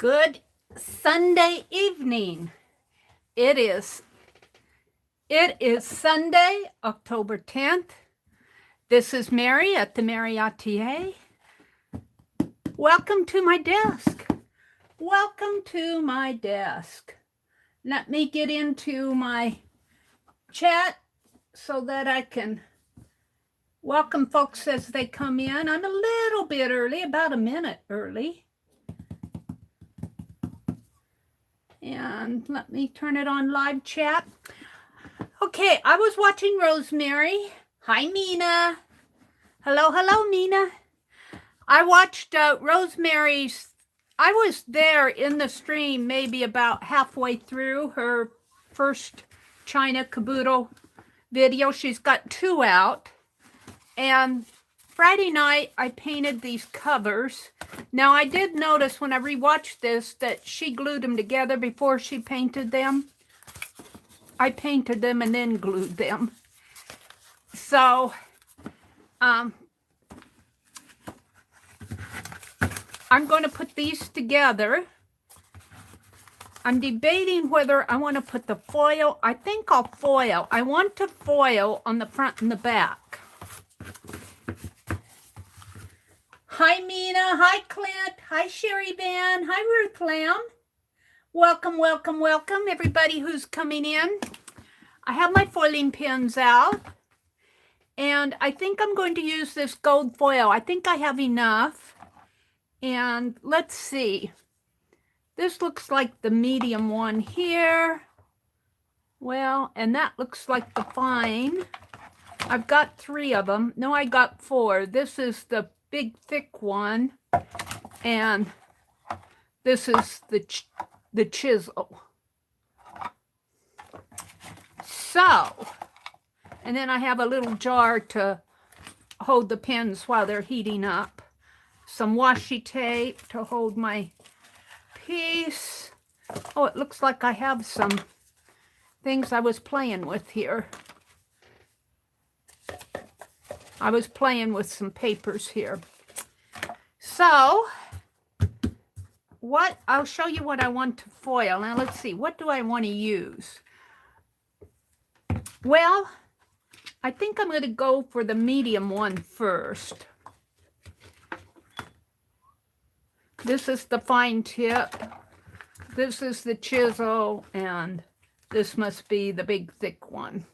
Good Sunday evening. It is Sunday, October 10th. This is Meri at the.meri.atelier. Welcome to my desk. Welcome to my desk. Let me get into my chat so that I can welcome folks as they come in. I'm a little bit early, about a minute early. And let me turn it on live chat. Okay, I was watching Rosemary. Hi, Mina. Hello, Mina. I watched Rosemary's, I was there in the stream maybe about halfway through her first China Kaboodle video. She's got 2 out. And Friday night, I painted these covers. Now, I did notice when I rewatched this that she glued them together before she painted them. I painted them and then glued them. So, I'm going to put these together. I'm debating whether I want to put the foil. I think I'll foil. I want to foil on the front and the back. Hi, Mina. Hi, Clint. Hi, Sherry Van. Hi, Ruth Lamb. Welcome, welcome, welcome, everybody who's coming in. I have my foiling pins out, and I think I'm going to use this gold foil. I think I have enough. And let's see. This looks like the medium one here. Well, and that looks like the fine. I've got 3 of them. No, I got 4. This is the big thick one, and this is the chisel. So, and then I have a little jar to hold the pins while they're heating up. Some washi tape to hold my piece. Oh, it looks like I have some things I was playing with here. I was playing with some papers here. So, I'll show you what I want to foil. Now, let's see. What do I want to use? Well, I think I'm going to go for the medium one first. This is the fine tip. This is the chisel, and this must be the big thick one.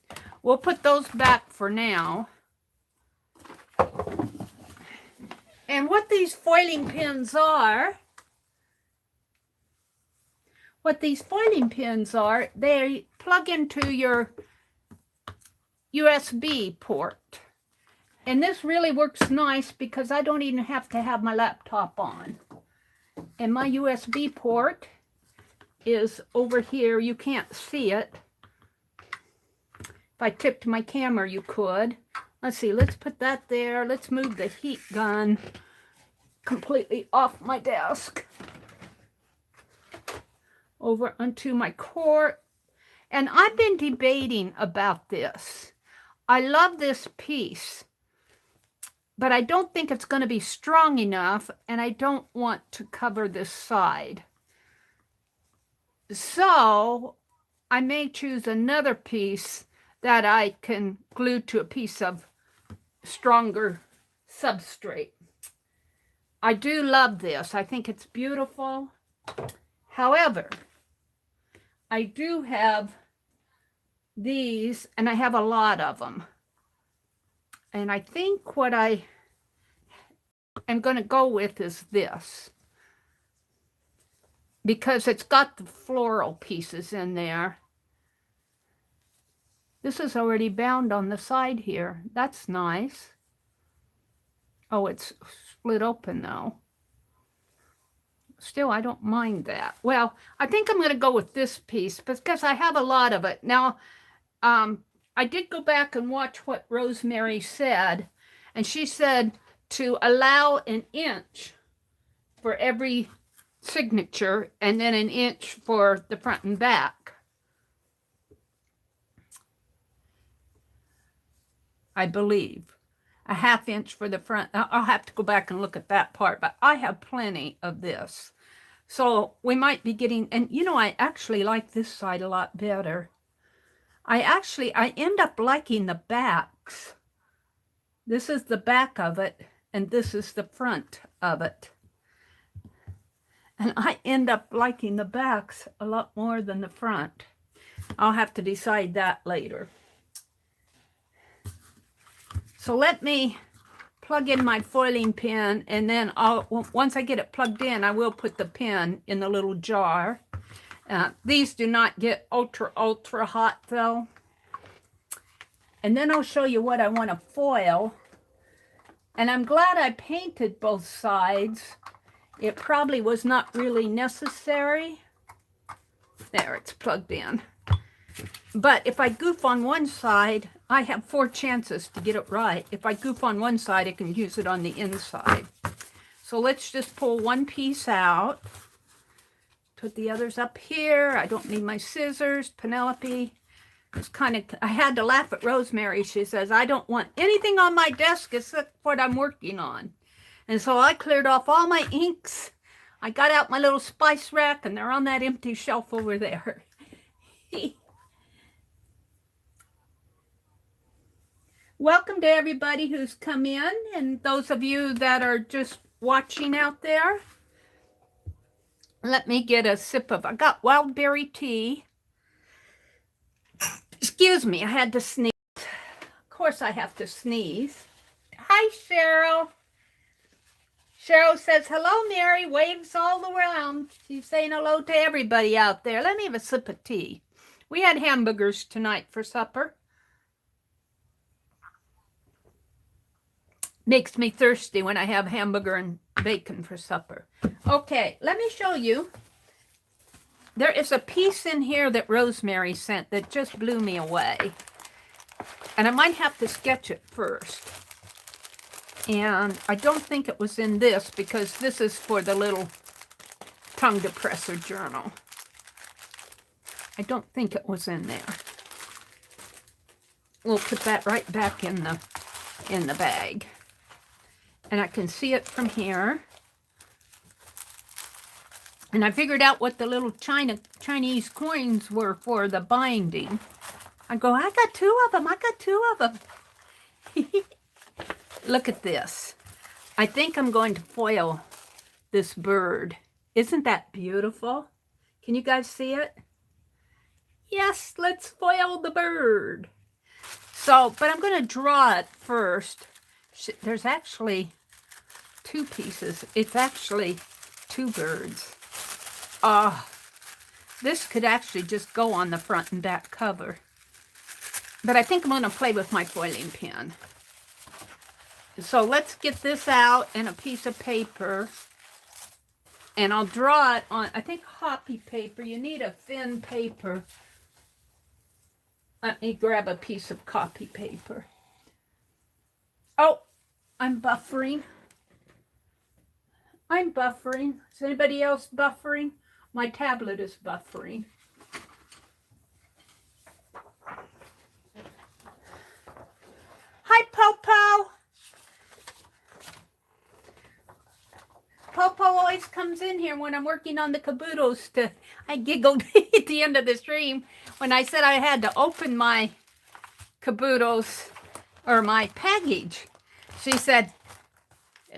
We'll put those back for now. And what these foiling pins are, they plug into your USB port. And this really works nice because I don't even have to have my laptop on. And my USB port is over here. You can't see it. If I tipped my camera, you could. Let's see, let's put that there. Let's move the heat gun completely off my desk. Over onto my court. And I've been debating about this. I love this piece, but I don't think it's going to be strong enough, and I don't want to cover this side. So I may choose another piece that I can glue to a piece of stronger substrate. I do love this. I think it's beautiful. However, I do have these, and I have a lot of them. And I think what I am going to go with is this, because it's got the floral pieces in there. This is already bound on the side here. That's nice. Oh, it's split open though. Still, I don't mind that. Well, I think I'm going to go with this piece because I have a lot of it. Now, I did go back and watch what Rosemary said, and she said to allow 1 inch for every signature and then 1 inch for the front and back. I believe. A 1/2 inch for the front. I'll have to go back and look at that part, but I have plenty of this. So we might be getting, and you know, I actually like this side a lot better. I end up liking the backs. This is the back of it, and this is the front of it. And I end up liking the backs a lot more than the front. I'll have to decide that later. So let me plug in my foiling pen, and then once I get it plugged in, I will put the pen in the little jar. These do not get ultra hot though. And then I'll show you what I want to foil. And I'm glad I painted both sides. It probably was not really necessary. There, it's plugged in. But if I goof on one side, I have 4 chances to get it right. If I goof on one side, I can use it on the inside. So let's just pull one piece out. Put the others up here. I don't need my scissors. Penelope is I had to laugh at Rosemary. She says, I don't want anything on my desk except what I'm working on. And so I cleared off all my inks. I got out my little spice rack, and they're on that empty shelf over there. Welcome to everybody who's come in, and those of you that are just watching out there. Let me get a sip of, I got wild berry tea. Excuse me, I had to sneeze. Of course I have to sneeze. Hi, Cheryl. Cheryl says, hello, Mary. Waves all around. She's saying hello to everybody out there. Let me have a sip of tea. We had hamburgers tonight for supper. Makes me thirsty when I have hamburger and bacon for supper. Okay, let me show you. There is a piece in here that Rosemary sent that just blew me away. And I might have to sketch it first. And I don't think it was in this, because this is for the little tongue depressor journal. I don't think it was in there. We'll put that right back in the bag. And I can see it from here. And I figured out what the little Chinese coins were for the binding. I go, I got 2 of them. I got 2 of them. Look at this. I think I'm going to foil this bird. Isn't that beautiful? Can you guys see it? Yes, let's foil the bird. So, but I'm going to draw it first. There's actually 2 pieces. It's actually 2 birds. This could actually just go on the front and back cover. But I think I'm going to play with my foiling pen. So let's get this out and a piece of paper. And I'll draw it on, I think, copy paper. You need a thin paper. Let me grab a piece of copy paper. Oh, I'm buffering. I'm buffering. Is anybody else buffering? My tablet is buffering. Hi, Popo. Popo always comes in here when I'm working on the Kaboodles. I giggled at the end of the stream when I said I had to open my Kaboodles or my package. She said,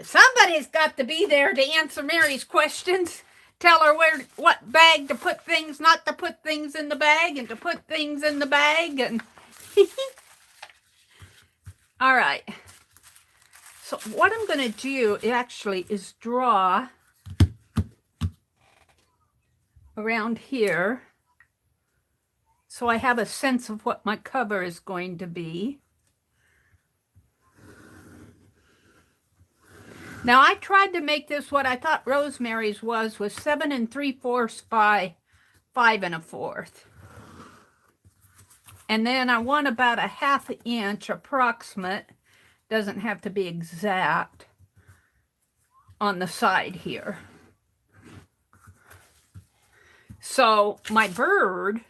somebody's got to be there to answer Mary's questions. Tell her what bag to put things, not to put things in the bag, and to put things in the bag. And all right. So what I'm going to do actually is draw around here so I have a sense of what my cover is going to be. Now I tried to make this what I thought Rosemary's was 7 3/4 by 5 1/4. And then I want about a 1/2 inch approximate, doesn't have to be exact, on the side here. So my bird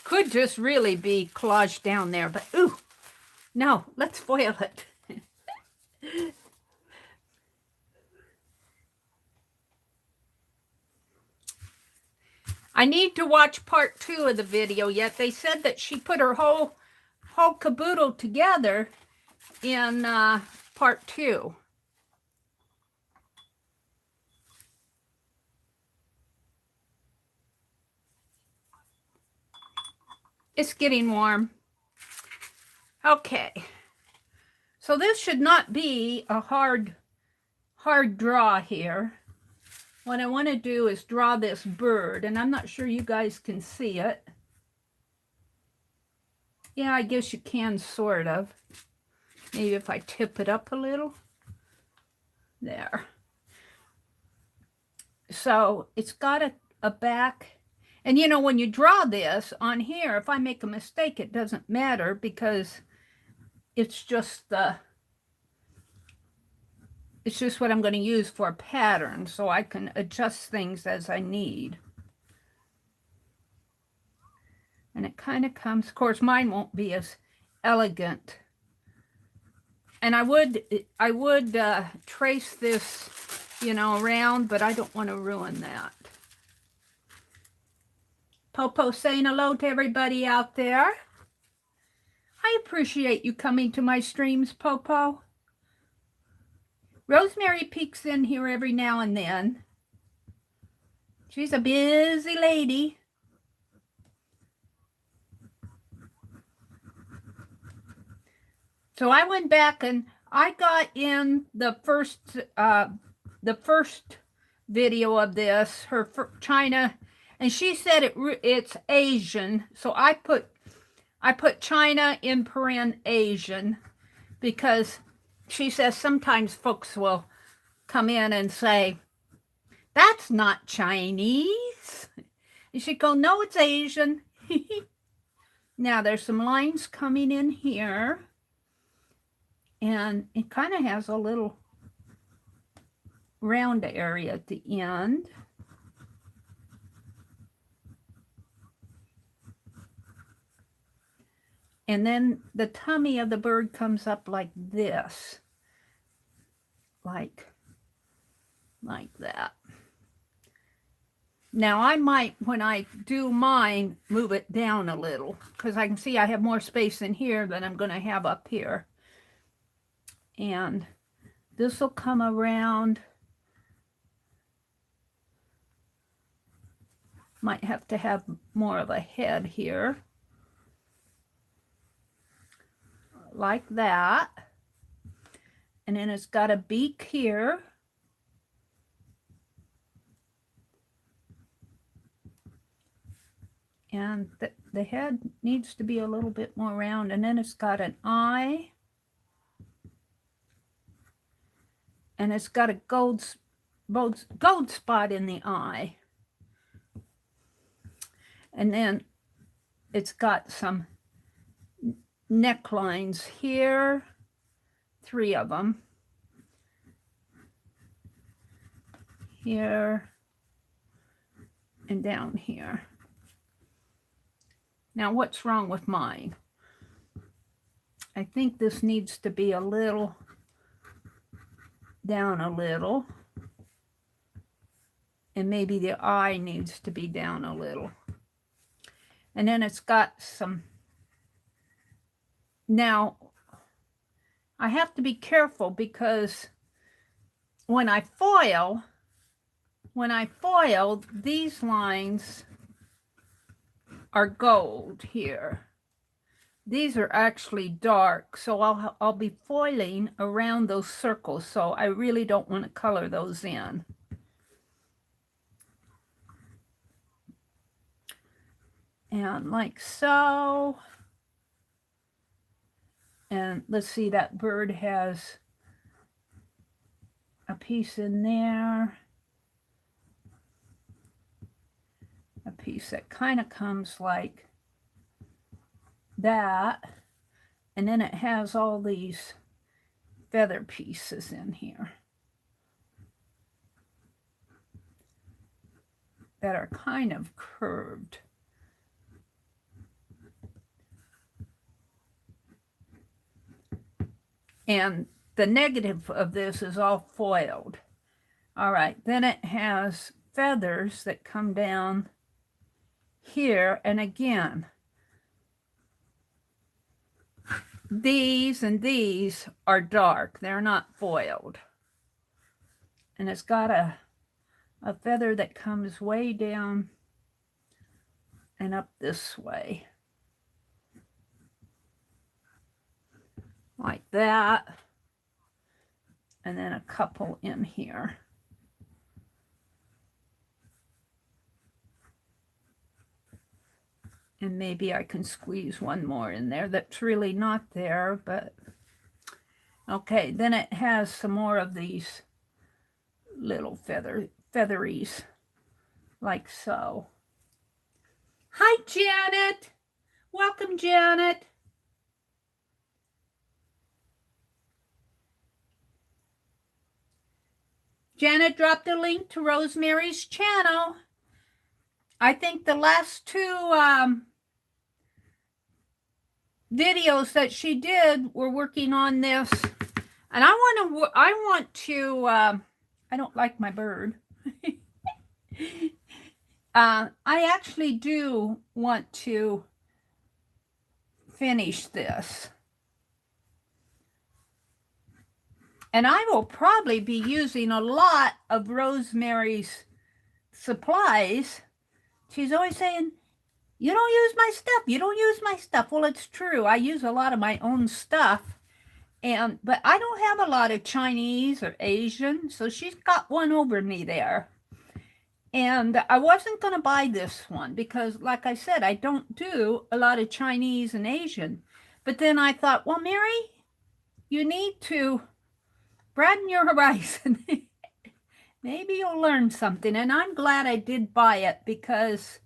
could just really be collaged down there, but ooh, no, let's foil it. I need to watch part 2 of the video yet. They said that she put her whole caboodle together in part 2. It's getting warm. Okay. So this should not be a hard draw here. What I want to do is draw this bird, and I'm not sure you guys can see it. Yeah, I guess you can, sort of. Maybe if I tip it up a little. There. So it's got a back. And you know, when you draw this on here, if I make a mistake, it doesn't matter because it's just what I'm going to use for a pattern, so I can adjust things as I need. And it kind of comes, of course, mine won't be as elegant. And I would trace this, you know, around, but I don't want to ruin that. Popo saying hello to everybody out there. I appreciate you coming to my streams, Popo. Rosemary peeks in here every now and then. She's a busy lady. So I went back and I got in the first video of this, her China, and she said it's Asian. So I put China in paren Asian because she says sometimes folks will come in and say, that's not Chinese. And she'd go, no, it's Asian. Now there's some lines coming in here. And it kind of has a little round area at the end. And then the tummy of the bird comes up like this. Like that. Now I might, when I do mine, move it down a little because I can see I have more space in here than I'm going to have up here. And this will come around. Might have to have more of a head here. Like that. And then it's got a beak here. And the head needs to be a little bit more round. And then it's got an eye. And it's got a gold spot in the eye. And then it's got some necklines here, 3 of them. Here and down here. Now, what's wrong with mine? I think this needs to be a little down a little, and maybe the eye needs to be down a little. And then it's got some, now I have to be careful because when I foil, these lines are gold here. These are actually dark, so I'll be foiling around those circles, so I really don't want to color those in. And like so. And let's see, that bird has a piece in there. A piece that kind of comes like that, and then it has all these feather pieces in here that are kind of curved. And the negative of this is all foiled. All right, then it has feathers that come down here. And again, these and these are dark. They're not foiled. And it's got a feather that comes way down and up this way. Like that. And then a couple in here. And maybe I can squeeze one more in there that's really not there, but okay. Then it has some more of these little featheries, like so. Hi, Janet. Welcome, Janet. Janet dropped a link to Rosemary's channel. I think the last two videos that she did were working on this. And I want to, I don't like my bird. I actually do want to finish this. And I will probably be using a lot of Rosemary's supplies. She's always saying, you don't use my stuff. You don't use my stuff. Well, it's true. I use a lot of my own stuff. But I don't have a lot of Chinese or Asian. So she's got one over me there. And I wasn't going to buy this one because, like I said, I don't do a lot of Chinese and Asian. But then I thought, well, Mary, you need to broaden your horizon. Maybe you'll learn something. And I'm glad I did buy it because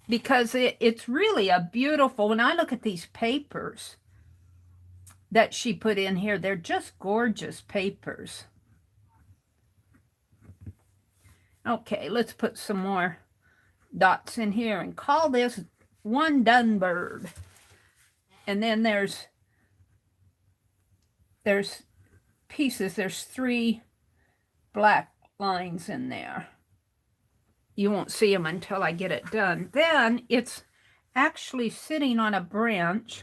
it's really a beautiful, when I look at these papers that she put in here, they're just gorgeous papers. Okay, let's put some more dots in here and call this One Done Bird. And then there's pieces, there's 3 black lines in there. You won't see them until I get it done. Then it's actually sitting on a branch.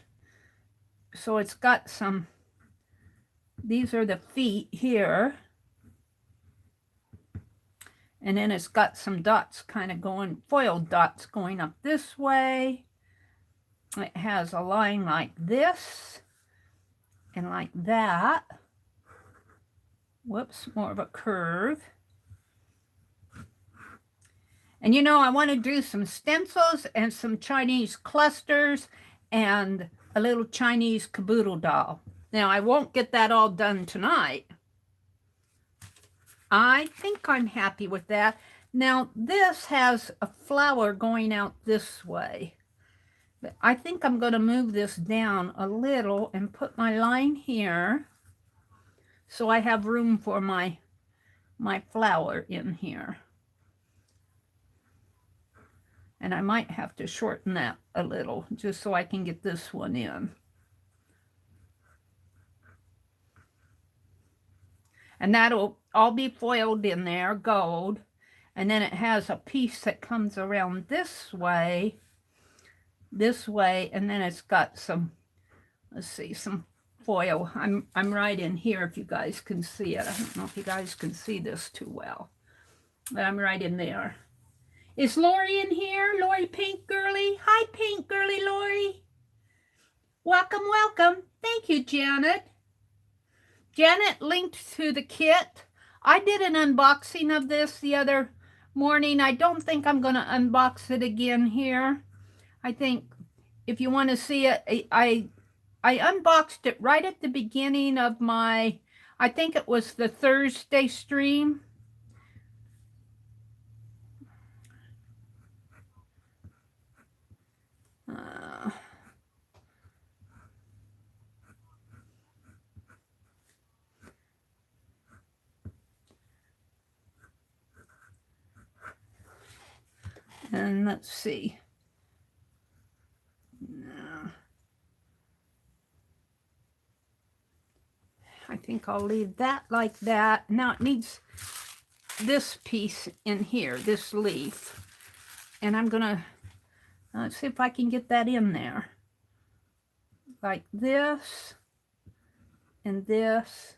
So it's got some, these are the feet here. And then it's got some dots kind of going, foiled dots going up this way. It has a line like this and like that. Whoops, more of a curve. And you know, I want to do some stencils and some Chinese clusters and a little Chinese Kaboodle doll. Now, I won't get that all done tonight. I think I'm happy with that. Now, this has a flower going out this way. But I think I'm going to move this down a little and put my line here so I have room for my flower in here. And I might have to shorten that a little just so I can get this one in. And that'll all be foiled in there, gold. And then it has a piece that comes around this way, and then it's got some, let's see, some foil. I'm right in here if you guys can see it. I don't know if you guys can see this too well, but I'm right in there. Is Lori in here? Lori Pink Girly? Hi, Pink Girly Lori. Welcome, welcome. Thank you, Janet. Janet linked to the kit. I did an unboxing of this the other morning. I don't think I'm going to unbox it again here. I think if you want to see it, I unboxed it right at the beginning of my, I think it was the Thursday stream. And let's see. I think I'll leave that like that. Now it needs this piece in here, this leaf. And I'm gonna, let's see if I can get that in there. Like this, and this.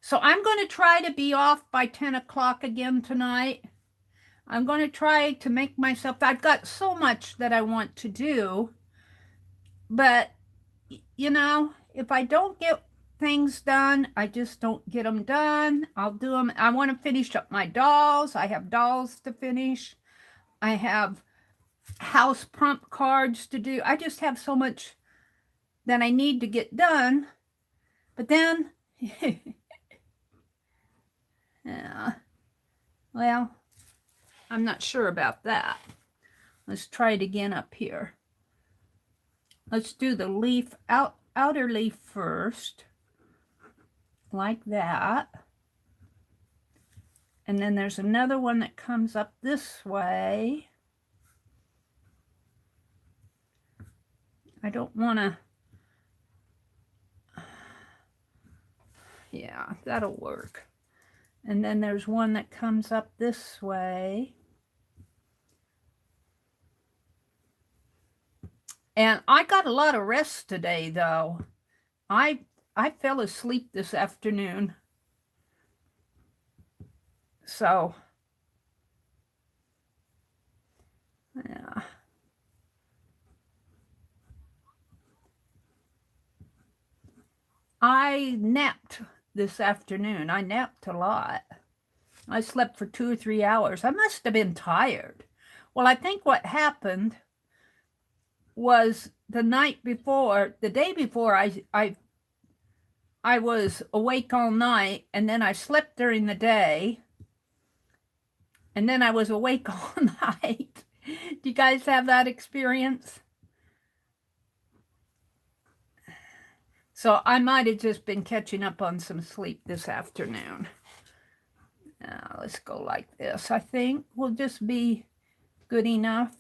So I'm going to try to be off by 10 o'clock again tonight. I'm going to try to make myself, I've got so much that I want to do, but you know, if I don't get things done, I just don't get them done. I'll do them. I want to finish up my dolls. I have dolls to finish. I have house prompt cards to do. I just have so much that I need to get done. But then, yeah, well, I'm not sure about that. Let's try it again up here. Let's do the leaf, outer leaf first, like that. And then there's another one that comes up this way. I don't want to, yeah, that'll work. And then there's one that comes up this way. And I got a lot of rest today, though. I fell asleep this afternoon. So, yeah. I napped this afternoon. I napped a lot. I slept for 2 or 3 hours. I must have been tired. Well, I think what happened was the night before, the day before, I was awake all night, and then I slept during the day, and then I was awake all night. Do you guys have that experience? So I might have just been catching up on some sleep this afternoon. Now let's go like this. I think will just be good enough.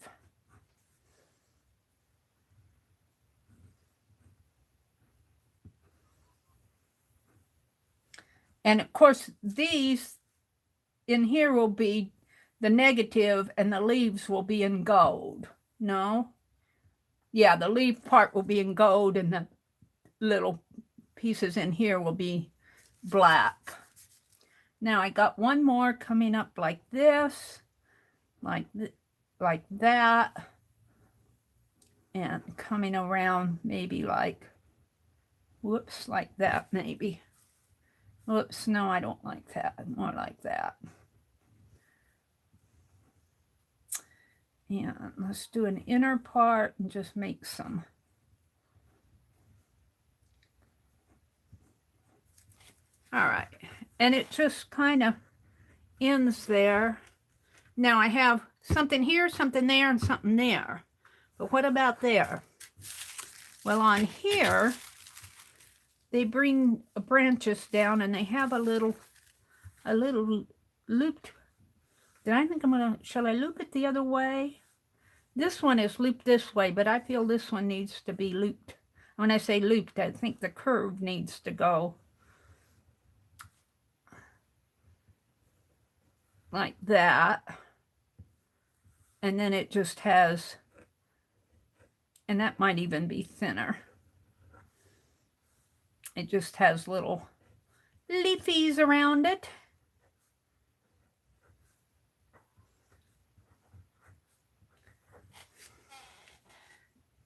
And of course, these in here will be the negative, and the leaves will be in gold. No? Yeah, the leaf part will be in gold, and the little pieces in here will be black. Now I got one more coming up like this, like that, and coming around maybe like, whoops, like that maybe. Whoops, no, I don't like that. More like that. And let's do an inner part and just make some. All right, and it just kind of ends there. Now I have something here, something there, and something there. But what about there? Well, on here, they bring branches down, and they have a little looped. Then I think I'm gonna, shall I loop it the other way? This one is looped this way, but I feel this one needs to be looped. When I say looped, I think the curve needs to go like that. And then it just has, and that might even be thinner. It just has little leafies around it.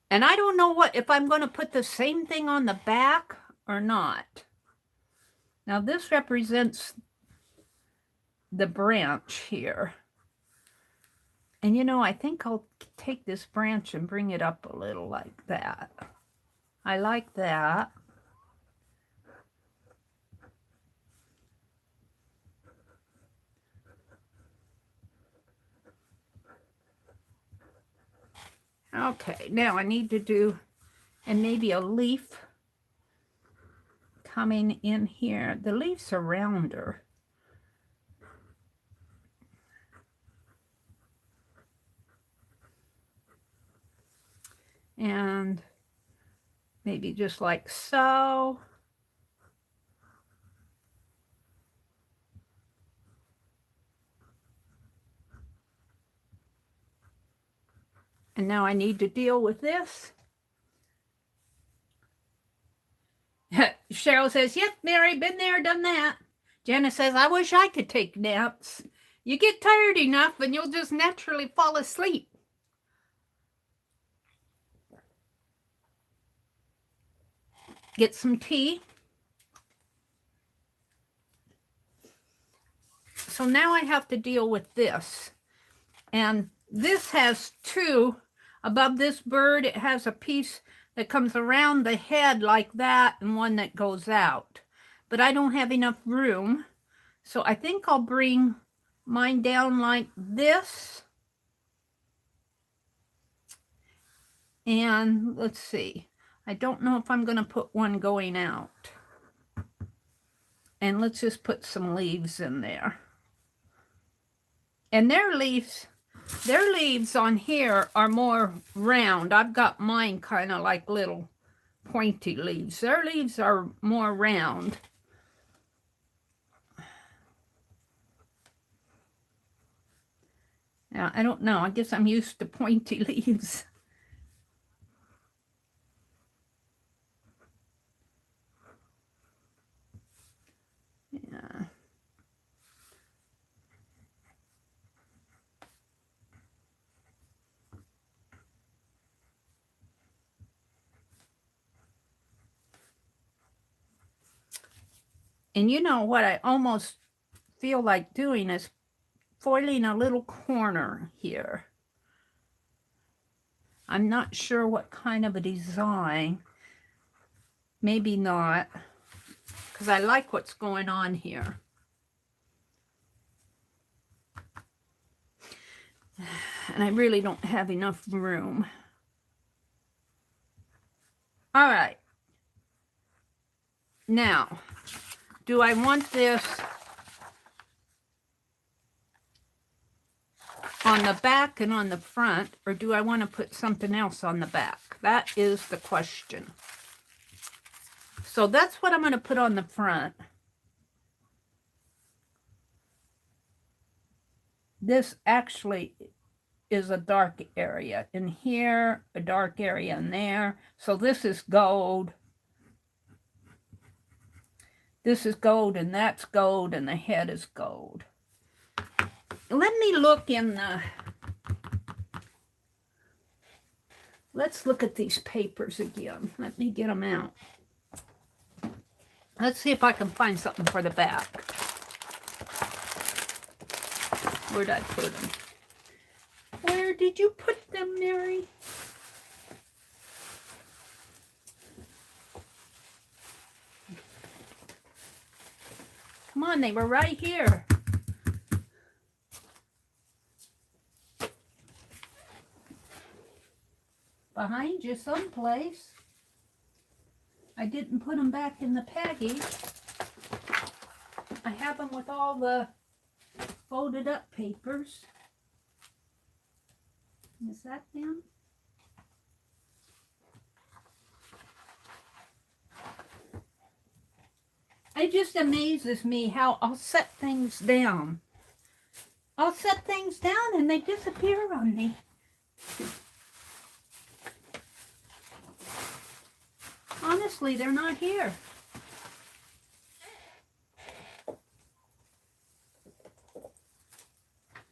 And I don't know if I'm going to put the same thing on the back or not. Now this represents the branch here. And you know, I think I'll take this branch and bring it up a little like that. I like that. Okay, now I need to do, and maybe a leaf coming in here. The leaves are rounder. And maybe just like so. And now I need to deal with this. Cheryl says, yep, Mary, been there, done that. Jenna says, I wish I could take naps. You get tired enough and you'll just naturally fall asleep. Get some tea. So now I have to deal with this. And this has two. Above this bird, it has a piece that comes around the head like that and one that goes out. But I don't have enough room. So I think I'll bring mine down like this. And let's see. I don't know if I'm going to put one going out. And let's just put some leaves in there. And their leaves on here are more round. I've got mine kind of like little pointy leaves. Their leaves are more round. Now, I don't know. I guess I'm used to pointy leaves. Yeah. And you know what I almost feel like doing is foiling a little corner here. I'm not sure what kind of a design. Maybe not, because I like what's going on here. And I really don't have enough room. All right. Now, do I want this on the back and on the front, or do I want to put something else on the back? That is the question. So that's what I'm going to put on the front. This actually is a dark area in here, a dark area in there. So this is gold. This is gold, and that's gold, and the head is gold. Let me look in the... Let's look at these papers again. Let me get them out. Let's see if I can find something for the back. Where'd I put them? Where did you put them, Mary? Come on, they were right here. Behind you someplace. I didn't put them back in the package. I have them with all the folded up papers. Is that them? It just amazes me how I'll set things down. I'll set things down and they disappear on me. Honestly, they're not here.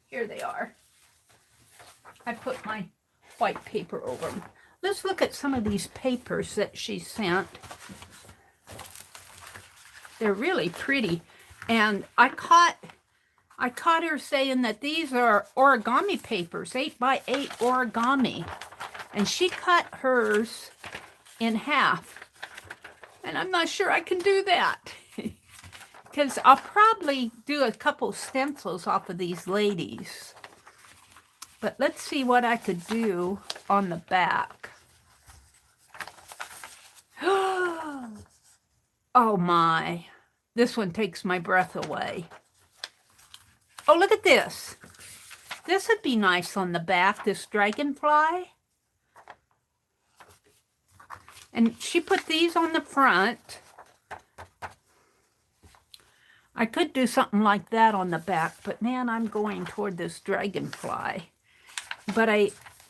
Here they are. I put my white paper over them. Let's look at some of these papers that she sent. They're really pretty. And I caught her saying that these are origami papers, 8x8 origami. And she cut hers in half. And I'm not sure I can do that. Because I'll probably do a couple stencils off of these ladies. But let's see what I could do on the back. Oh my. This one takes my breath away. Oh, look at this. This would be nice on the back, this dragonfly. And she put these on the front. I could do something like that on the back, but man, I'm going toward this dragonfly. But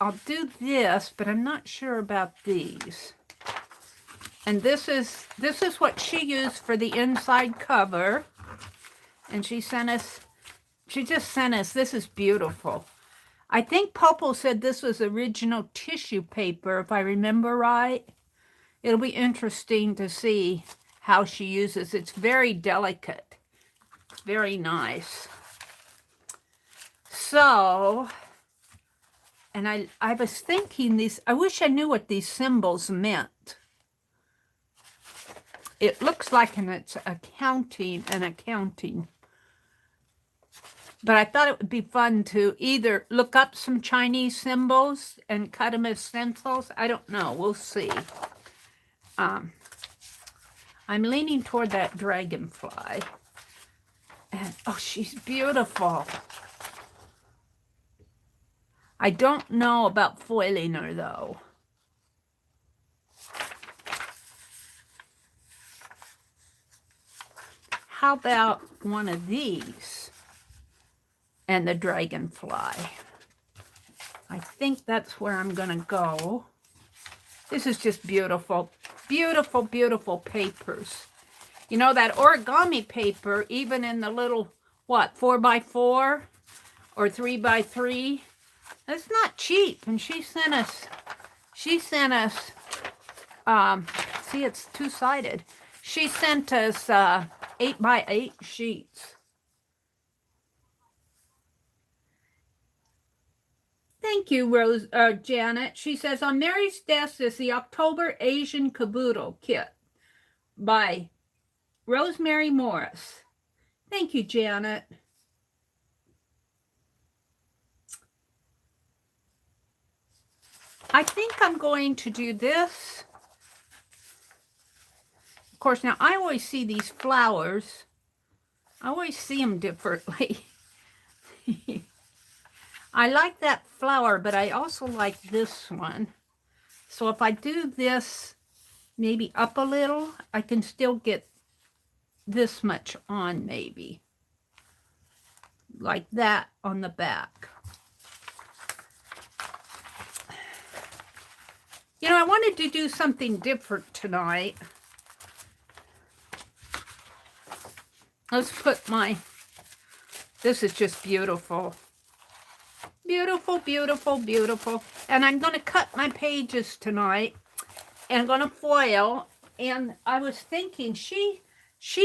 I'll do this, but I'm not sure about these. And this is what she used for the inside cover. And she just sent us, this is beautiful. I think Popo said this was original tissue paper, if I remember right. It'll be interesting to see how she uses it. It's very delicate. Very nice. So, and I was thinking these, I wish I knew what these symbols meant. It looks like it's accounting. But I thought it would be fun to either look up some Chinese symbols and cut them as stencils. I don't know. We'll see. I'm leaning toward that dragonfly. And, oh, she's beautiful. I don't know about foiling her, though. How about one of these and the dragonfly? I think that's where I'm going to go. This is just beautiful. Beautiful, beautiful papers. You know, that origami paper, even in the little, what, 4x4 or 3x3, that's not cheap. And she sent us, see, it's two-sided. She sent us 8x8 sheets. Thank you, Janet. She says, on Mary's desk is the October Asian Kaboodle kit by Rosemary Morris. Thank you, Janet. I think I'm going to do this. Of course, now I always see these flowers. I always see them differently. I like that flower, but I also like this one. So if I do this maybe up a little, I can still get this much on maybe. Like that on the back. You know, I wanted to do something different tonight. Let's put my, this is just beautiful. Beautiful, beautiful, beautiful. And I'm going to cut my pages tonight. And I'm going to foil. And I was thinking, she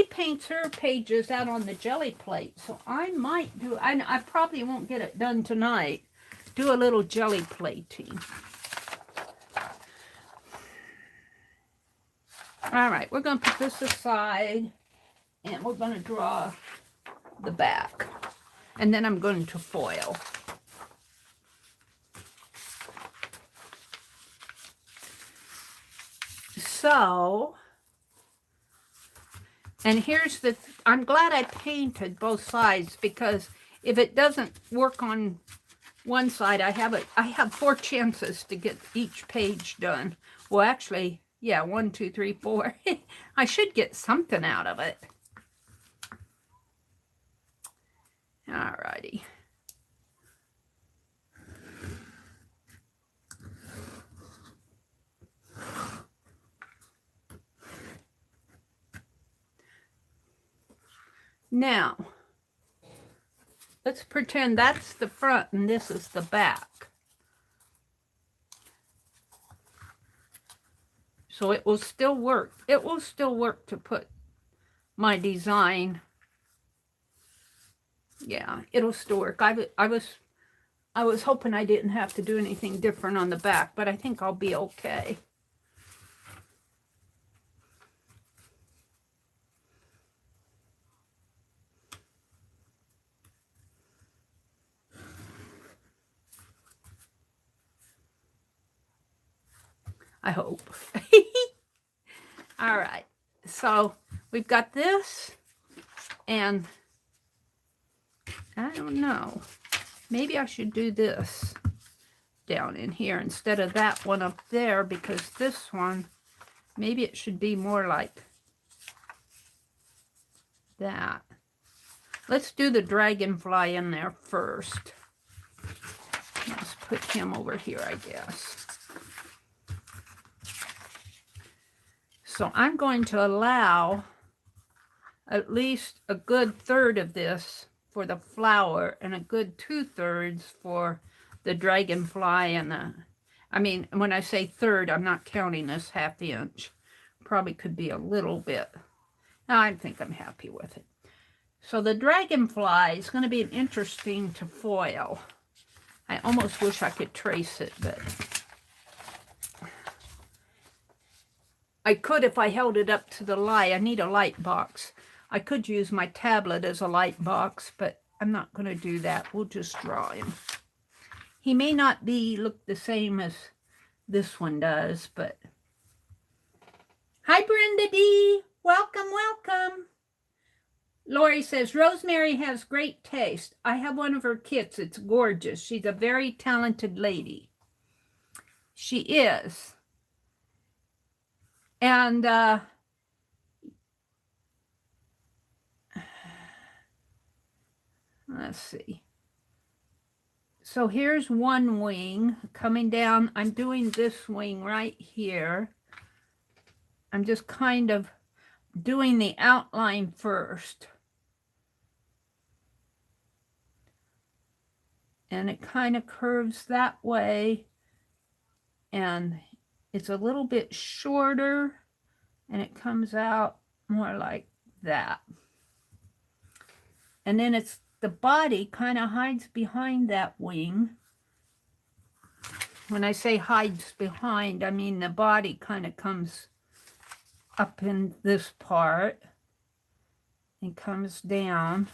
paints her pages out on the jelly plate. So I might do, I probably won't get it done tonight. Do a little jelly plating. All right, we're going to put this aside. And we're going to draw the back. And then I'm going to foil. So, and here's the, I'm glad I painted both sides, because if it doesn't work on one side, I have 4 chances to get each page done. Well, actually, yeah, 1, 2, 3, 4. I should get something out of it. All righty. Now, let's pretend that's the front and this is the back. So it will still work. It will still work to put my design. Yeah, it'll still work. I was hoping I didn't have to do anything different on the back, but I think I'll be okay. I hope. All right. So we've got this, and I don't know. Maybe I should do this down in here instead of that one up there, because this one, maybe it should be more like that. Let's do the dragonfly in there first. Let's put him over here, I guess. So I'm going to allow at least a good third of this for the flower and a good 2/3 for the dragonfly and the, I mean, when I say third, I'm not counting this 1/2 inch. Probably could be a little bit. I think I'm happy with it. So the dragonfly is going to be interesting to foil. I almost wish I could trace it, but I could if I held it up to the light. I need a light box. I could use my tablet as a light box, but I'm not going to do that. We'll just draw him. He may not look the same as this one does, but... Hi, Brenda D. Welcome, welcome. Lori says, Rosemary has great taste. I have one of her kits. It's gorgeous. She's a very talented lady. She is. And let's see. So here's one wing coming down. I'm doing this wing right here. I'm just kind of doing the outline first. And it kind of curves that way. And it's a little bit shorter. And it comes out more like that. And then it's the body kind of hides behind that wing. When I say hides behind, I mean the body kind of comes up in this part and comes down.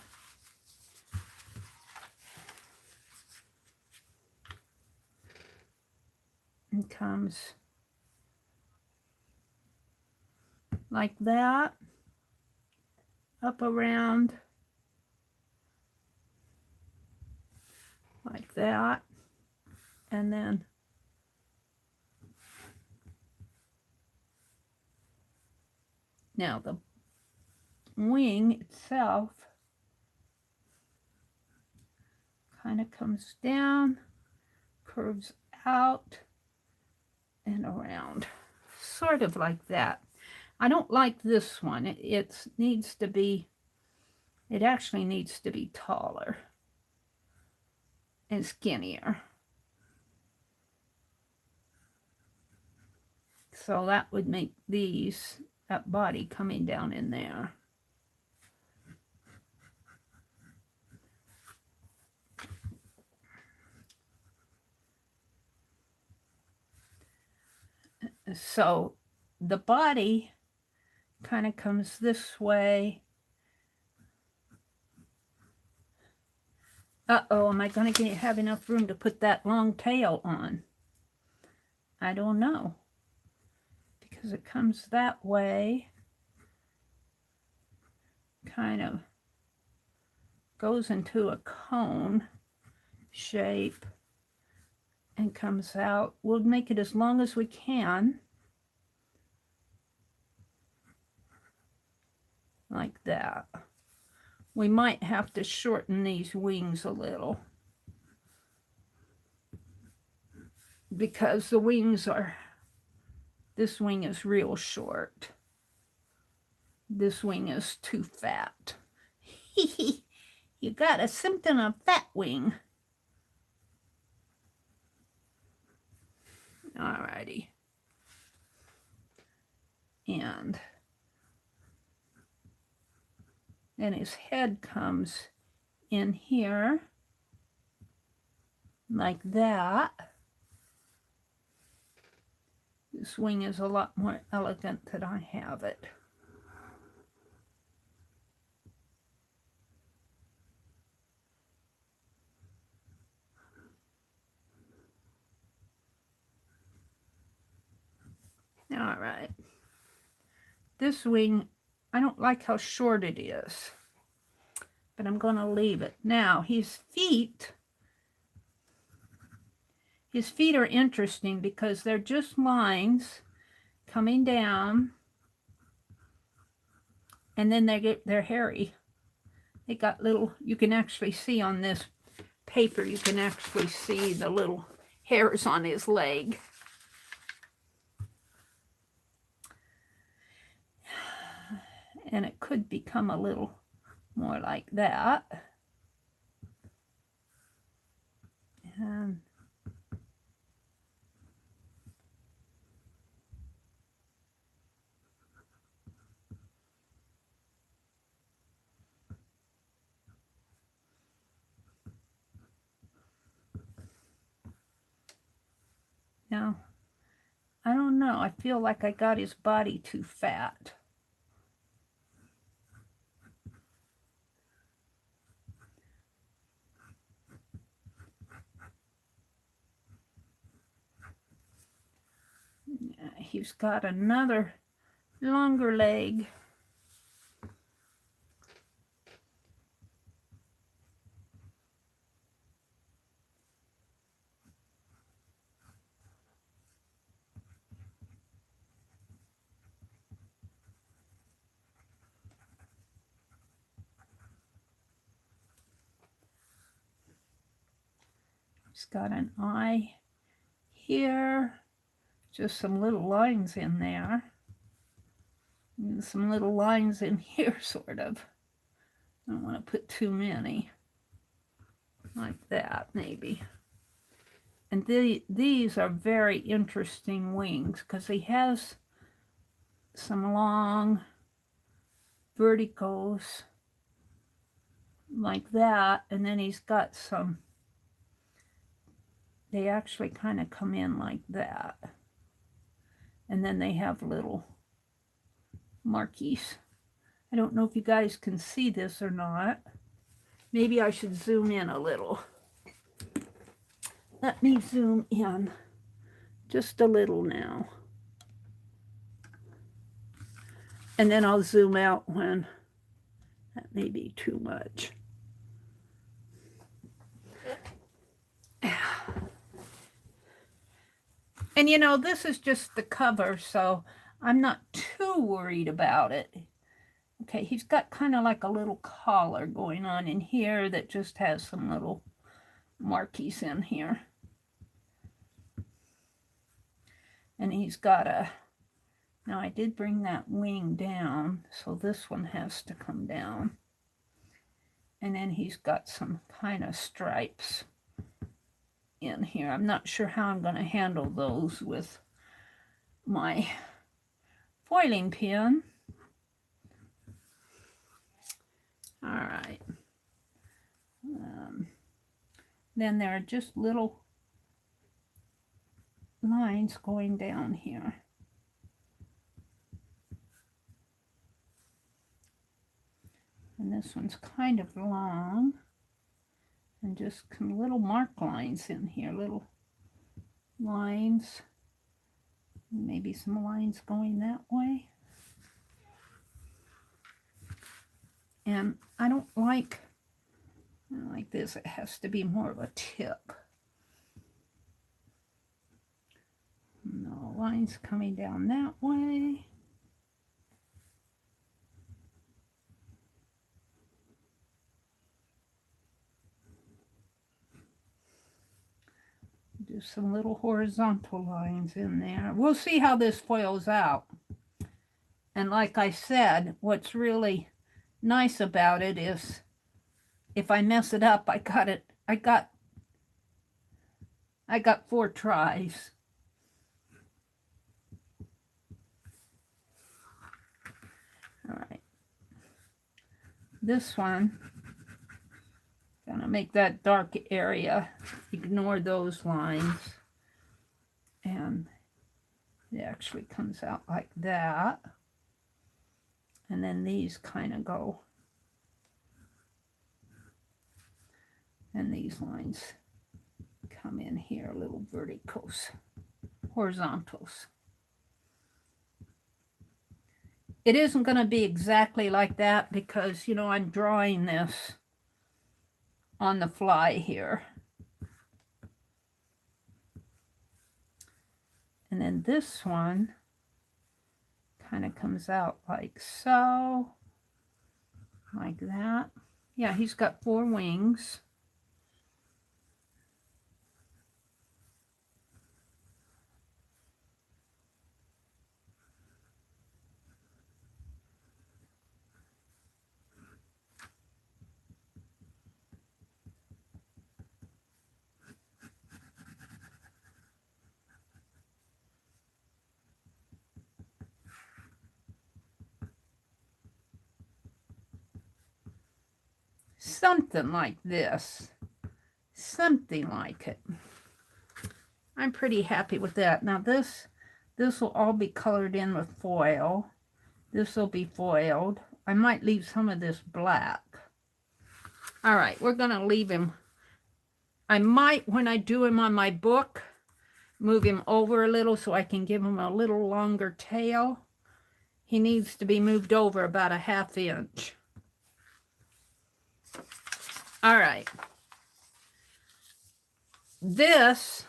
And comes like that, up around, like that, and then now the wing itself kind of comes down, curves out, and around, sort of like that. I don't like this one. It needs to be, it actually needs to be taller and skinnier. So that would make that body coming down in there. So the body kind of comes this way. Uh-oh, am I going to have enough room to put that long tail on? I don't know. Because it comes that way. Kind of goes into a cone shape and comes out. We'll make it as long as we can. Like that. We might have to shorten these wings a little. Because the wings are, this wing is real short. This wing is too fat. You got a symptom of fat wing. Alrighty. And then his head comes in here like that. This wing is a lot more elegant than I have it. All right. This wing, I don't like how short it is, but I'm going to leave it. Now, his feet are interesting because they're just lines coming down, and then they're hairy. They got little, you can actually see on this paper, you can actually see the little hairs on his leg. And it could become a little more like that. And now, I don't know. I feel like I got his body too fat. He's got another longer leg. He's got an eye here, just some little lines in there, and some little lines in here, sort of. I don't want to put too many, like that, maybe. And these are very interesting wings, because he has some long verticals like that, and then he's got some, they actually kind of come in like that, and then they have little markies. I don't know if you guys can see this or not. Maybe I should zoom in a little. Let me zoom in just a little now. And then I'll zoom out when that may be too much. And you know, this is just the cover, so I'm not too worried about it. Okay, he's got kind of like a little collar going on in here that just has some little markies in here. And he's got a, now I did bring that wing down, so this one has to come down. And then he's got some kind of stripes in here. I'm not sure how I'm going to handle those with my foiling pin. All right. Then there are just little lines going down here. And this one's kind of long. And just some little mark lines in here, little lines. Maybe some lines going that way. And I don't like this. It has to be more of a tip. No lines coming down that way. Do some little horizontal lines in there. We'll see how this foils out. And like I said, what's really nice about it is if I mess it up, I got 4 tries. All right. This one, gonna make that dark area, ignore those lines, and it actually comes out like that, and then these kind of go, and these lines come in here, little verticals, horizontals. It isn't going to be exactly like that because, you know, I'm drawing this on the fly here. And then this one kind of comes out like so, like that. Yeah, he's got 4 wings. something like this. Something like it. I'm pretty happy with that. Now this will all be colored in with foil. This will be foiled. I might leave some of this black. All right, we're going to leave him. I might, when I do him on my book, move him over a little so I can give him a little longer tail. He needs to be moved over about a ½ inch. All right. This,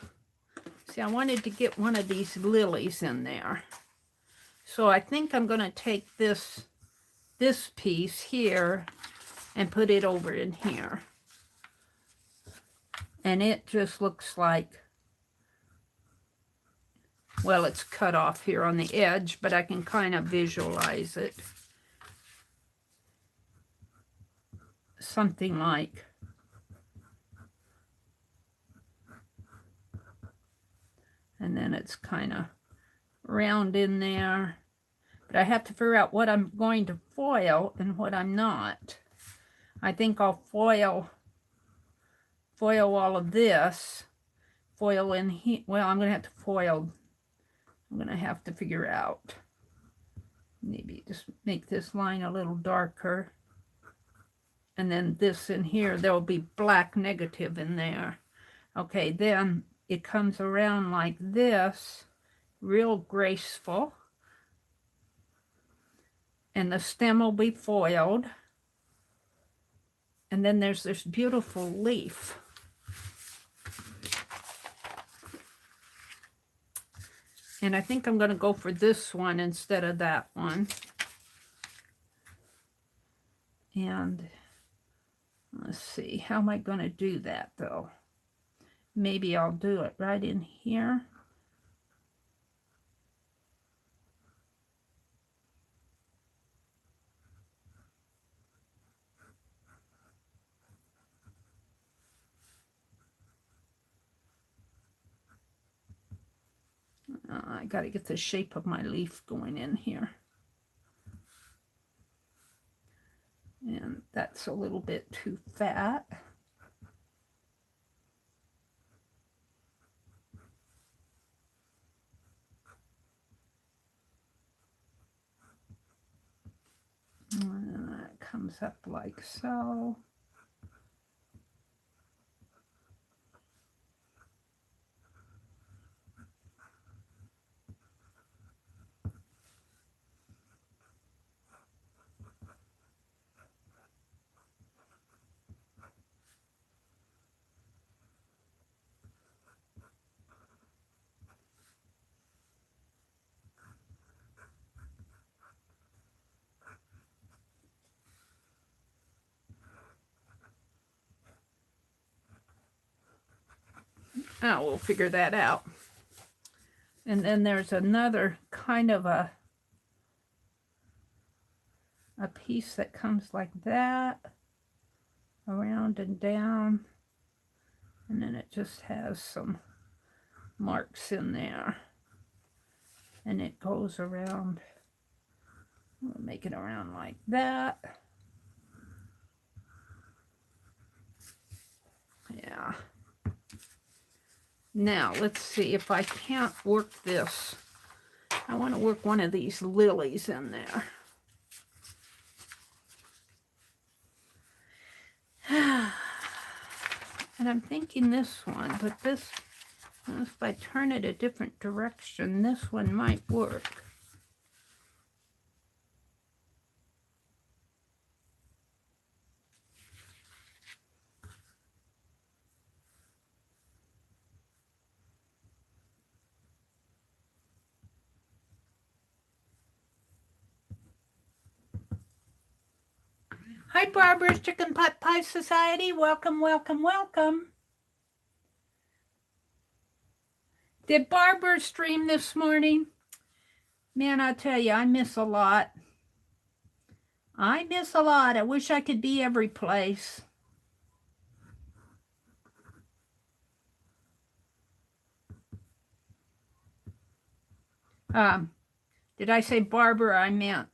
see, I wanted to get one of these lilies in there. So I think I'm going to take this piece here and put it over in here. And it just looks like, well, it's cut off here on the edge, but I can kind of visualize it. Something like, and then it's kind of round in there. But I have to figure out what I'm going to foil and what I'm not. I think I'll foil all of this. Foil in here. Well, I'm going to have to foil. I'm going to have to figure out. Maybe just make this line a little darker. And then this in here, there will be black negative in there. Okay, then it comes around like this, real graceful. And the stem will be foiled. And then there's this beautiful leaf. And I think I'm going to go for this one instead of that one. And let's see, how am I going to do that though? Maybe I'll do it right in here. I got to get the shape of my leaf going in here. And that's a little bit too fat. And that comes up like so. Oh, we'll figure that out. And then there's another kind of a piece that comes like that, around and down. And then it just has some marks in there. And it goes around. We'll make it around like that. Yeah. Now, let's see if I can't work this. I want to work one of these lilies in there. And I'm thinking this one, but this, if I turn it a different direction, this one might work. Hi, Barbara's Chicken Pot Pie Society. Welcome, welcome, welcome. Did Barbara stream this morning? Man, I tell you, I miss a lot. I miss a lot. I wish I could be every place. Did I say Barbara? I meant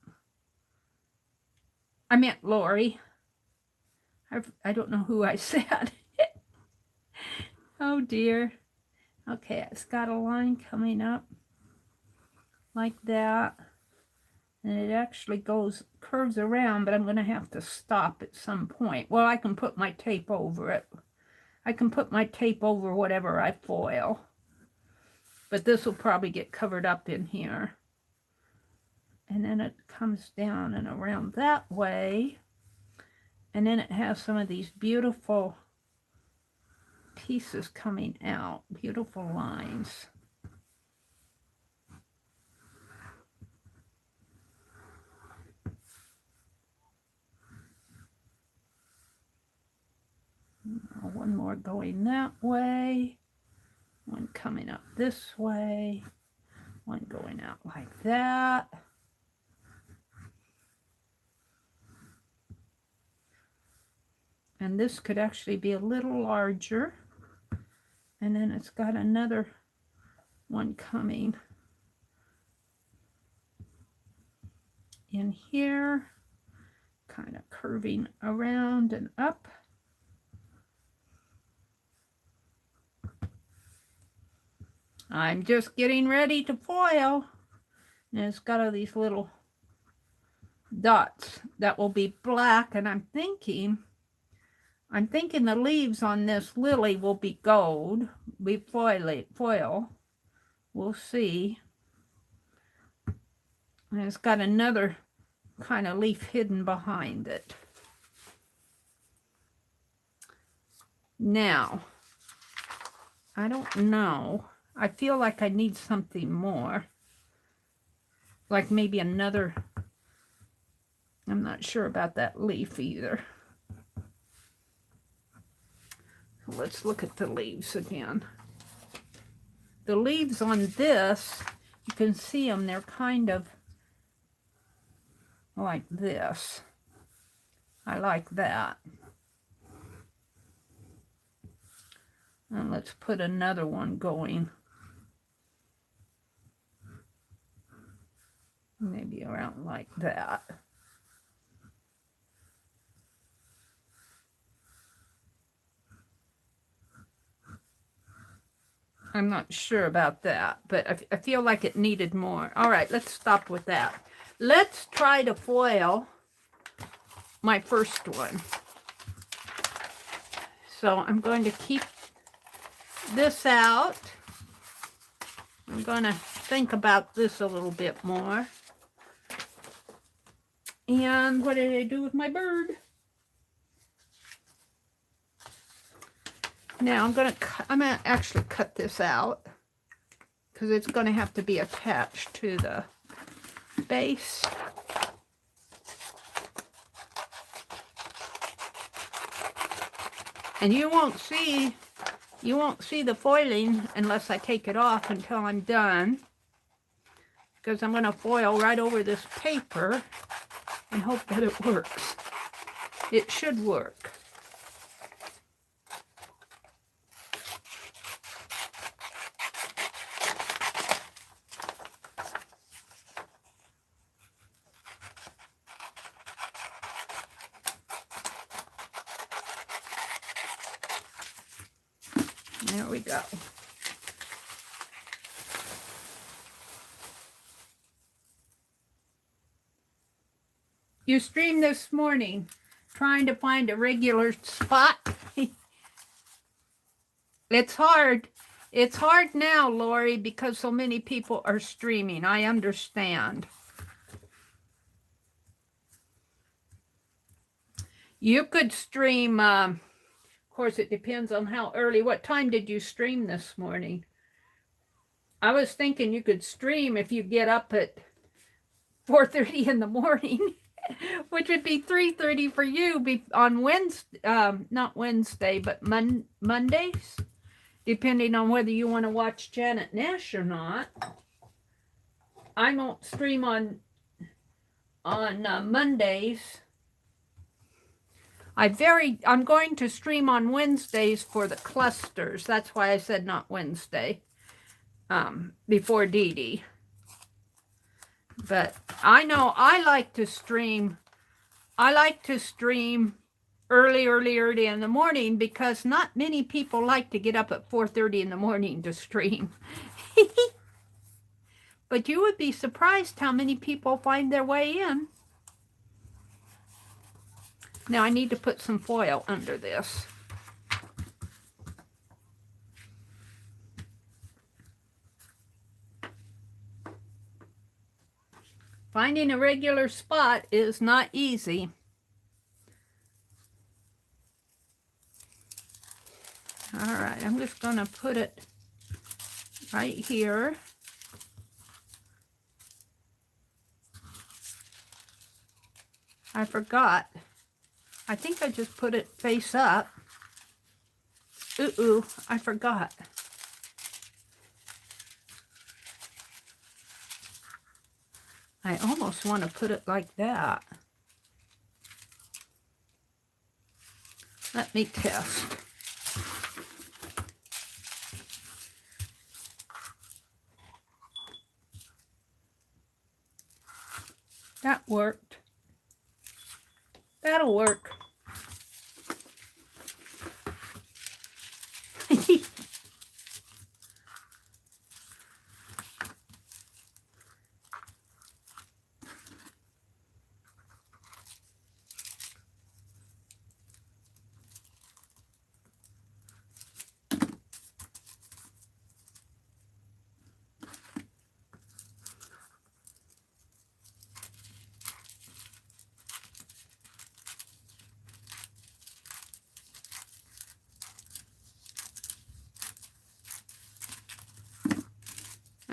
Lori. I don't know who I said. Oh dear. Okay, it's got a line coming up like that. And it actually curves around, but I'm going to have to stop at some point. Well, I can put my tape over it. I can put my tape over whatever I foil. But this will probably get covered up in here. And then it comes down and around that way. And then it has some of these beautiful pieces coming out. Beautiful lines. One more going that way. One coming up this way. One going out like that. And this could actually be a little larger. And then it's got another one coming in here, kind of curving around and up. I'm just getting ready to foil. And it's got all these little dots that will be black, and I'm thinking the leaves on this lily will be gold. We foil. We'll see. And it's got another kind of leaf hidden behind it. Now, I don't know. I feel like I need something more. Like maybe another. I'm not sure about that leaf either. So let's look at the leaves again. The leaves on this, you can see them, they're kind of like this. I like that. And let's put another one going. Maybe around like that. I'm not sure about that, but I feel like it needed more. All right, let's stop with that. Let's try to foil my first one. So I'm going to keep this out. I'm going to think about this a little bit more. And what did I do with my bird? Now I'm gonna actually cut this out because it's gonna have to be attached to the base. And you won't see the foiling unless I take it off until I'm done, because I'm gonna foil right over this paper and hope that it works. It should work. There we go. You streamed this morning trying to find a regular spot. It's hard. It's hard now, Lori, because so many people are streaming. I understand. You could stream, of course, it depends on how early. What time did you stream this morning? I was thinking you could stream if you get up at 4:30 in the morning, which would be 3:30 for you on Wednesday, not Wednesday, but Mondays, depending on whether you want to watch Janet Nash or not. I won't stream on Mondays. I'm going to stream on Wednesdays for the clusters. That's why I said not Wednesday, before Dee Dee. But I know I like to stream early in the morning, because not many people like to get up at 4:30 in the morning to stream. But you would be surprised how many people find their way in. Now I need to put some foil under this. Finding a regular spot is not easy. All right, I'm just going to put it right here. I forgot. I think I just put it face up. Ooh, I forgot. I almost want to put it like that. Let me test. That worked. That'll work.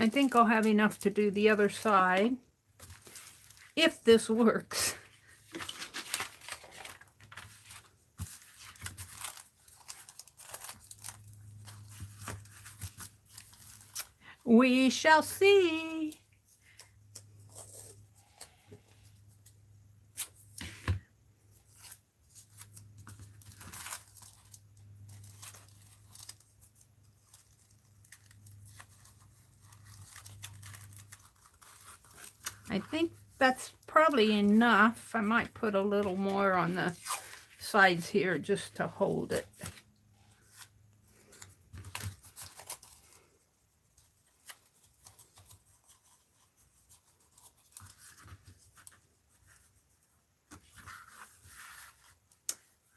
I think I'll have enough to do the other side, if this works. We shall see. I think that's probably enough. I might put a little more on the sides here just to hold it.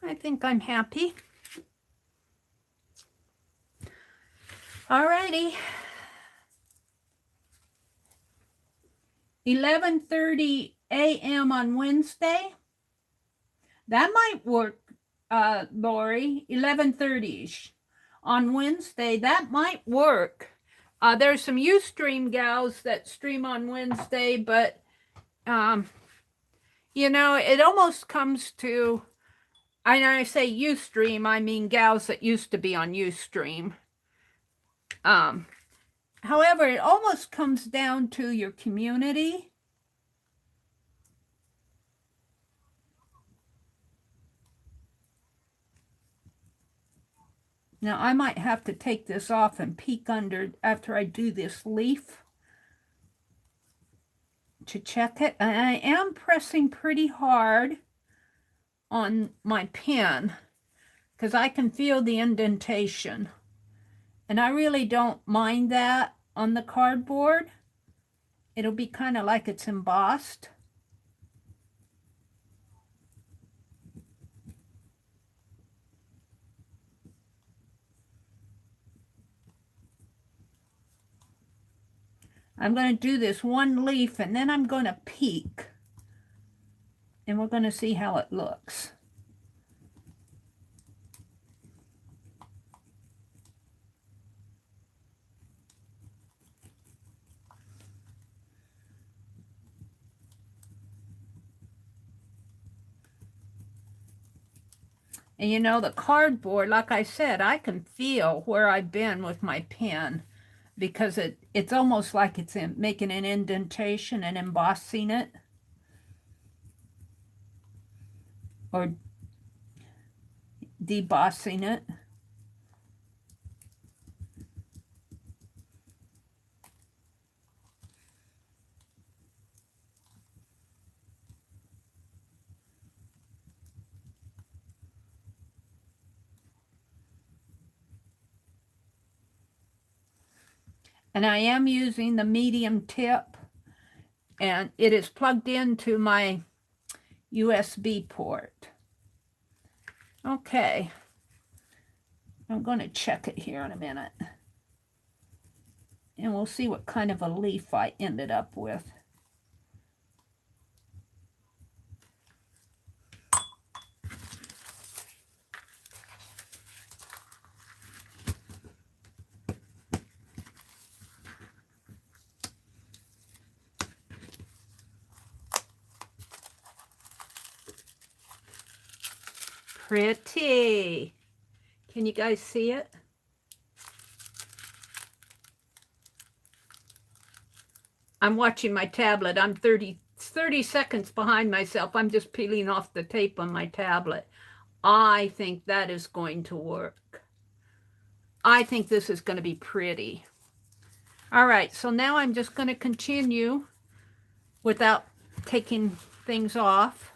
I think I'm happy. Alrighty. 11:30 a.m. on Wednesday. That might work, Lori. 11:30ish on Wednesday. That might work. There's some Ustream gals that stream on Wednesday, but you know, it almost comes to, and I say Ustream, I mean gals that used to be on Ustream. However, it almost comes down to your community. Now, I might have to take this off and peek under after I do this leaf to check it. And I am pressing pretty hard on my pen because I can feel the indentation. And I really don't mind that on the cardboard. It'll be kind of like it's embossed. I'm going to do this one leaf and then I'm going to peek. And we're going to see how it looks. And you know, the cardboard, like I said, I can feel where I've been with my pen because it's almost like it's making an indentation and embossing it. Or debossing it. And I am using the medium tip, and it is plugged into my USB port. Okay, I'm going to check it here in a minute. And we'll see what kind of a leaf I ended up with. Pretty. Can you guys see it? I'm watching my tablet. I'm 30 seconds behind myself. I'm just peeling off the tape on my tablet. I think that is going to work. I think this is going to be pretty. All right, so now I'm just going to continue without taking things off.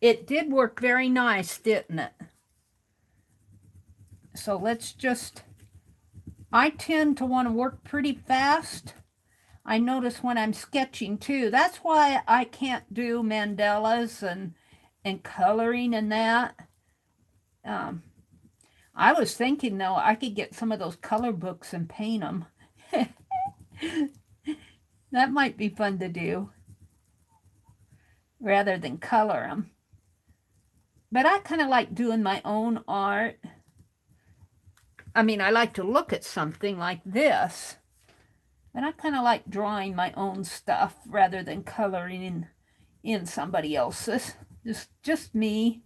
It did work very nice, didn't it? So let's just, I tend to want to work pretty fast. I notice when I'm sketching too. That's why I can't do mandalas and coloring and that. I was thinking though, I could get some of those color books and paint them. That might be fun to do rather than color them. But I kind of like doing my own art. I mean, I like to look at something like this, but I kind of like drawing my own stuff rather than coloring in somebody else's. Just me.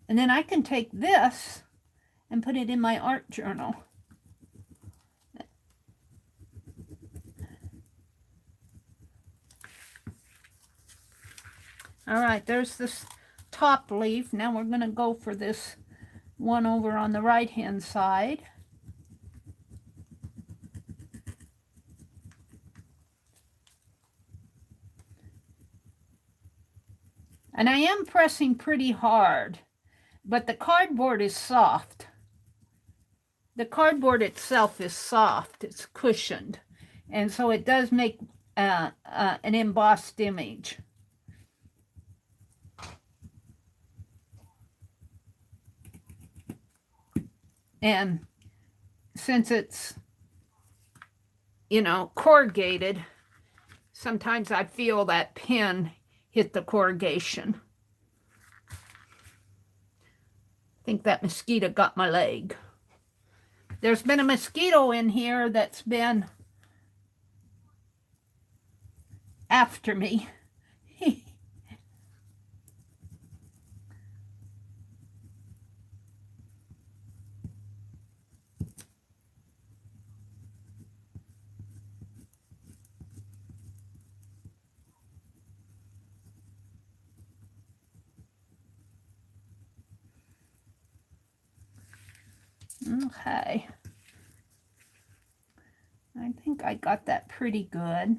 And then I can take this and put it in my art journal. All right, there's this top leaf. Now we're going to go for this one over on the right-hand side. And I am pressing pretty hard, but the cardboard is soft. The cardboard itself is soft. It's cushioned. And so it does make an embossed image. And since it's, you know, corrugated, sometimes I feel that pen hit the corrugation. I think that mosquito got my leg. There's been a mosquito in here that's been after me. Okay. I think I got that pretty good.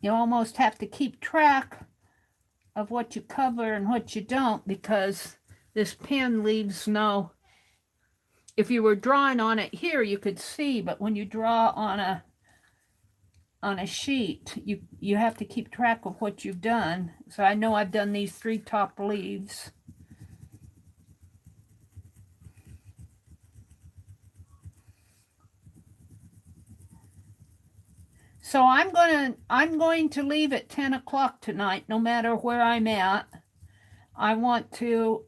You almost have to keep track of what you cover and what you don't, because this pen leaves no, if you were drawing on it here, you could see, but when you draw on a sheet, you have to keep track of what you've done. So I know I've done these 3 top leaves. So I'm going to leave at 10 o'clock tonight, no matter where I'm at. I want to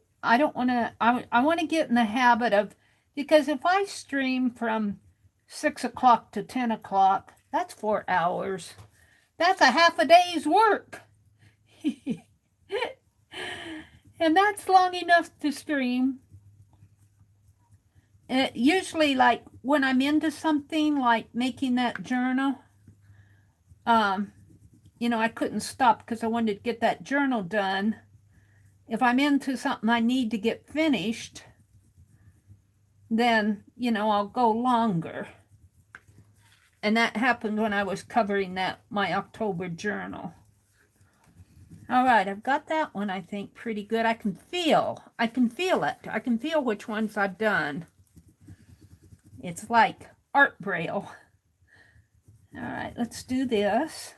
get in the habit of, because if I stream from 6 o'clock to 10 o'clock, that's 4 hours. That's a half a day's work. And that's long enough to stream. Usually, like when I'm into something like making that journal, you know, I couldn't stop because I wanted to get that journal done. If I'm into something I need to get finished, then, you know, I'll go longer. And that happened when I was covering my October journal. All right, I've got that one, I think, pretty good. I can feel it. I can feel which ones I've done. It's like art braille. All right, let's do this.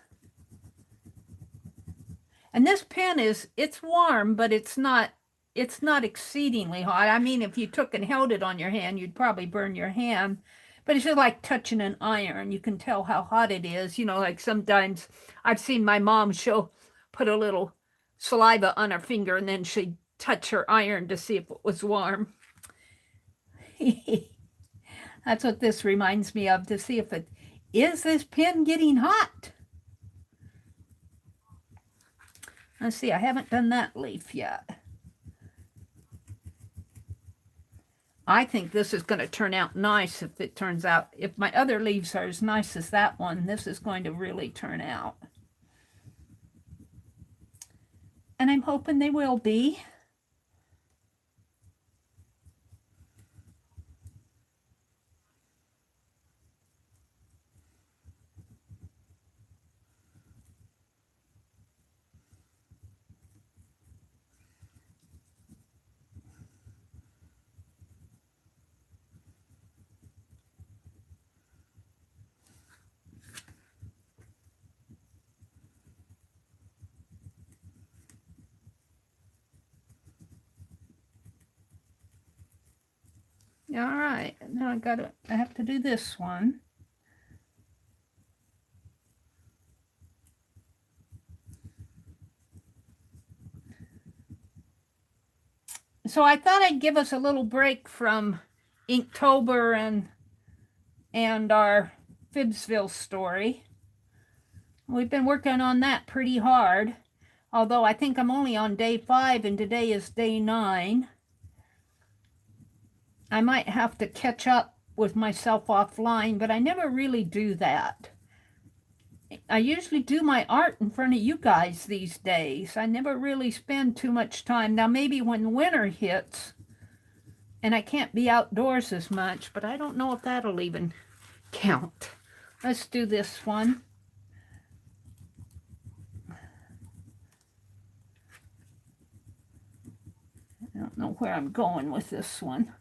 And this pen it's warm, but it's not exceedingly hot. I mean, if you took and held it on your hand, you'd probably burn your hand. But it's just like touching an iron. You can tell how hot it is. You know, like sometimes I've seen my mom, she'll put a little saliva on her finger and then she'd touch her iron to see if it was warm. That's what this reminds me of, to see if is this pen getting hot? Let's see, I haven't done that leaf yet. I think this is going to turn out nice if it turns out, if my other leaves are as nice as that one, this is going to really turn out. And I'm hoping they will be. All right, now I have to do this one. So I thought I'd give us a little break from Inktober and our Phibbsville story. We've been working on that pretty hard, although I think I'm only on day 5 and today is day 9. I might have to catch up with myself offline, but I never really do that. I usually do my art in front of you guys these days. I never really spend too much time. Now, maybe when winter hits and I can't be outdoors as much, but I don't know if that'll even count. Let's do this one. I don't know where I'm going with this one.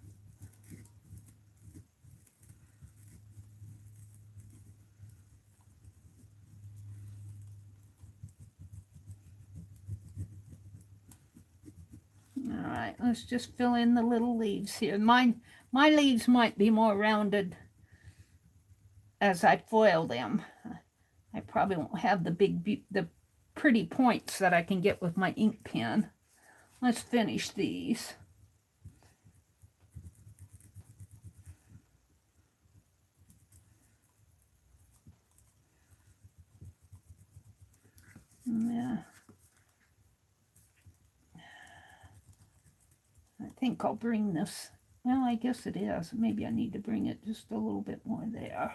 All right, let's just fill in the little leaves here. My leaves might be more rounded as I foil them. I probably won't have the pretty points that I can get with my ink pen. Let's finish these. Yeah. I think I'll bring this. Well, I guess it is. Maybe I need to bring it just a little bit more there.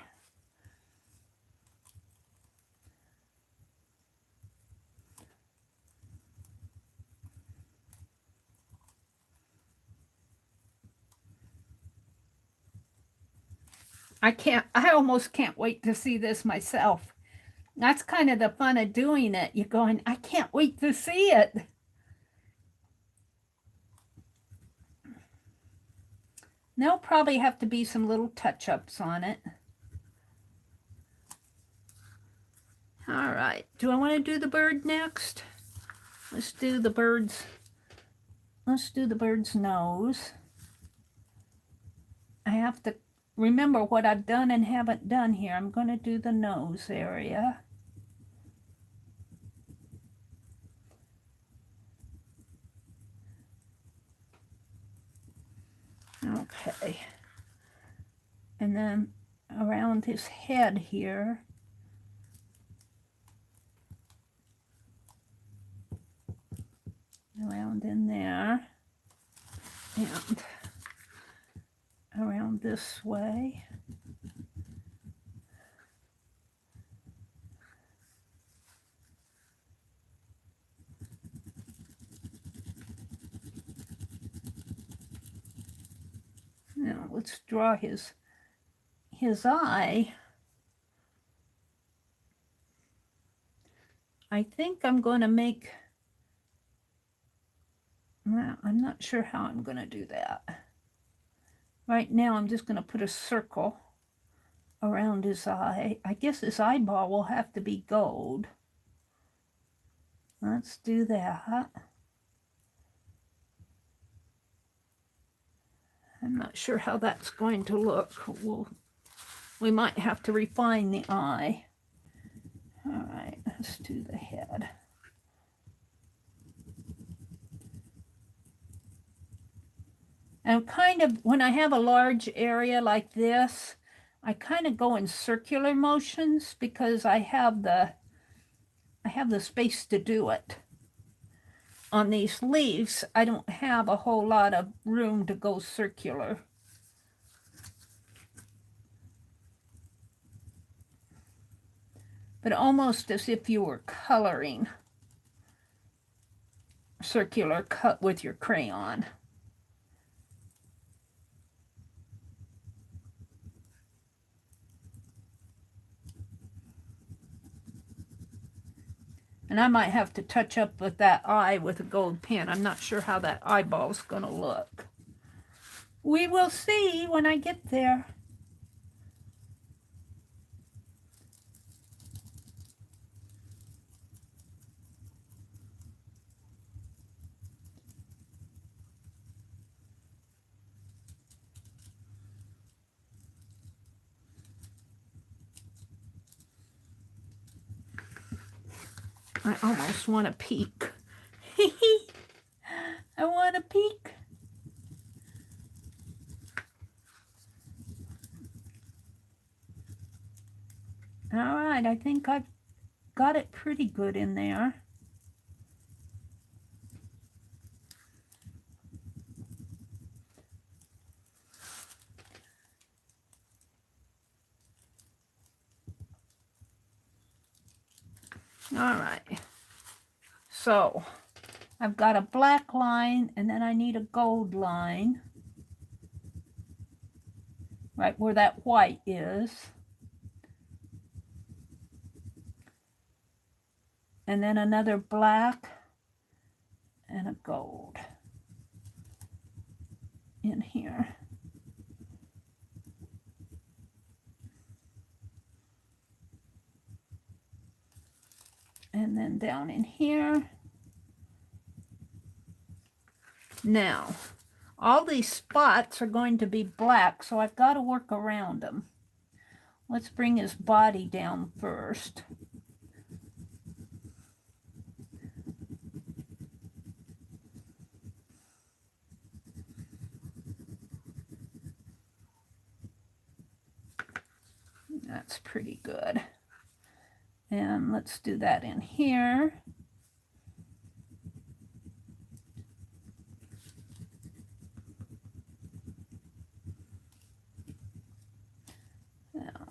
I almost can't wait to see this myself. That's kind of the fun of doing it. You're going, I can't wait to see it. There'll probably have to be some little touch-ups on it. All right, do I want to do the bird next? Let's do the bird's nose. I have to remember what I've done and haven't done here. I'm going to do the nose area. Okay. And then around his head here. Around in there. And around this way. Now let's draw his eye. I think I'm going to make, well, I'm not sure how I'm going to do that. Right now I'm just going to put a circle around his eye. I guess his eyeball will have to be gold. Let's do that. I'm not sure how that's going to look. We might have to refine the eye. All right, let's do the head. And kind of, when I have a large area like this, I kind of go in circular motions because I have the space to do it. On these leaves, I don't have a whole lot of room to go circular. But almost as if you were coloring circular cut with your crayon. And I might have to touch up with that eye with a gold pen. I'm not sure how that eyeball's going to look. We will see when I get there. I almost want to peek. I want to peek. All right, I think I've got it pretty good in there. All right, so I've got a black line and then I need a gold line right where that white is. And then another black and a gold in here. And then down in here. Now, all these spots are going to be black, so I've got to work around them. Let's bring his body down first. That's pretty good. And let's do that in here. Now,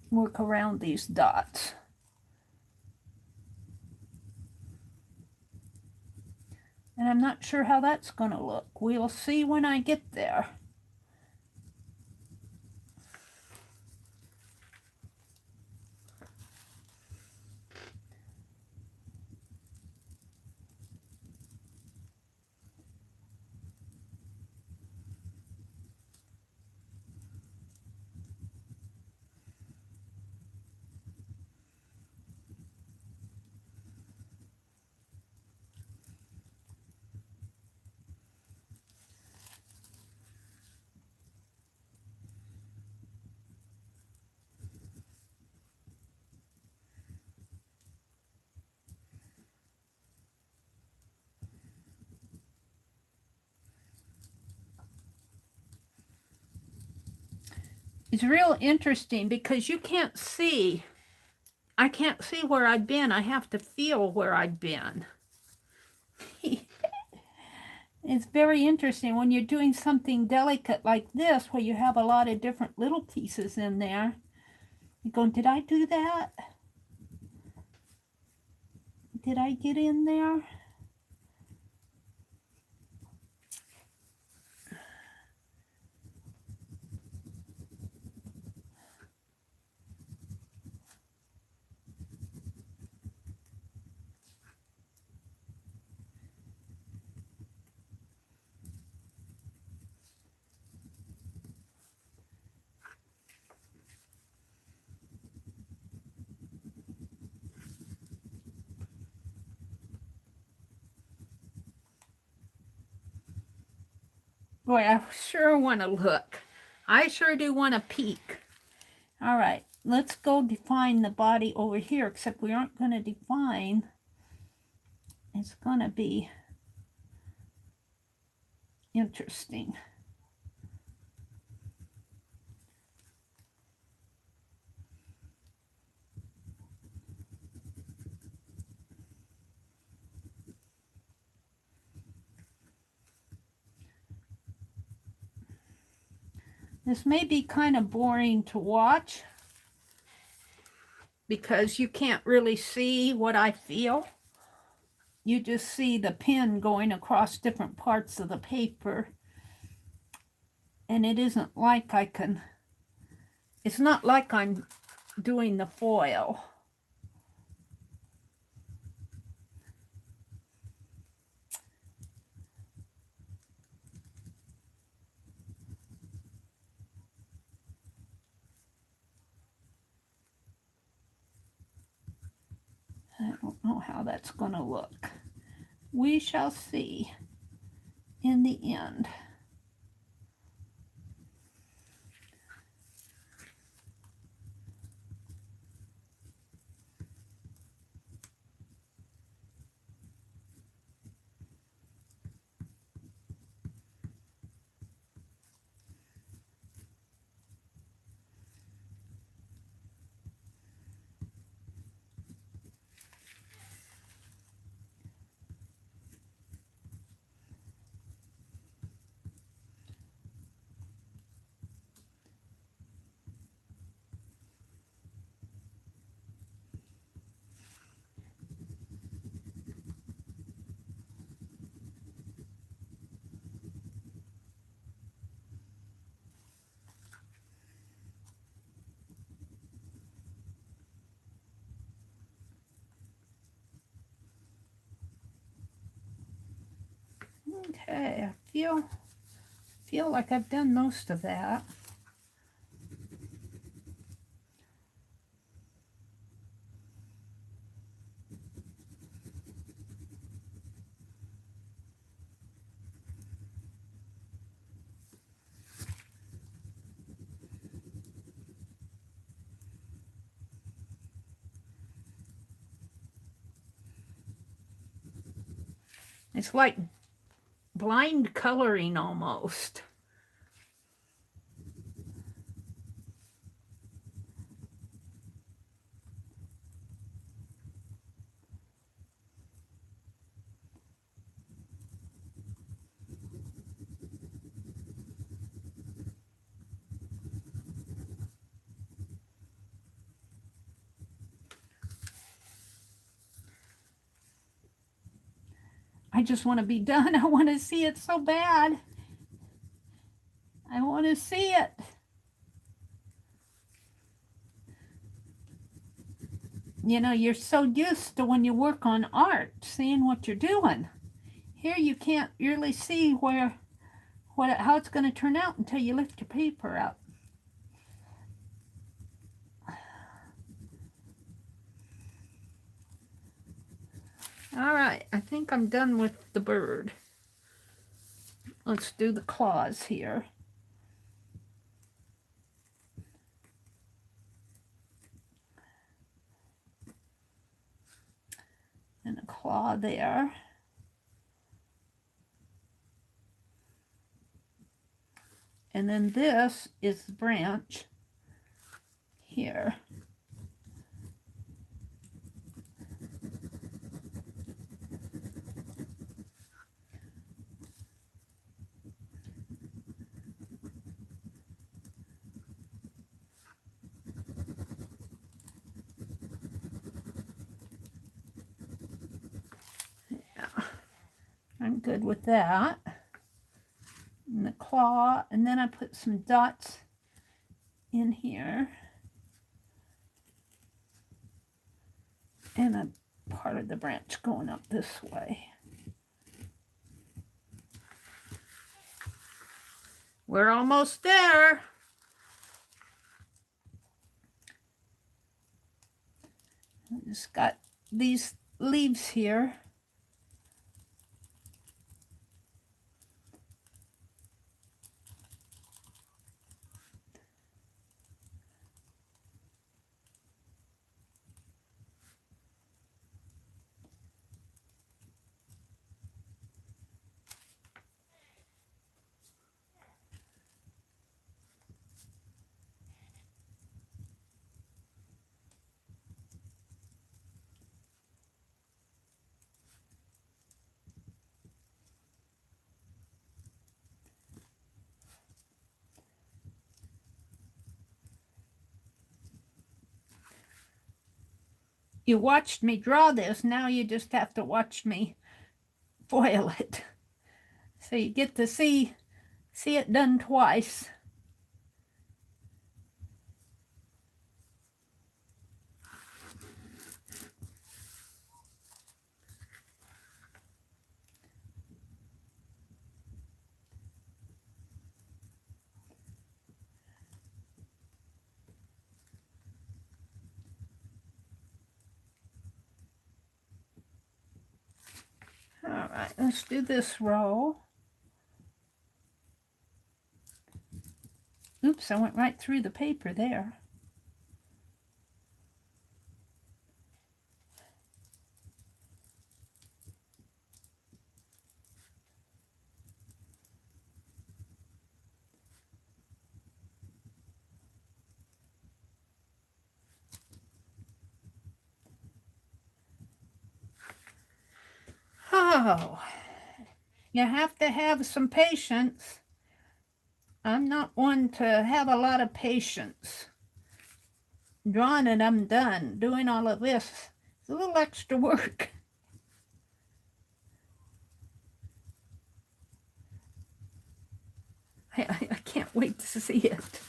work around these dots. And I'm not sure how that's going to look. We'll see when I get there. It's real interesting because you can't see. I can't see where I've been. I have to feel where I've been. It's very interesting when you're doing something delicate like this where you have a lot of different little pieces in there. You're going, did I do that? Did I get in there? Boy, I sure want to look. I sure do want to peek. All right, let's go define the body over here, except we aren't going to define. It's going to be interesting. This may be kind of boring to watch because you can't really see what I feel. You just see the pen going across different parts of the paper. And it isn't like it's not like I'm doing the foil. I don't know how that's going to look. We shall see in the end. Okay, I feel like I've done most of that. It's like blind coloring almost. I just want to be done. I want to see it so bad. I want to see it. You know, you're so used to when you work on art, seeing what you're doing. Here you can't really see how it's going to turn out until you lift your paper up. All right, I think I'm done with the bird. Let's do the claws here. And a claw there. And then this is the branch here. I'm good with that. And the claw, and then I put some dots in here. And a part of the branch going up this way. We're almost there. I just got these leaves here. you watched me draw this. Now you just have to watch me foil it. So you get to see it done twice. All right, let's do this row. Oops, I went right through the paper there. Oh, you have to have some patience. I'm not one to have a lot of patience. Drawing it, I'm done. Doing all of this is a little extra work. I can't wait to see it.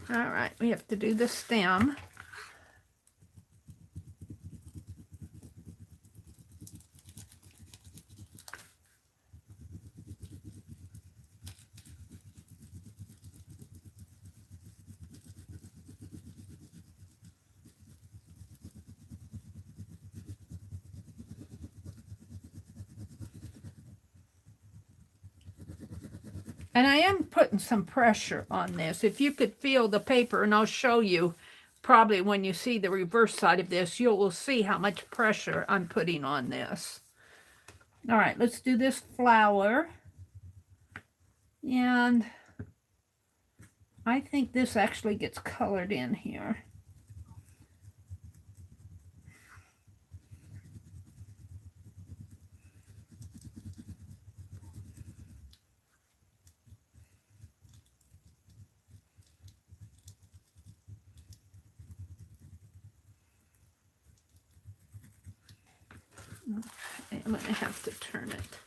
All right, we have to do the stem. And I am putting some pressure on this. If you could feel the paper, and I'll show you probably when you see the reverse side of this, you will see how much pressure I'm putting on this. All right, let's do this flower. And I think this actually gets colored in here. Okay, I'm going to have to turn it.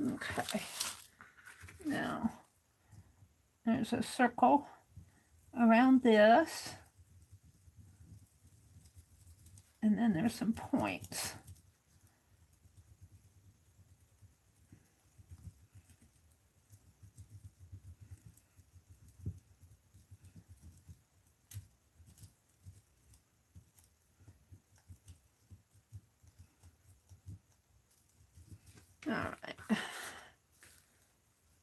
Okay, now there's a circle around this, and then there's some points. All right.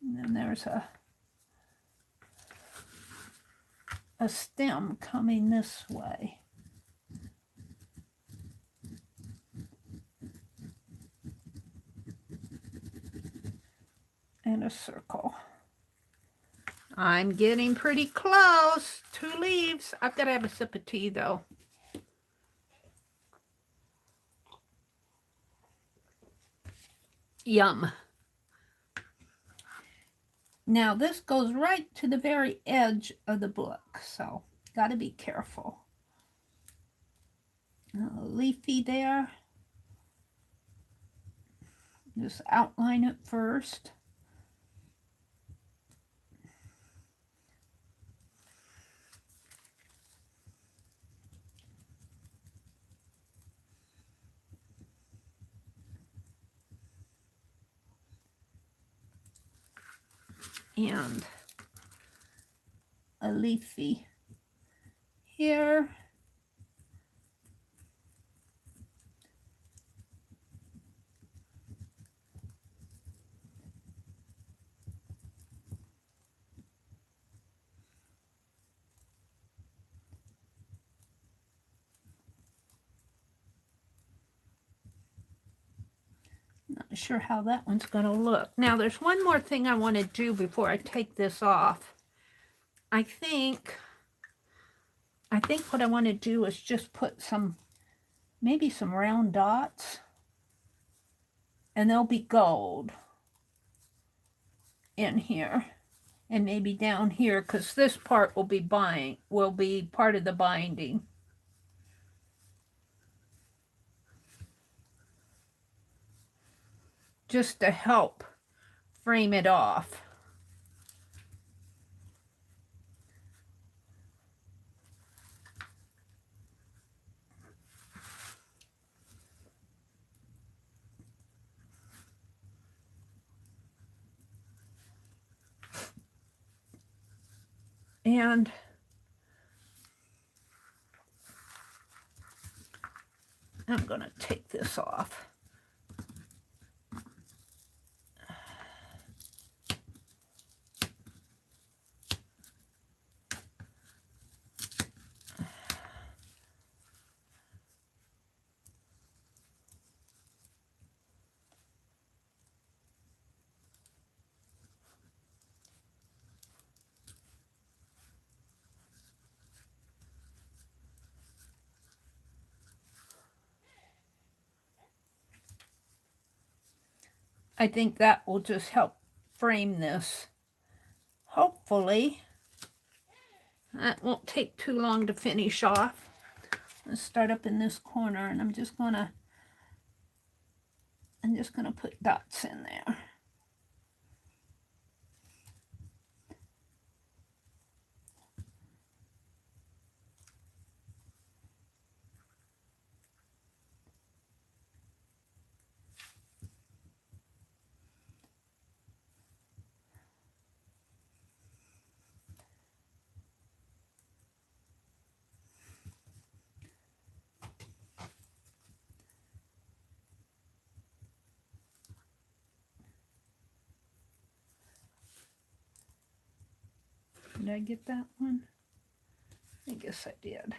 And then there's a stem coming this way. And a circle. I'm getting pretty close. 2 leaves. I've got to have a sip of tea though. Yum. Now this goes right to the very edge of the book, so got to be careful. Leafy there. Just outline it first. and a leafy here. Not sure how that one's going to look. Now, there's one more thing I want to do before I take this off. I think what I want to do is just put maybe some round dots, and they'll be gold in here, and maybe down here, because this part will be part of the binding. Just to help frame it off. And I'm going to take this off. I think that will just help frame this. Hopefully, that won't take too long to finish off. Let's start up in this corner, and I'm just gonna put dots in there. Did I get that one? I guess I did.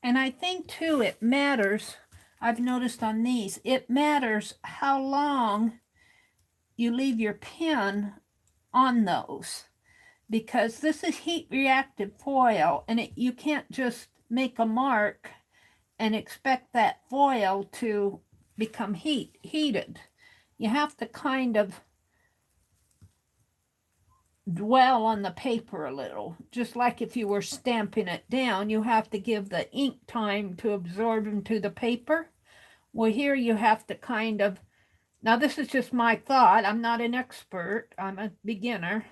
And I think too, it matters, I've noticed on these, it matters how long you leave your pen on those, because this is heat reactive foil, and you can't just make a mark and expect that foil to become heated. You have to kind of dwell on the paper a little. Just like if you were stamping it down, you have to give the ink time to absorb into the paper. Well, here you have to kind of, now this is just my thought, I'm not an expert, I'm a beginner,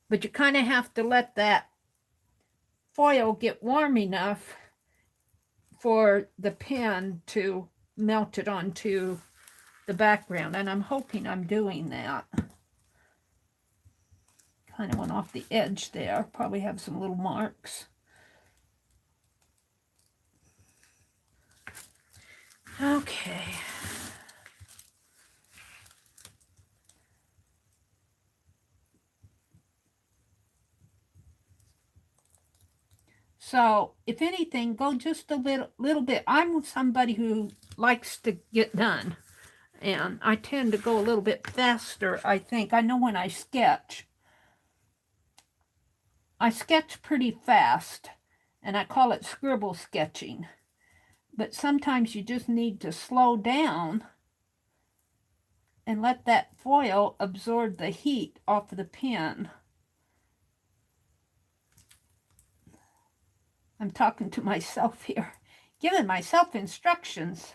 but you kind of have to let that foil get warm enough for the pen to melt it onto the background, and I'm hoping I'm doing that. Kind of went off the edge there, probably have some little marks. Okay. So, if anything, go just a little bit. I'm somebody who likes to get done, and I tend to go a little bit faster, I think. I know when I sketch pretty fast, and I call it scribble sketching. But sometimes you just need to slow down and let that foil absorb the heat off of the pen. I'm talking to myself here. Giving myself instructions.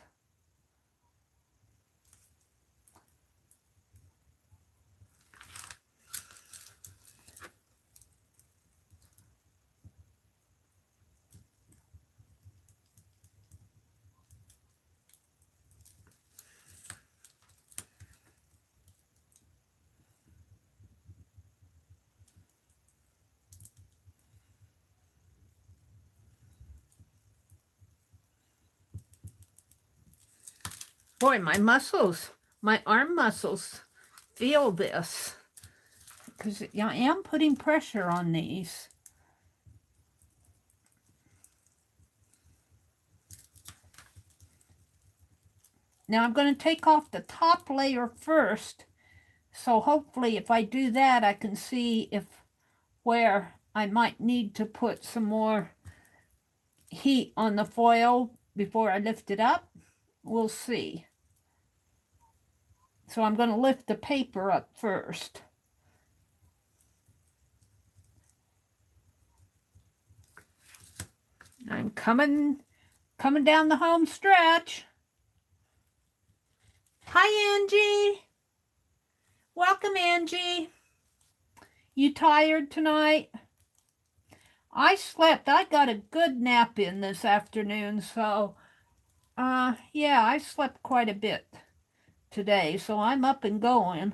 Boy, my muscles, my arm muscles feel this. Because I am putting pressure on these. Now I'm going to take off the top layer first. So hopefully if I do that, I can see where I might need to put some more heat on the foil before I lift it up. We'll see. So I'm going to lift the paper up first. I'm coming down the home stretch. Hi, Angie. Welcome, Angie. You tired tonight? I slept. I got a good nap in this afternoon, so yeah, I slept quite a bit today, so I'm up and going.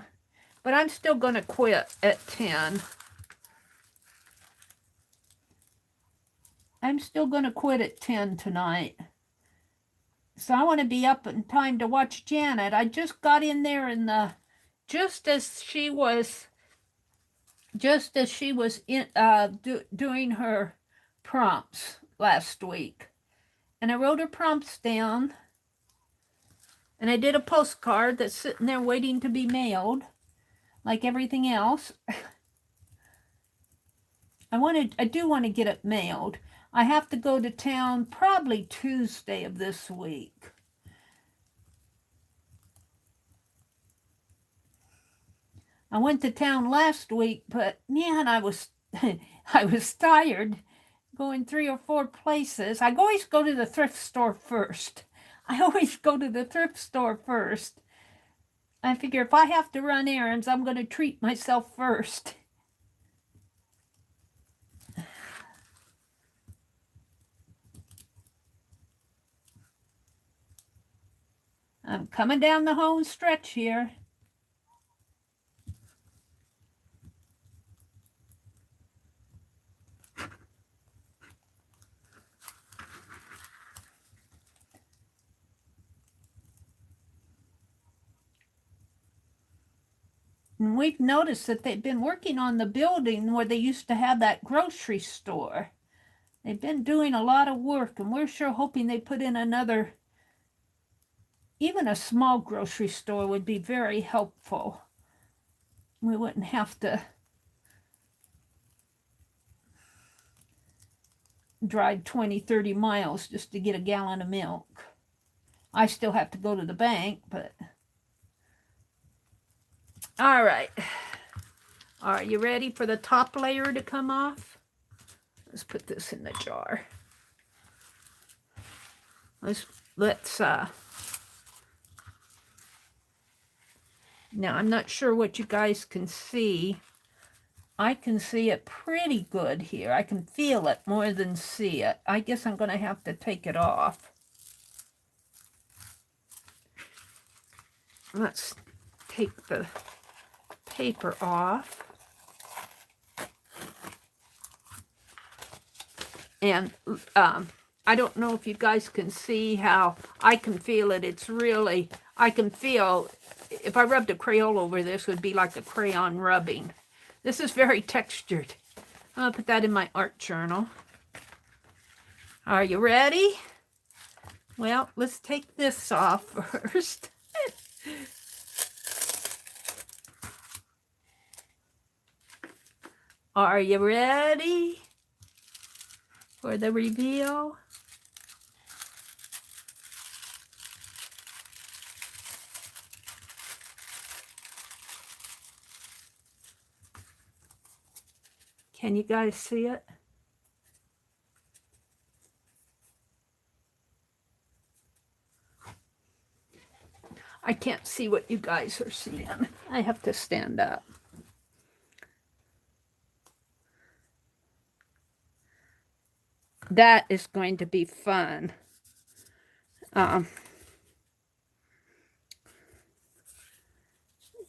But I'm still going to quit at 10. I'm still going to quit at 10 tonight. So I want to be up in time to watch Janet. I just got in there in just as she was doing her prompts last week. And I wrote her prompts down. And I did a postcard that's sitting there waiting to be mailed, like everything else. I do want to get it mailed. I have to go to town probably Tuesday of this week. I went to town last week, but man, I was tired going 3 or 4 places. I always go to the thrift store first. I figure if I have to run errands, I'm going to treat myself first. I'm coming down the home stretch here. And we've noticed that they've been working on the building where they used to have that grocery store. They've been doing a lot of work, and we're sure hoping they put in another, even a small grocery store would be very helpful. We wouldn't have to drive 20, 30 miles just to get a gallon of milk. I still have to go to the bank, but... All right. Are you ready for the top layer to come off? Let's put this in the jar. Let's now I'm not sure what you guys can see. I can see it pretty good here. I can feel it more than see it. I guess I'm going to have to take it off. Let's take the paper off. And I don't know if you guys can see how I can feel it. It's really, I can feel, if I rubbed a Crayola over this, it would be like a crayon rubbing. This is very textured. I'll put that in my art journal. Are you ready? Well, let's take this off first. Are you ready for the reveal? Can you guys see it? I can't see what you guys are seeing. I have to stand up. That is going to be fun.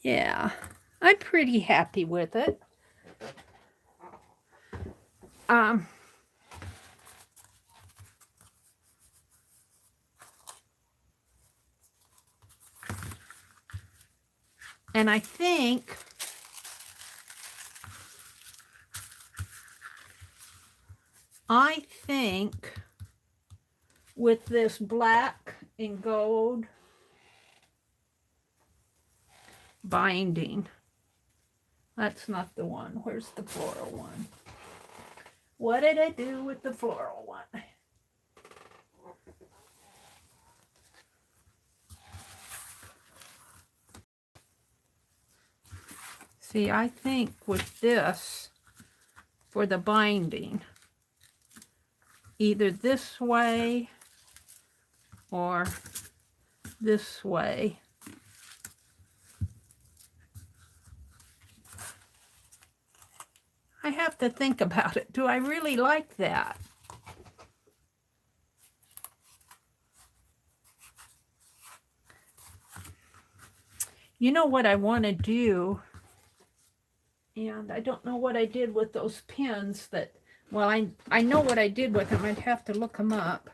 Yeah, I'm pretty happy with it. And I think with this black and gold binding, that's not the one. Where's the floral one? What did I do with the floral one? See, I think with this, for the binding, either this way or this way. I have to think about it. Do I really like that? You know what I want to do, and I don't know what I did with those pins that, well, I know what I did with them. I'd have to look them up.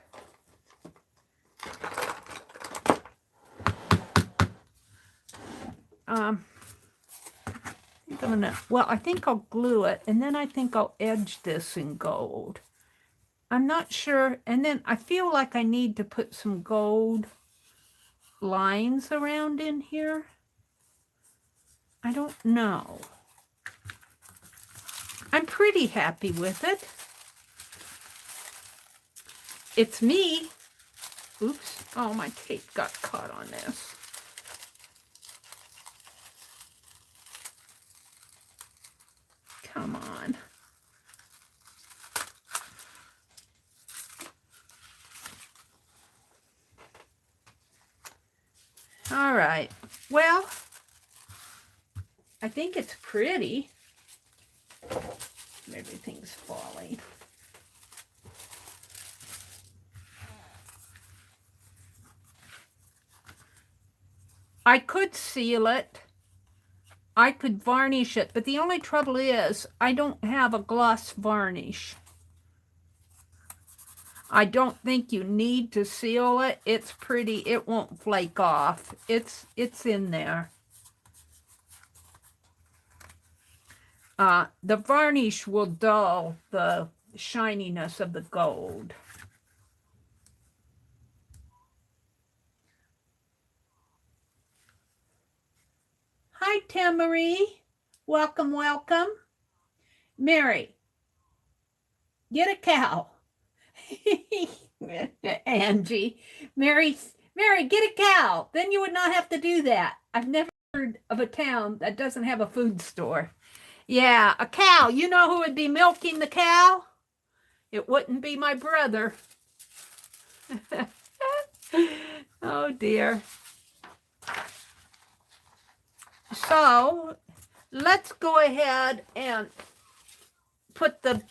I think I'll glue it, and then I think I'll edge this in gold. I'm not sure, and then I feel like I need to put some gold lines around in here. I don't know. I'm pretty happy with it. It's me. Oops. Oh, my tape got caught on this. Come on. All right. Well, I think it's pretty. Everything's falling. I could seal it. I could varnish it, but the only trouble is I don't have a gloss varnish. I don't think you need to seal it. It's pretty. It won't flake off. It's in there. The varnish will dull the shininess of the gold. Hi, TheMeri. Welcome, welcome. Mary, get a cow. Angie. Mary, get a cow. Then you would not have to do that. I've never heard of a town that doesn't have a food store. Yeah, a cow. You know who would be milking the cow? It wouldn't be my brother. Oh, dear. So, let's go ahead and put the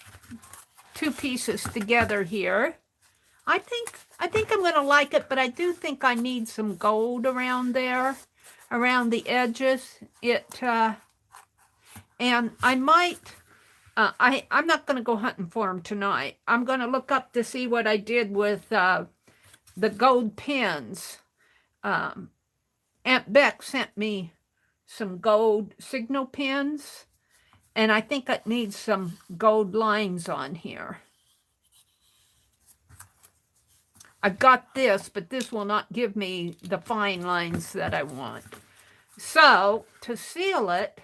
two pieces together here. I think I'm going to like it, but I do think I need some gold around there, around the edges. And I might, I'm not going to go hunting for them tonight. I'm going to look up to see what I did with the gold pins. Aunt Beck sent me some gold signal pins, and I think it needs some gold lines on here. I've got this, but this will not give me the fine lines that I want. So, to seal it,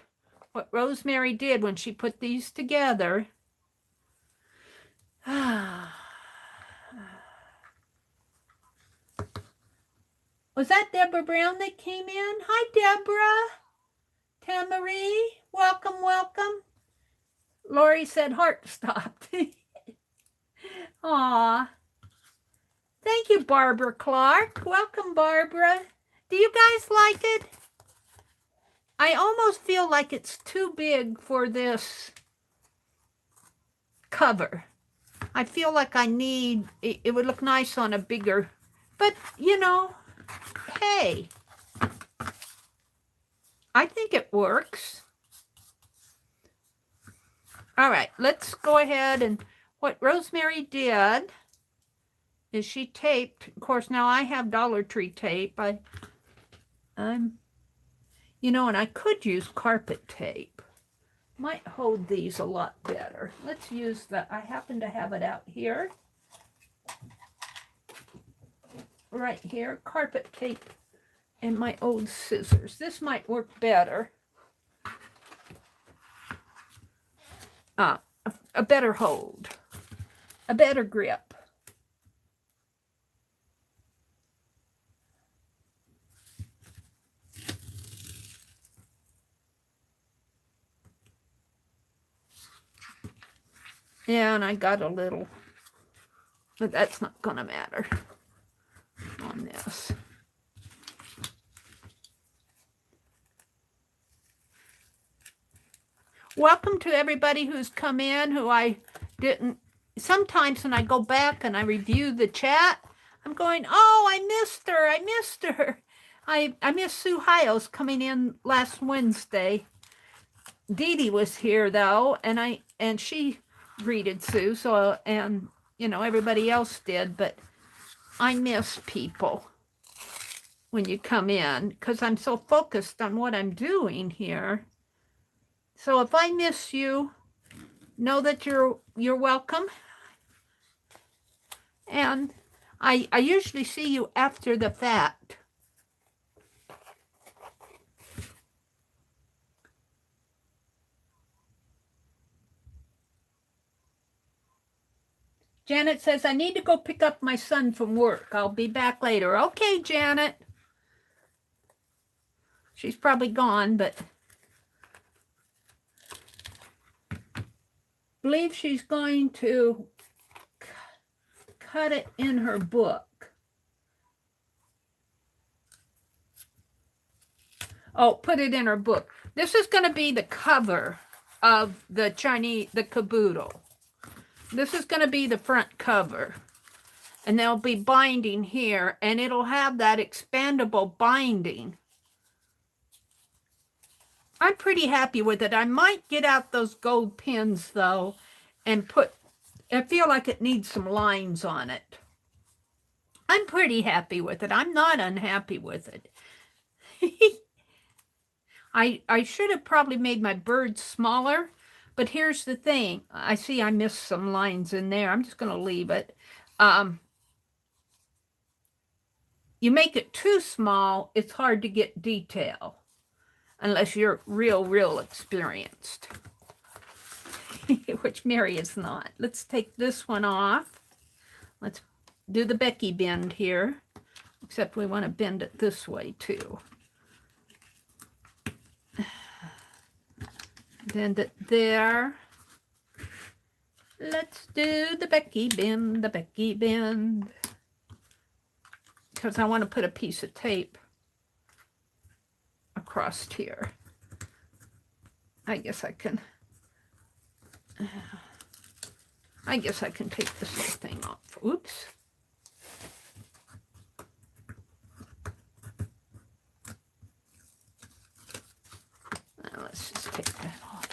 what Rosemary did when she put these together, was that Deborah Brown that came in? Hi, Deborah. TheMeri, welcome, welcome. Lori said heart stopped. Aw. Thank you, Barbara Clark. Welcome, Barbara. Do you guys like it? I almost feel like it's too big for this cover. I feel like I need, it would look nice on a bigger, but you know, hey, I think it works. All right, let's go ahead, and what Rosemary did is she taped, of course, now I have Dollar Tree tape. You know, and I could use carpet tape. Might hold these a lot better. Let's use I happen to have it out here. Right here, carpet tape and my old scissors. This might work better. A better hold, a better grip. Yeah, and I got a little, but that's not gonna matter on this. Welcome to everybody who's come in, who I didn't, sometimes when I go back and I review the chat, I'm going, oh, I missed her. I missed Sue Hiles coming in last Wednesday. Dee Dee was here though, and she greeted Sue, so, and you know, everybody else did, but I miss people when you come in because I'm so focused on what I'm doing here. So if I miss you, know that you're welcome. And I usually see you after the fact. Janet says, I need to go pick up my son from work. I'll be back later. Okay, Janet. She's probably gone, but I believe she's going to cut it in her book. Oh, put it in her book. This is going to be the cover of the Kaboodle. This is going to be the front cover. And there'll be binding here, and it'll have that expandable binding. I'm pretty happy with it. I might get out those gold pins, though, and I feel like it needs some lines on it. I'm pretty happy with it. I'm not unhappy with it. I should have probably made my birds smaller, but here's the thing. I see I missed some lines in there. I'm just going to leave it. You make it too small, it's hard to get detail, unless you're real experienced, which Mary is not. Let's take this one off. Let's do the Becky bend here, except we want to bend it this way too. Bend it there. Let's do the Becky bend, because I want to put a piece of tape across here. I guess I can take this little thing off. Oops. Now let's just take that off.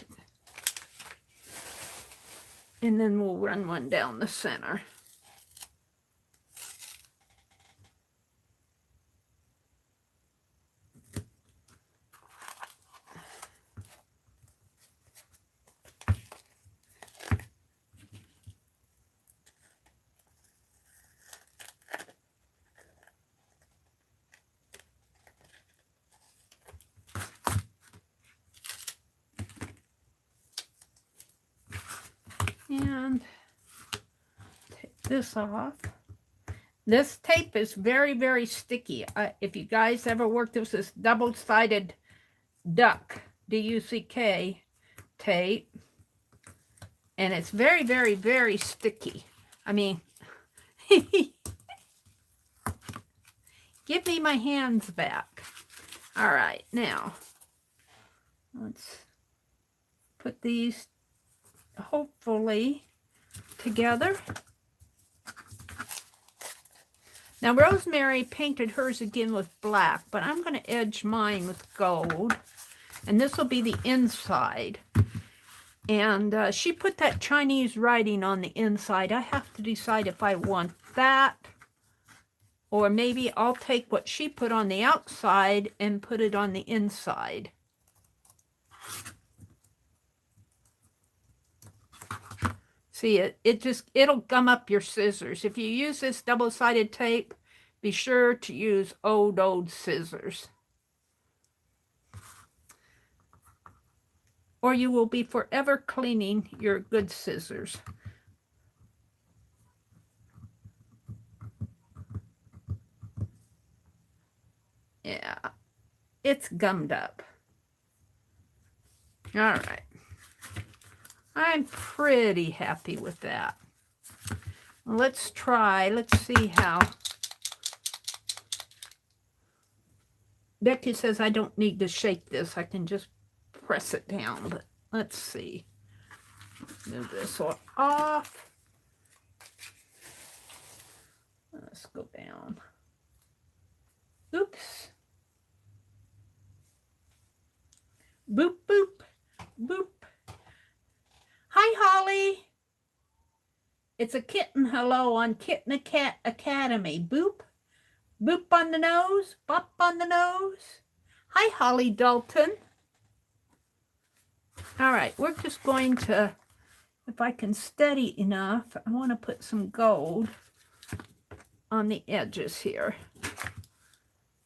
And then we'll run one down the center. And take this off. This tape is very sticky. If you guys ever worked, this is double-sided duck, D-U-C-K tape. And it's very sticky. I mean, Give me my hands back. All right, now let's put these hopefully together. Now, Rosemary painted hers again with black, but I'm going to edge mine with gold. And this will be the inside. And she put that Chinese writing on the inside. I have to decide if I want that. Or maybe I'll take what she put on the outside and put it on the inside. See, it'll gum up your scissors. If you use this double-sided tape, be sure to use old scissors. Or you will be forever cleaning your good scissors. Yeah, it's gummed up. All right. I'm pretty happy with that. Let's try. Let's see how. Becky says I don't need to shake this. I can just press it down. But let's see. Move this one off. Let's go down. Oops. Boop, boop, boop. Hi, Holly. It's a kitten hello on Kitten Academy. Boop. Boop on the nose. Bop on the nose. Hi, Holly Dalton. All right, we're just going to, if I can steady enough, I want to put some gold on the edges here.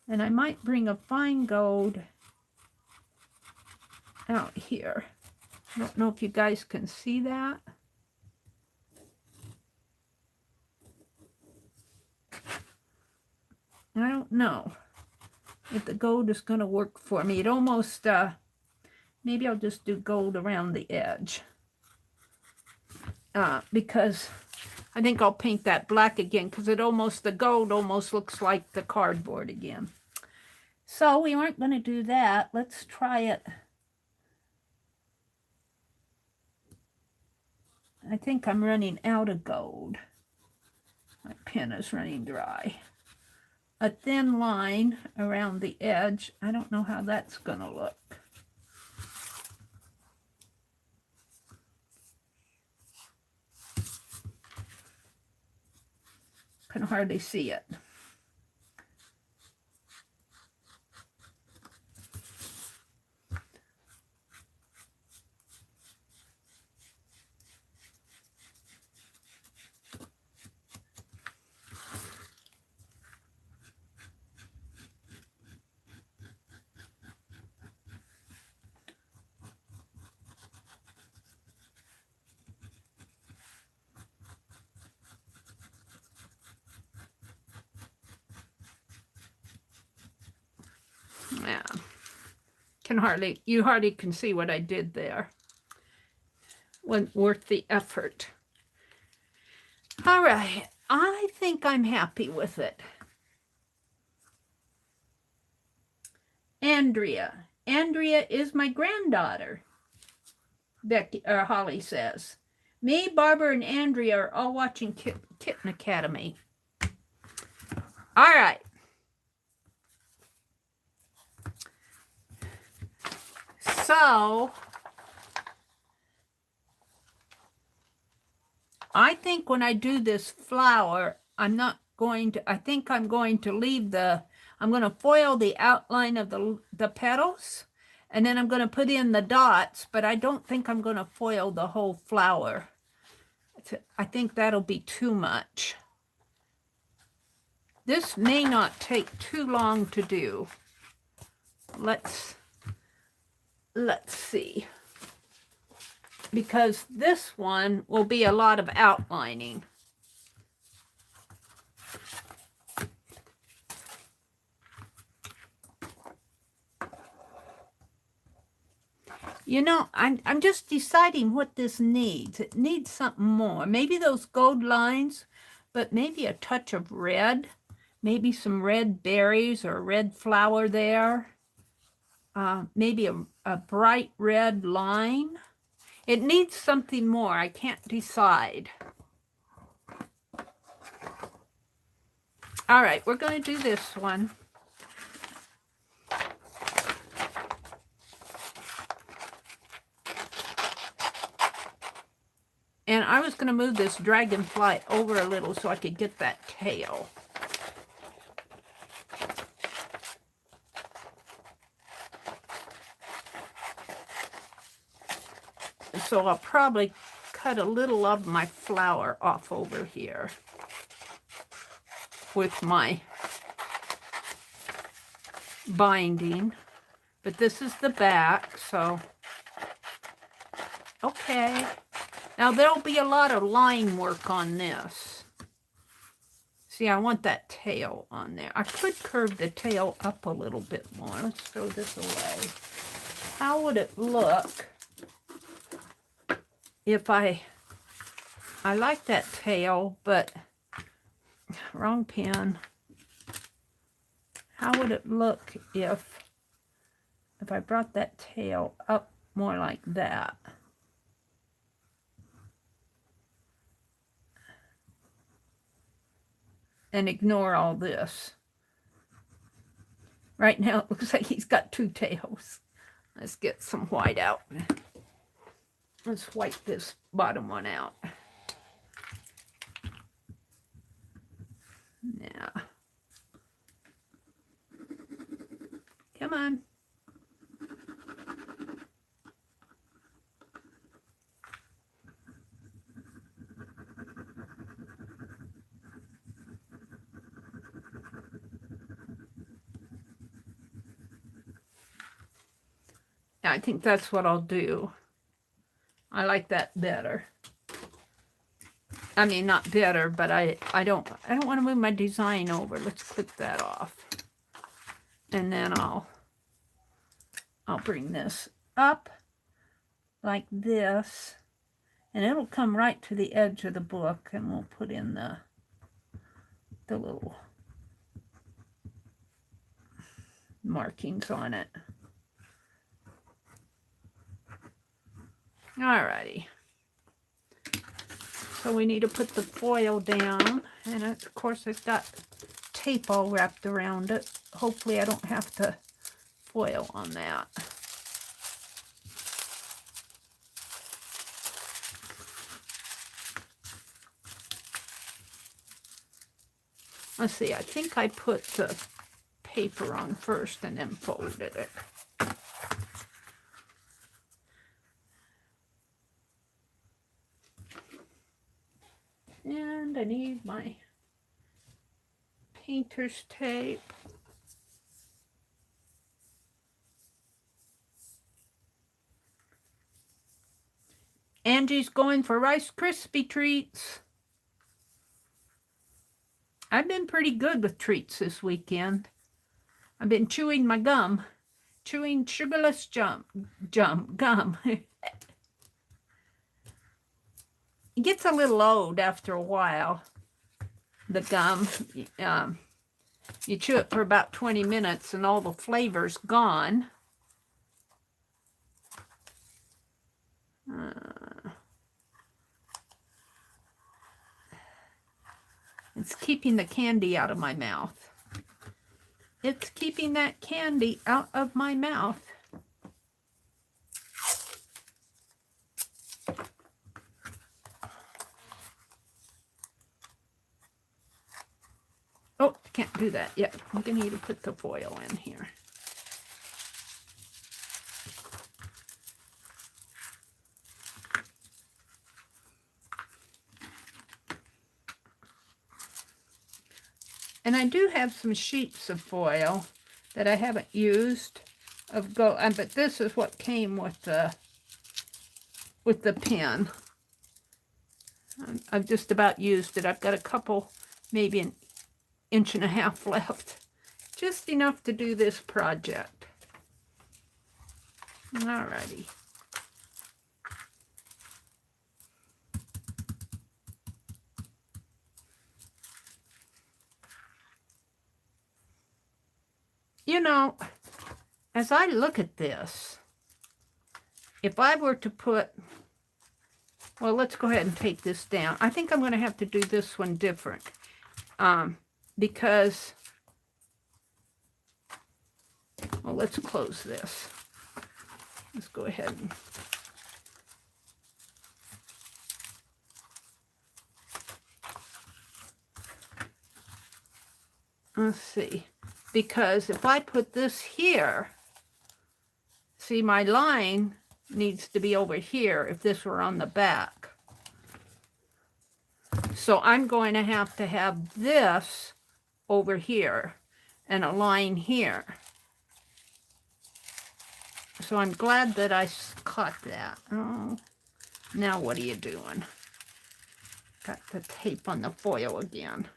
And I might bring a fine gold out here. I don't know if you guys can see that. I don't know if the gold is going to work for me. It almost, maybe I'll just do gold around the edge. Because I think I'll paint that black again because the gold almost looks like the cardboard again. So we aren't going to do that. Let's try it. I think I'm running out of gold. My pen is running dry. A thin line around the edge. I don't know how that's going to look. Can hardly see it. Yeah, you hardly can see what I did there. Wasn't worth the effort. All right, I think I'm happy with it. Andrea is my granddaughter, Holly says. Me, Barbara, and Andrea are all watching Kitten Academy. All right. So, I think when I do this flower, I think I'm going to leave I'm going to foil the outline of the petals, and then I'm going to put in the dots, but I don't think I'm going to foil the whole flower. I think that'll be too much. This may not take too long to do. Let's see. Because this one will be a lot of outlining. You know, I'm just deciding what this needs. It needs something more. Maybe those gold lines, but maybe a touch of red. maybe some red berries or red flower there. Maybe a bright red line. It needs something more. I can't decide. All right, we're going to do this one. And I was going to move this dragonfly over a little so I could get that tail. So I'll probably cut a little of my flower off over here with my binding. But this is the back, so okay. Now there'll be a lot of line work on this. See, I want that tail on there. I could curve the tail up a little bit more. Let's throw this away. How would it look if I like that tail, but wrong pen. How would it look if I brought that tail up more like that? And ignore all this. Right now it looks like he's got two tails. Let's get some white out. Let's wipe this bottom one out. Yeah. Come on. Yeah, I think that's what I'll do. I like that better. I mean, not better, but I don't want to move my design over. Let's click that off. And then I'll bring this up like this, and it'll come right to the edge of the book, and we'll put in the little markings on it. Alrighty. So we need to put the foil down, and of course I've got tape all wrapped around it. Hopefully I don't have to foil on that. Let's see, I think I put the paper on first and then folded it. And I need my painter's tape. Angie's going for Rice Krispie treats. I've been pretty good with treats this weekend. I've been chewing my gum. Chewing sugarless gum. It gets a little old after a while, the gum. You chew it for about 20 minutes and all the flavor's gone. It's keeping the candy out of my mouth. It's keeping that candy out of my mouth. Oh, I can't do that yet. I'm going to need to put the foil in here. And I do have some sheets of foil that I haven't used of gold, but this is what came with the pen. I've just about used it. I've got a couple, maybe an inch and a half left. Just enough to do this project. Alrighty. you know, as I look at this, if I were to put, well, let's go ahead and take this down. I think I'm going to have to do this one different because, well, let's close this. Let's go ahead and let's see, because if I put this here, see, my line needs to be over here if this were on the back. So I'm going to have this over here and a line here. So I'm glad that I caught that. Oh, now what are you doing? Got the tape on the foil again.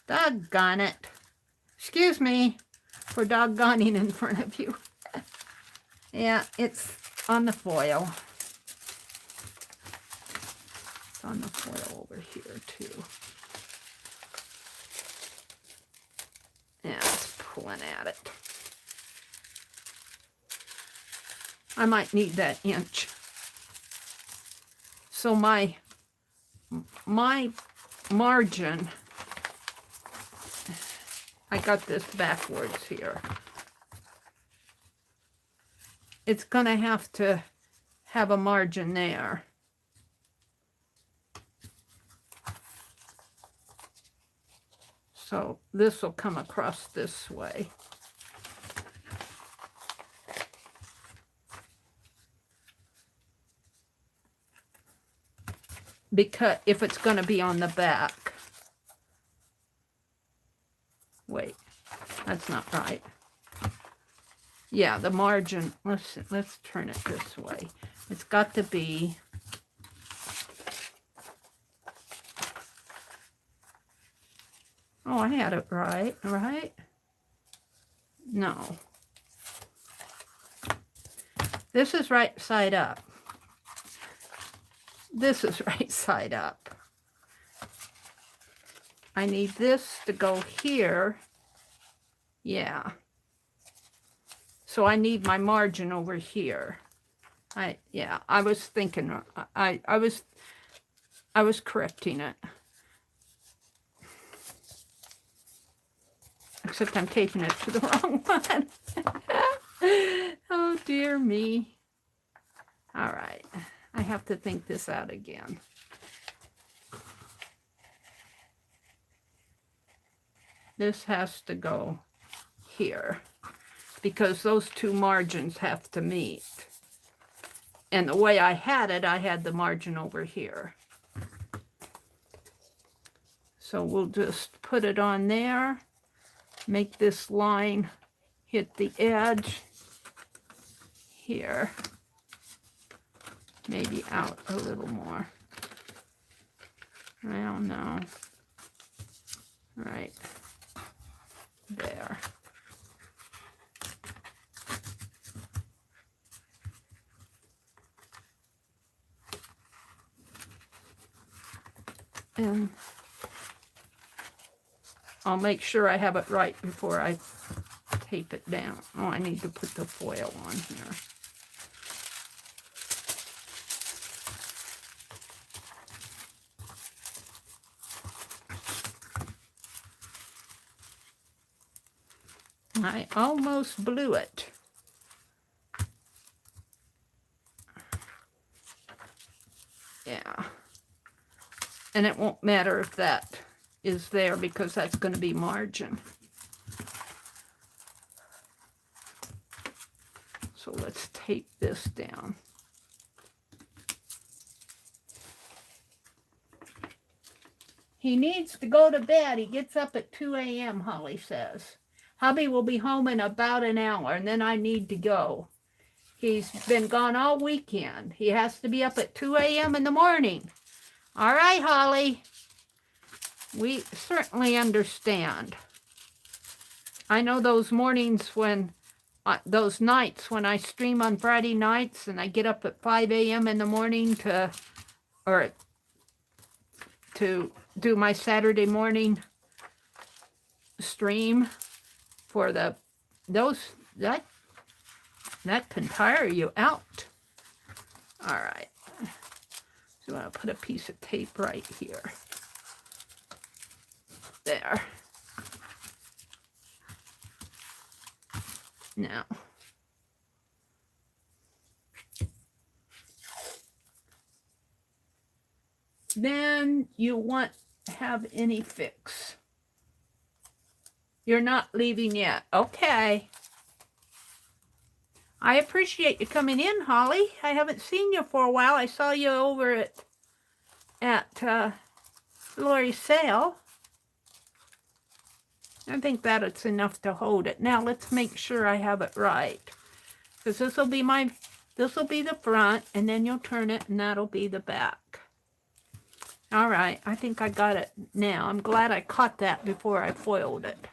Doggone it. Excuse me for doggoning in front of you. Yeah, it's on the foil. It's on the foil over here too. Yeah, it's pulling at it. I might need that inch. So my margin, I got this backwards here. It's going to have a margin there. So this will come across this way. Because if it's going to be on the back. Wait, that's not right. Yeah, the margin, let's turn it this way. It's got to be oh, I had it right, right? No. This is right side up. This is right side up. I need this to go here. Yeah. So I need my margin over here. Yeah, I was thinking, I was correcting it. Except I'm taping it to the wrong one. Oh, dear me. All right. I have to think this out again. This has to go here because those two margins have to meet. And the way I had it, I had the margin over here. So we'll just put it on there, make this line hit the edge here, maybe out a little more. I don't know. Right there. And I'll make sure I have it right before I tape it down. Oh, I need to put the foil on here. I almost blew it. Yeah. And it won't matter if that is there because that's going to be margin. So let's tape this down. He needs to go to bed. He gets up at 2 a.m., Holly says. Hubby will be home in about an hour, and then I need to go. He's been gone all weekend. He has to be up at 2 a.m. in the morning. All right, Holly. We certainly understand. I know those mornings when, those nights when I stream on Friday nights and I get up at 5 a.m. in the morning to do my Saturday morning stream for the that can tire you out. All right. So I'll put a piece of tape right here. There. Now. Then you won't have any fix. You're not leaving yet. Okay. I appreciate you coming in, Holly. I haven't seen you for a while. I saw you over at Lori's sale. I think that's enough to hold it. Now let's make sure I have it right. Because this will be the front, and then you'll turn it, and that'll be the back. All right, I think I got it now. I'm glad I caught that before I foiled it.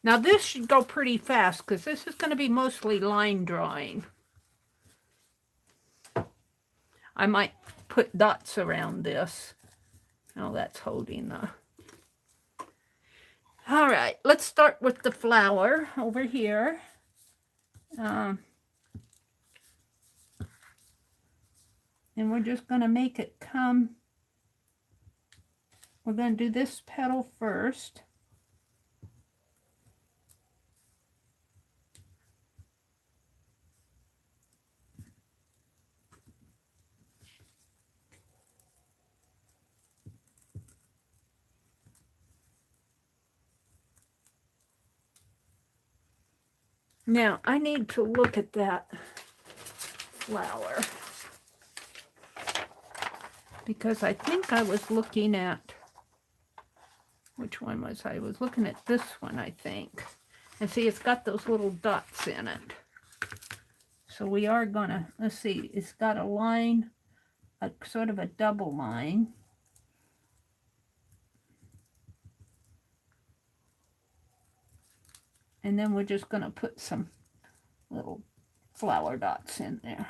Now this should go pretty fast because this is going to be mostly line drawing. I might put dots around this. Oh, that's holding the... All right, let's start with the flower over here. And we're just going to make it come. We're going to do this petal first. Now, I need to look at that flower because I think I was looking at, which one was I? I was looking at this one, I think. And see, it's got those little dots in it. So we are gonna, let's see, it's got a line, a sort of a double line. And then we're just going to put some little flower dots in there.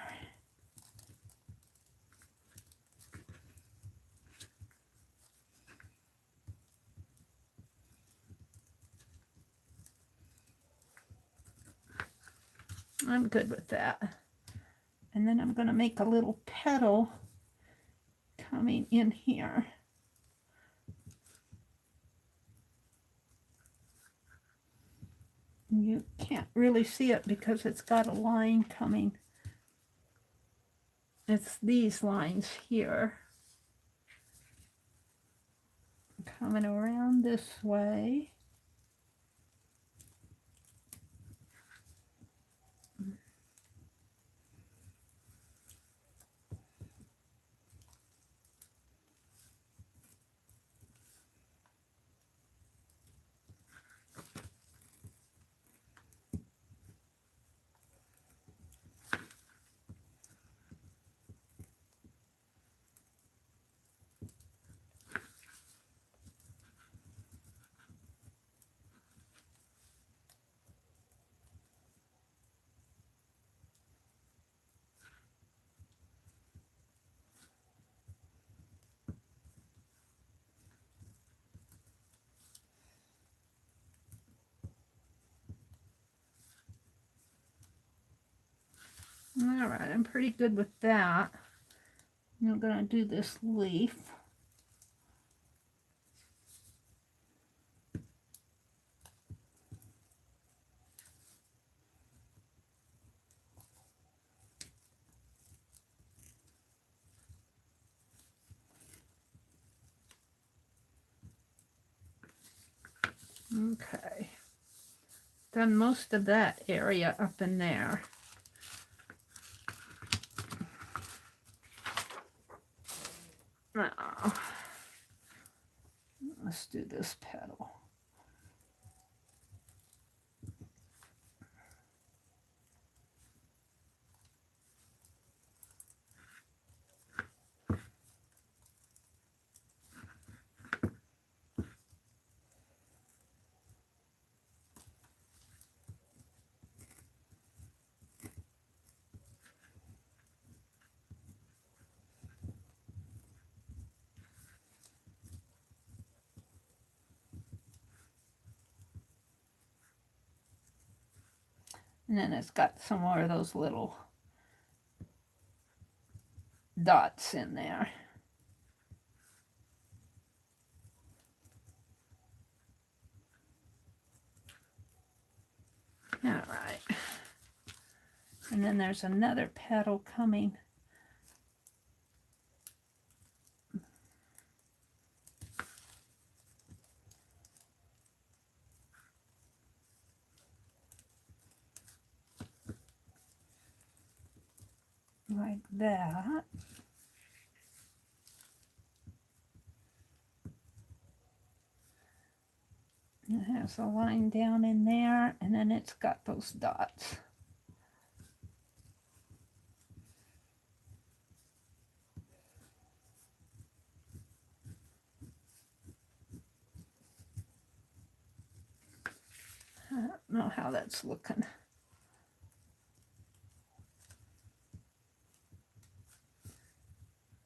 I'm good with that. And then I'm going to make a little petal coming in here. You can't really see it because it's got a line coming. It's these lines here. Coming around this way. All right, I'm pretty good with that. I'm going to do this leaf. Okay. Done most of that area up in there. Now, let's do this petal. And then it's got some more of those little dots in there. All right. And then there's another petal coming. Like that. It has a line down in there, and then it's got those dots. I don't know how that's looking.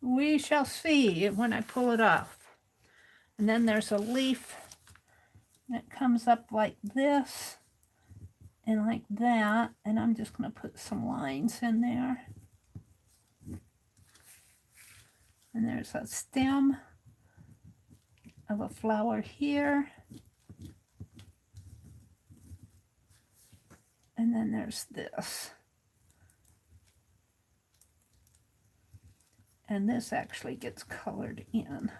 We shall see when I pull it off. And then there's a leaf that comes up like this and like that, and I'm just going to put some lines in there. And there's a stem of a flower here. And then there's this. And this actually gets colored in.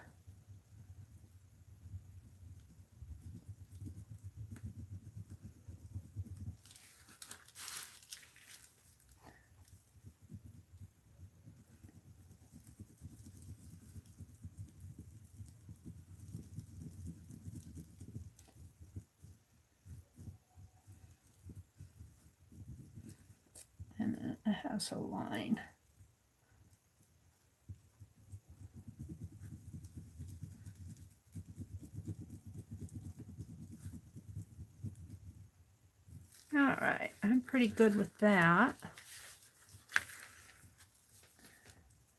And it has a line. All right, I'm pretty good with that.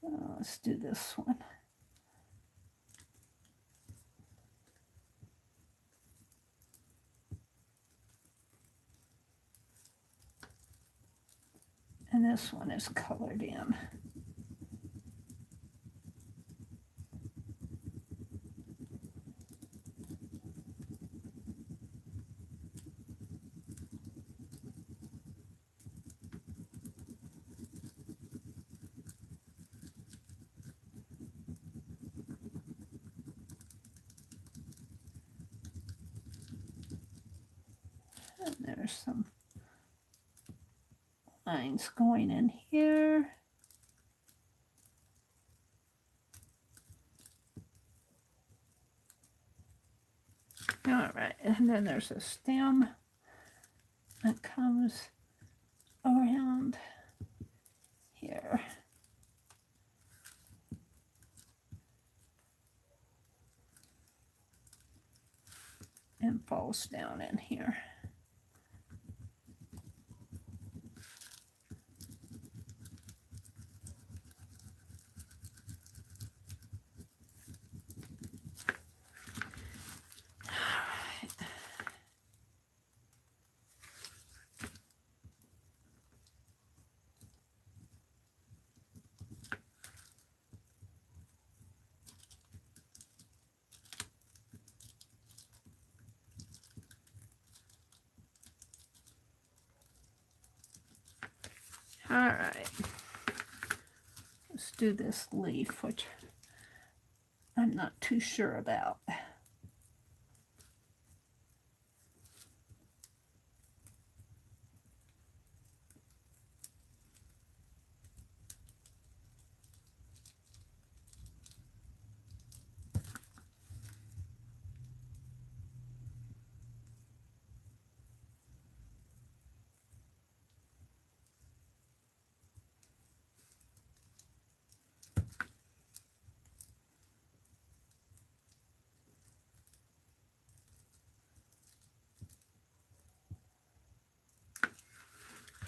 Let's do this one. And this one is colored in. And there's some lines going in here. All right, and then there's a stem that comes around here. And falls down in here. All right, let's do this leaf, which I'm not too sure about.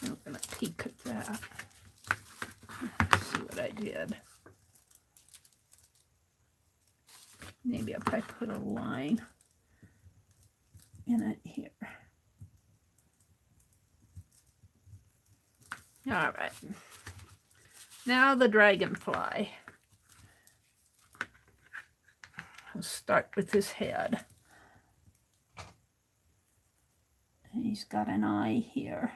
I'm going to peek at that. Let's see what I did. Maybe if I put a line in it here. All right. Now the dragonfly. I'll start with his head. And he's got an eye here.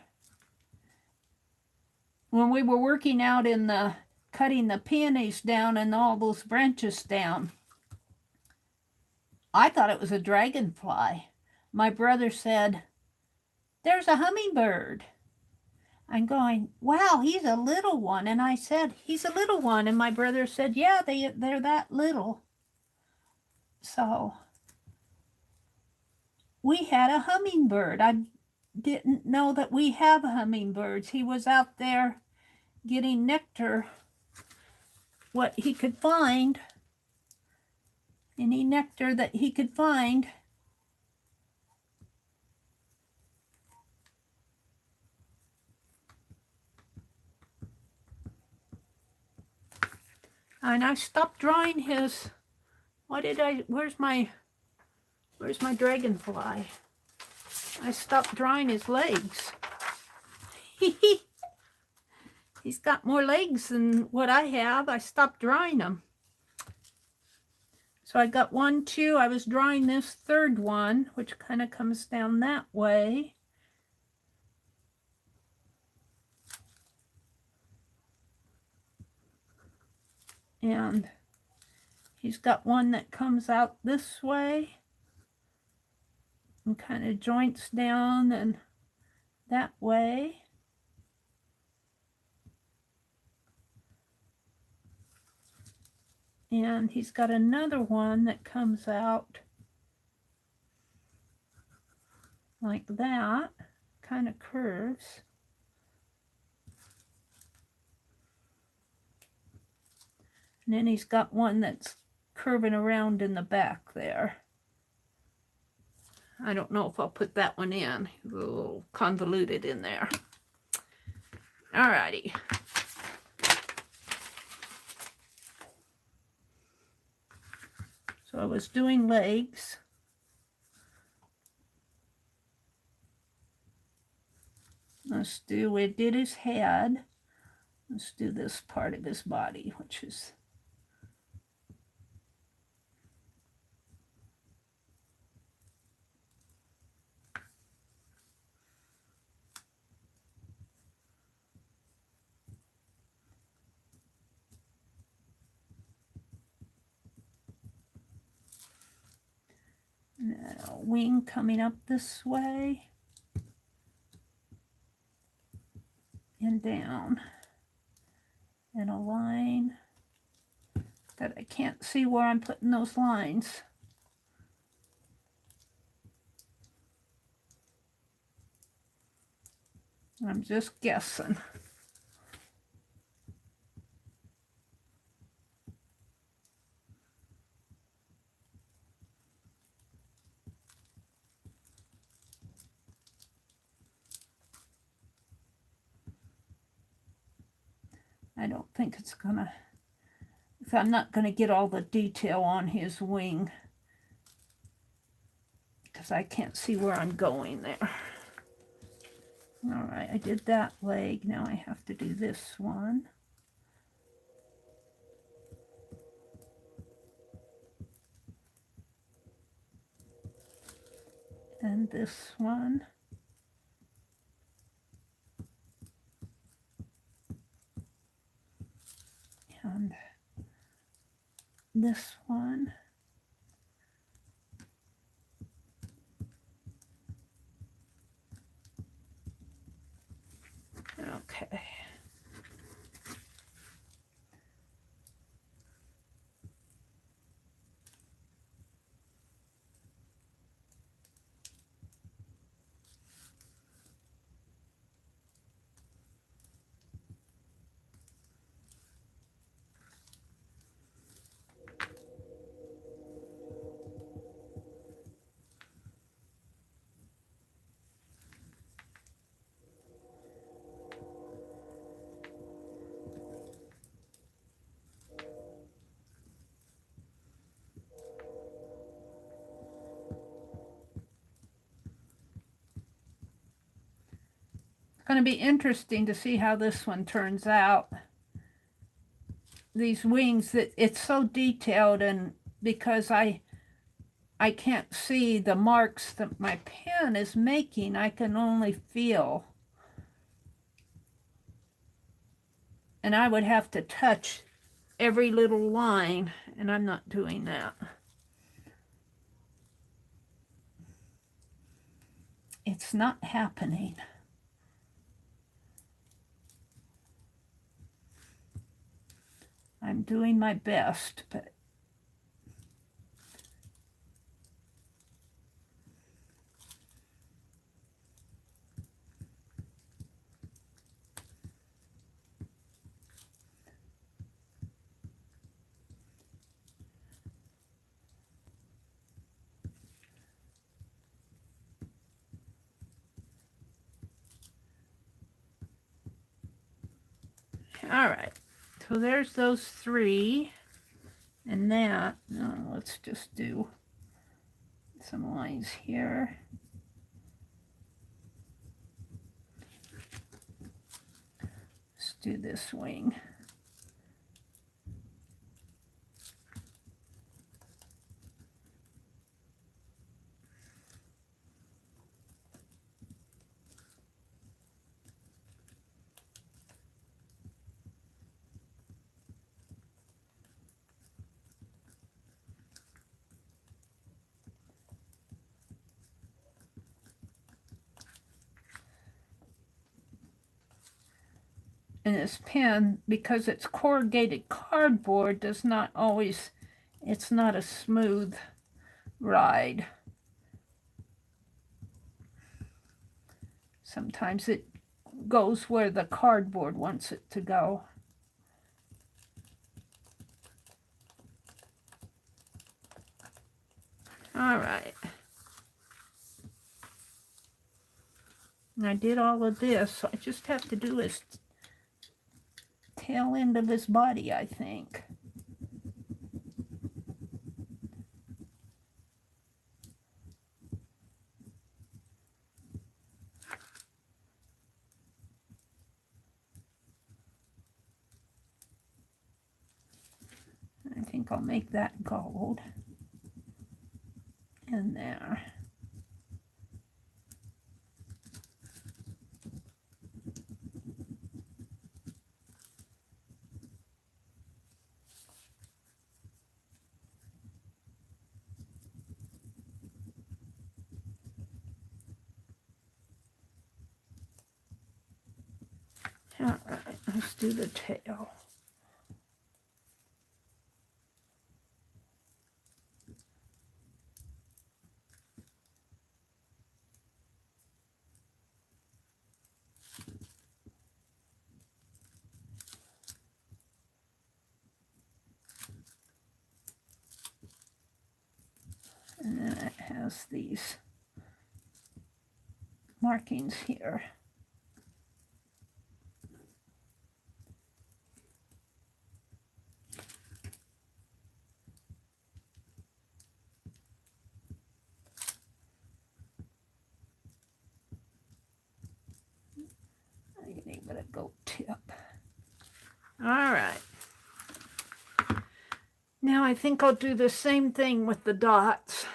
When we were working out in the cutting the peonies down and all those branches down, I thought it was a dragonfly. My brother said, "There's a hummingbird." I'm going, "Wow, he's a little one." And I said, "He's a little one." And my brother said, "Yeah, they're that little." So we had a hummingbird. I didn't know that we have hummingbirds. He was out there getting nectar, what he could find, any nectar that he could find. And I stopped drawing his, where's my dragonfly? I stopped drawing his legs. He's got more legs than what I have. I stopped drawing them. So I got 1, 2. I was drawing this third one, which kind of comes down that way. And he's got one that comes out this way and kind of joints down and that way. And he's got another one that comes out like that, kind of curves. And then he's got one that's curving around in the back there. I don't know if I'll put that one in. It's a little convoluted in there. All righty. So I was doing legs. We did his head. Let's do this part of his body, which is a wing coming up this way and down, and a line that I can't see where I'm putting those lines. I'm just guessing. I don't think it's gonna, I'm not gonna get all the detail on his wing because I can't see where I'm going there. All right, I did that leg. Now I have to do this one. And this one. And this one. Okay. going to be interesting to see how this one turns out. These wings, that it's so detailed, and because I can't see the marks that my pen is making, I can only feel. And I would have to touch every little line, and I'm not doing that. It's not happening. I'm doing my best, but all right. So there's those three. And that, let's just do some lines here. Let's do this wing. And this pen, because it's corrugated cardboard, does not always, it's not a smooth ride. Sometimes it goes where the cardboard wants it to go. All right. And I did all of this, so I just have to do his tail end of his body, I think. I think I'll make that gold in there. All right, let's do the tail. And then it has these markings here. I can give it a gold tip. All right. Now I think I'll do the same thing with the dots.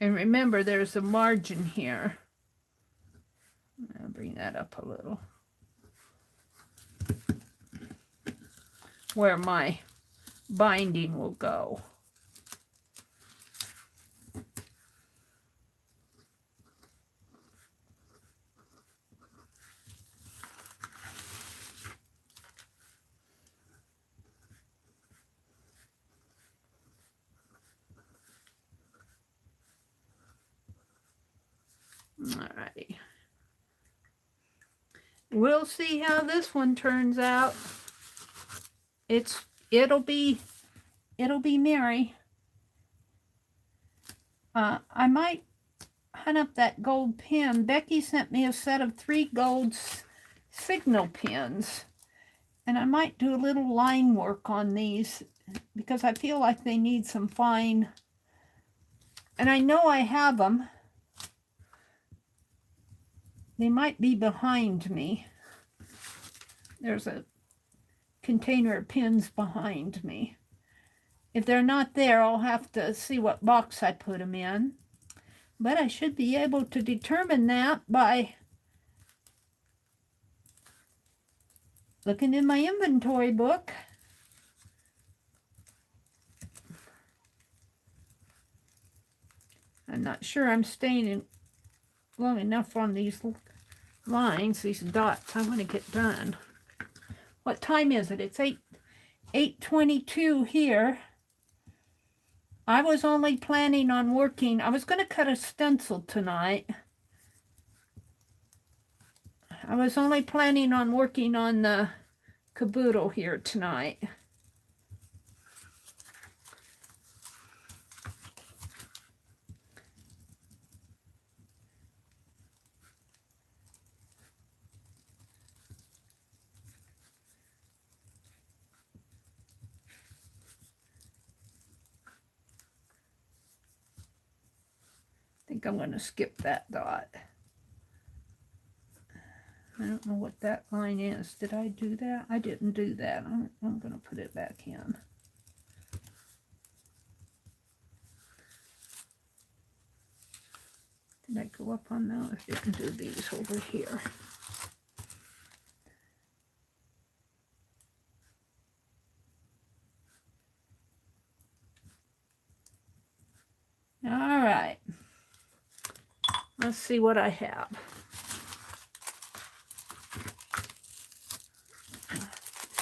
And remember, there's a margin here. I'll bring that up a little. Where my binding will go. We'll see how this one turns out. It'll be merry. I might hunt up that gold pen. Becky sent me a set of 3 gold signal pens, and I might do a little line work on these because I feel like they need some fine, and I know I have them. They might be behind me. There's a container of pins behind me. If they're not there, I'll have to see what box I put them in. But I should be able to determine that by looking in my inventory book. I'm not sure I'm staying long enough on these lines, these dots I want to get done. What time is it? It's 8:22 here. I was only planning on working. I was going to cut a stencil tonight. I was only planning on working on the Kaboodle here tonight. I think I'm going to skip that dot. I don't know what that line is. Did I do that? I didn't do that. I'm going to put it back in. Did I go up on those? I didn't do these over here. All right. Let's see what I have.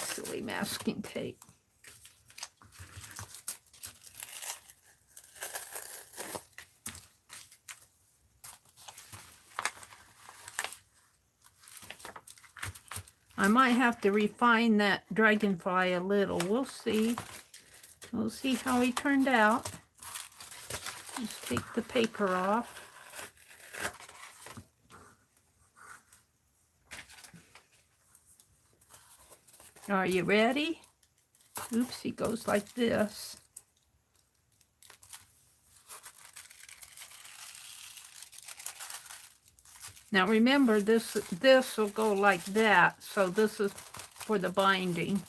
Silly masking tape. I might have to refine that Dragonfly a little. We'll see. We'll see how he turned out. Just take the paper off. Are you ready? Oops, he goes like this. Now remember, this will go like that, so this is for the binding.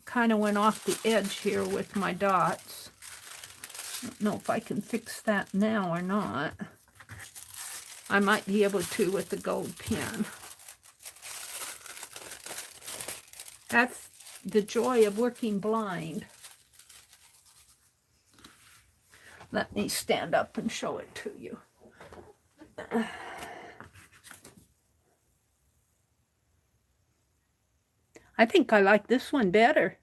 Kind of went off the edge here with my dots. I don't know if I can fix that now or not. I might be able to with the gold pen. That's the joy of working blind. Let me stand up and show it to you. I think I like this one better.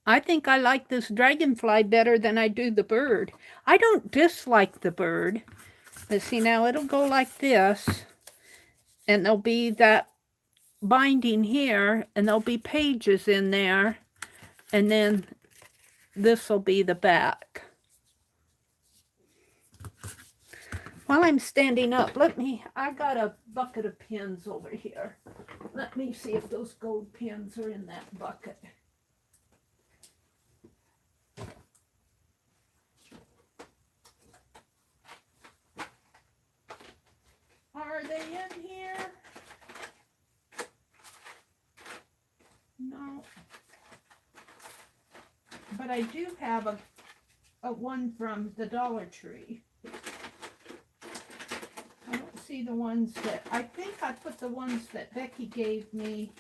I think I like this dragonfly better than I do the bird. I don't dislike the bird. But see, now it'll go like this, and there'll be that binding here, and there'll be pages in there, and then this will be the back. While I'm standing up, I got a bucket of pins over here. Let me see if those gold pins are in that bucket. Are they in here? No. But I do have a one from the Dollar Tree. I don't see the ones that, I think I put the ones that Becky gave me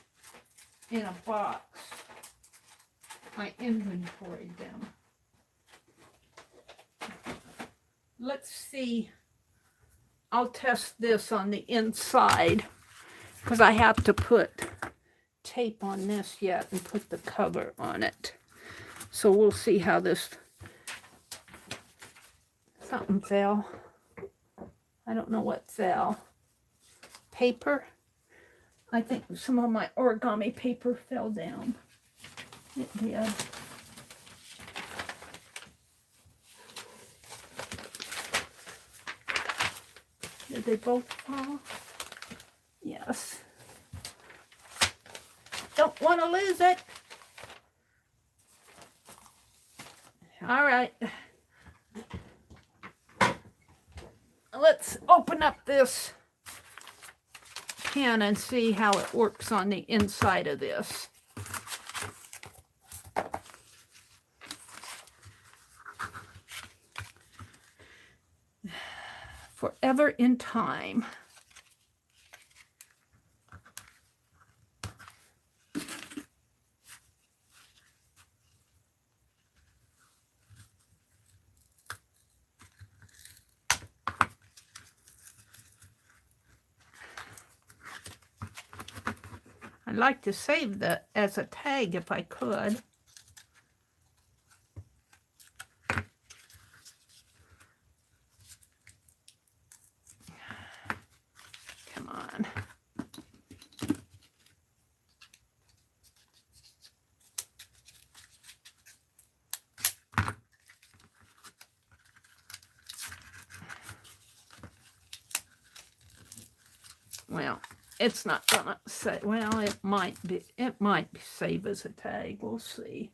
in a box. I inventoried them. Let's see. I'll test this on the inside because I have to put tape on this yet and put the cover on it. So we'll see how this, something fell. I don't know what fell. Paper? I think some of my origami paper fell down. It did. Did they both fall? Yes. Don't want to lose it. All right. Let's open up this can and see how it works on the inside of this. Forever in Time. I'd like to save that as a tag if I could. Come on. Well, it's not gonna say, well, it might save as a tag. We'll see.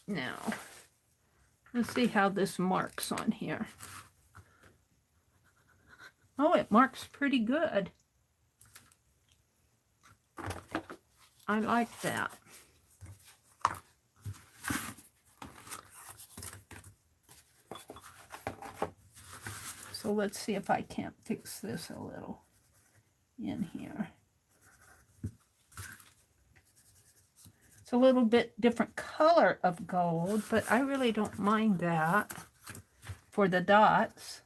Now, let's see how this marks on here. Oh, it marks pretty good. I like that. So let's see if I can't fix this a little in here. It's a little bit different color of gold, but I really don't mind that for the dots.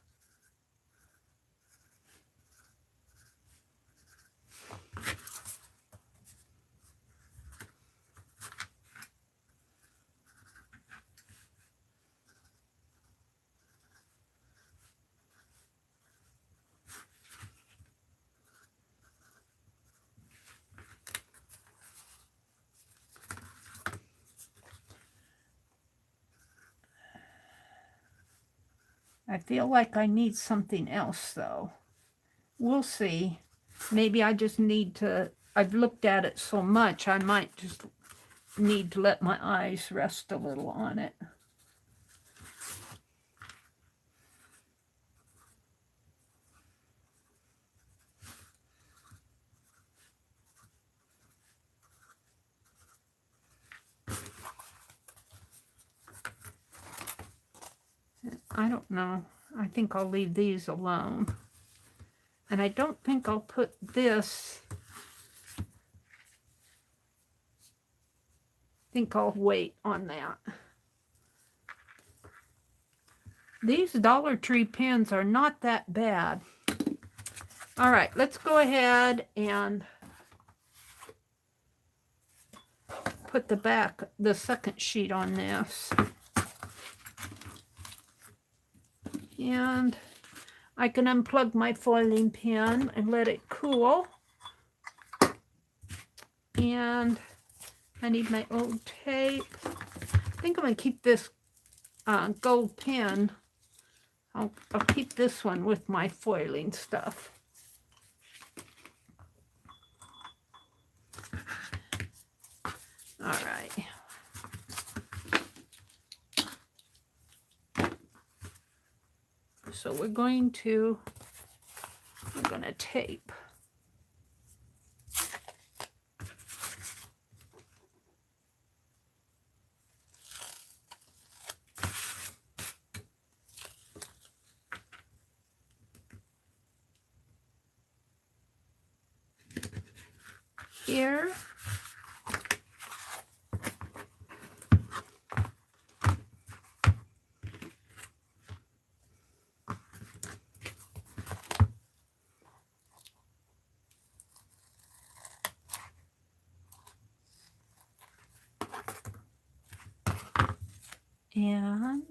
I feel like I need something else, though. We'll see. Maybe I just need to, I've looked at it so much, I might just need to let my eyes rest a little on it. I don't know. I think I'll leave these alone. And I don't think I'll put this. I think I'll wait on that. These Dollar Tree pens are not that bad. All right, let's go ahead and put the second sheet on this. And I can unplug my foiling pen and let it cool. And I need my old tape. I think I'm going to keep this gold pen. I'll keep this one with my foiling stuff. All right. So we're going to tape. Here. And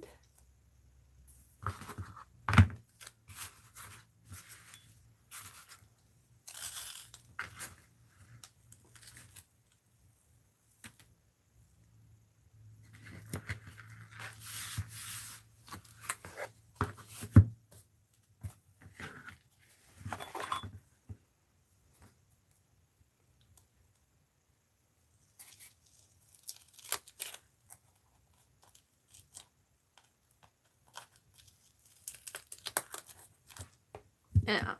Yeah.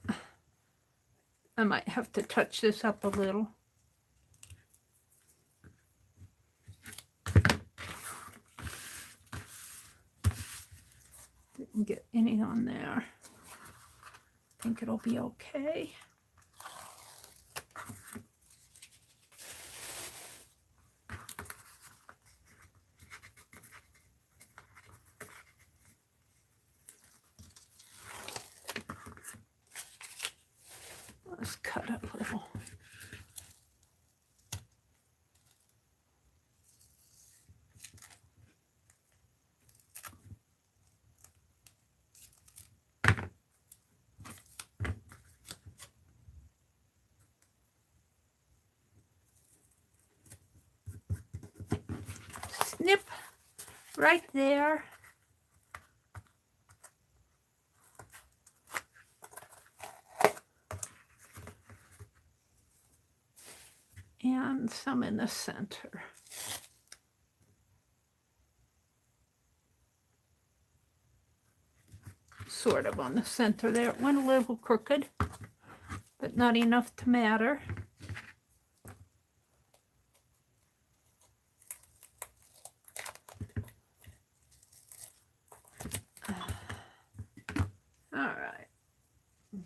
I might have to touch this up a little. Didn't get any on there. I think it'll be okay. Let's cut up a little. Snip right there. And some in the center. Sort of on the center there. It went a little crooked, but not enough to matter. All right.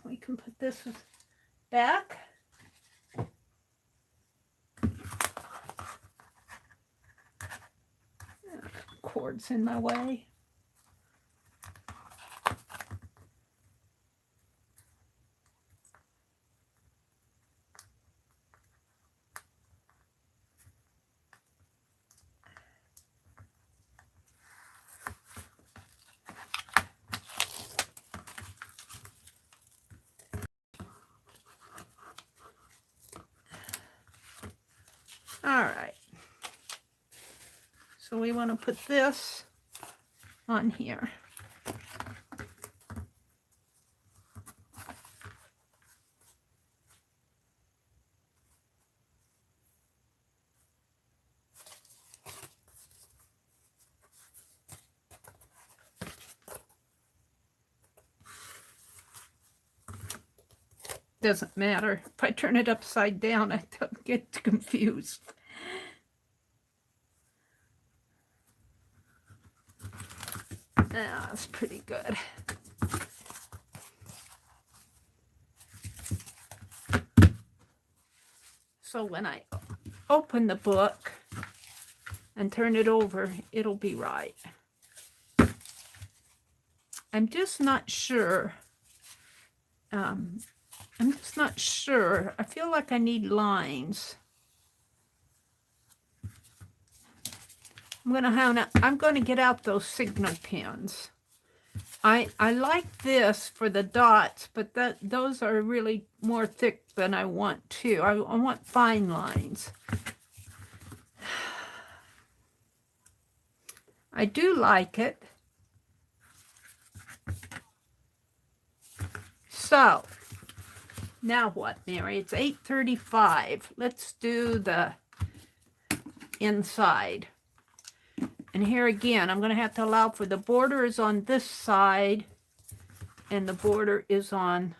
We can put this back. Cord's in my way. All right. So we want to put this on here. Doesn't matter. If I turn it upside down, I don't get confused. That's pretty good. So when I open the book and turn it over, it'll be right. I'm just not sure. I'm just not sure. I feel like I need lines. I'm gonna get out those signal pins. I like this for the dots, but those are really more thick than I want too. I want fine lines. I do like it. So now what, Mary? It's 8:35. Let's do the inside. And here again, I'm going to have to allow for the border is on this side and the border is on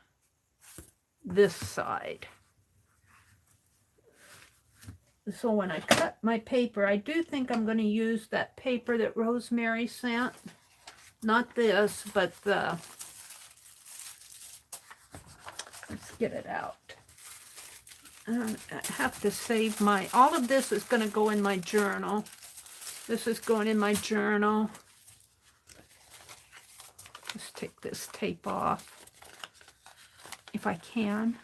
this side. So when I cut my paper, I do think I'm going to use that paper that Rosemary sent. Not this, but the... Let's get it out. I have to save my... All of this is going to go in my journal. This is going in my journal. Just take this tape off if I can.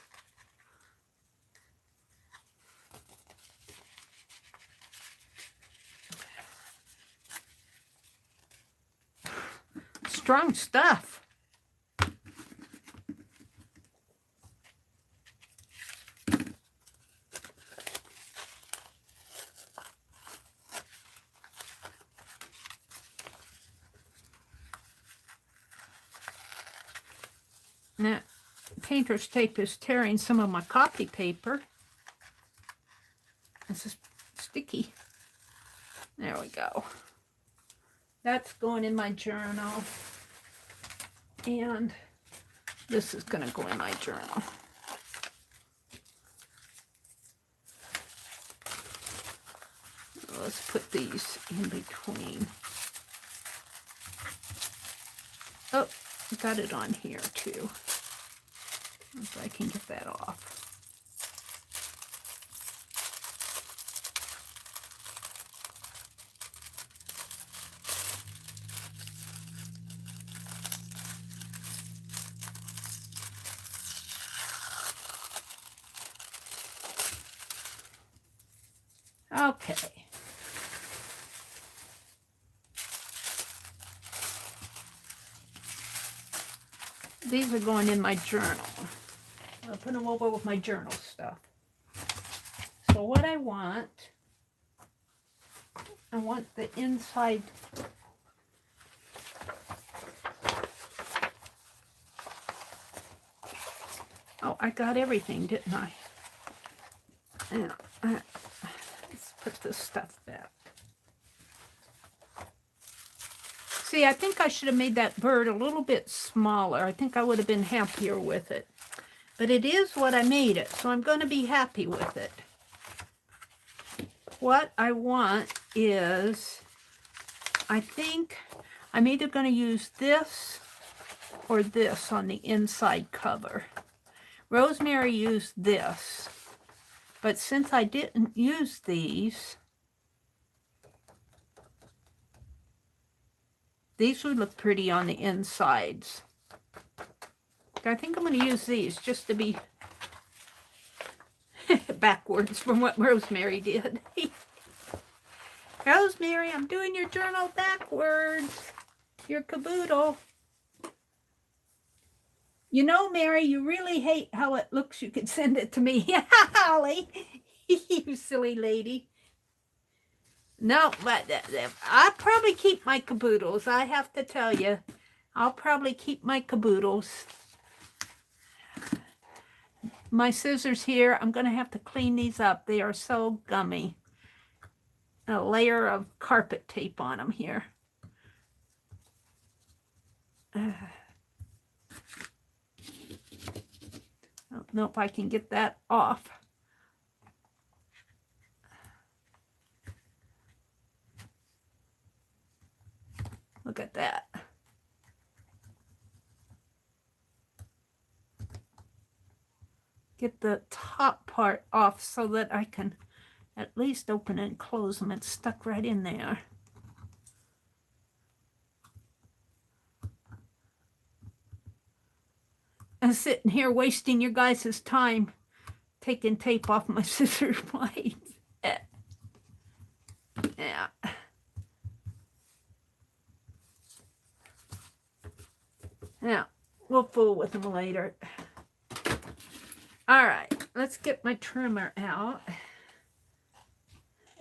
Strong stuff. That painter's tape is tearing some of my copy paper. This is sticky. There we go. That's going in my journal. And This is going to go in my journal. Let's put these in between. Oh, got it on here too. If I can get that off. Okay. These are going in my journal. I'll put them over with my journal stuff. So what I want the inside. Oh, I got everything, didn't I? Yeah. Let's put this stuff back. See, I think I should have made that bird a little bit smaller. I think I would have been happier with it. But it is what I made it, so I'm going to be happy with it. What I want is, I think I'm either going to use this or this on the inside cover. Rosemary used this, but since I didn't use these would look pretty on the insides. I think I'm going to use these just to be backwards from what Rosemary did. Rosemary, I'm doing your journal backwards. Your Kaboodle. You know, Mary, you really hate how it looks. You could send it to me. Holly, you silly lady. No, but I'll probably keep my Kaboodles. I have to tell you, I'll probably keep my Kaboodles. My scissors here, I'm going to have to clean these up. They are so gummy. A layer of carpet tape on them here. I don't know if I can get that off. Look at that. Get the top part off so that I can at least open and close them. It's stuck right in there. I'm sitting here wasting your guys' time taking tape off my scissors blades. Yeah. Yeah, we'll fool with them later. All right, let's get my trimmer out.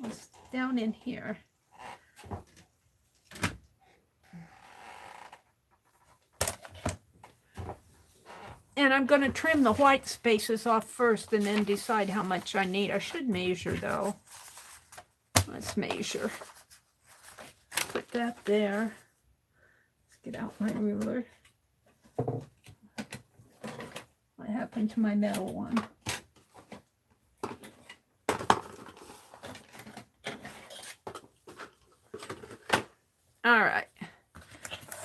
It's down in here. And I'm going to trim the white spaces off first and then decide how much I need. I should measure, though. Let's measure. Put that there. Let's get out my ruler. What happened to my metal one? All right.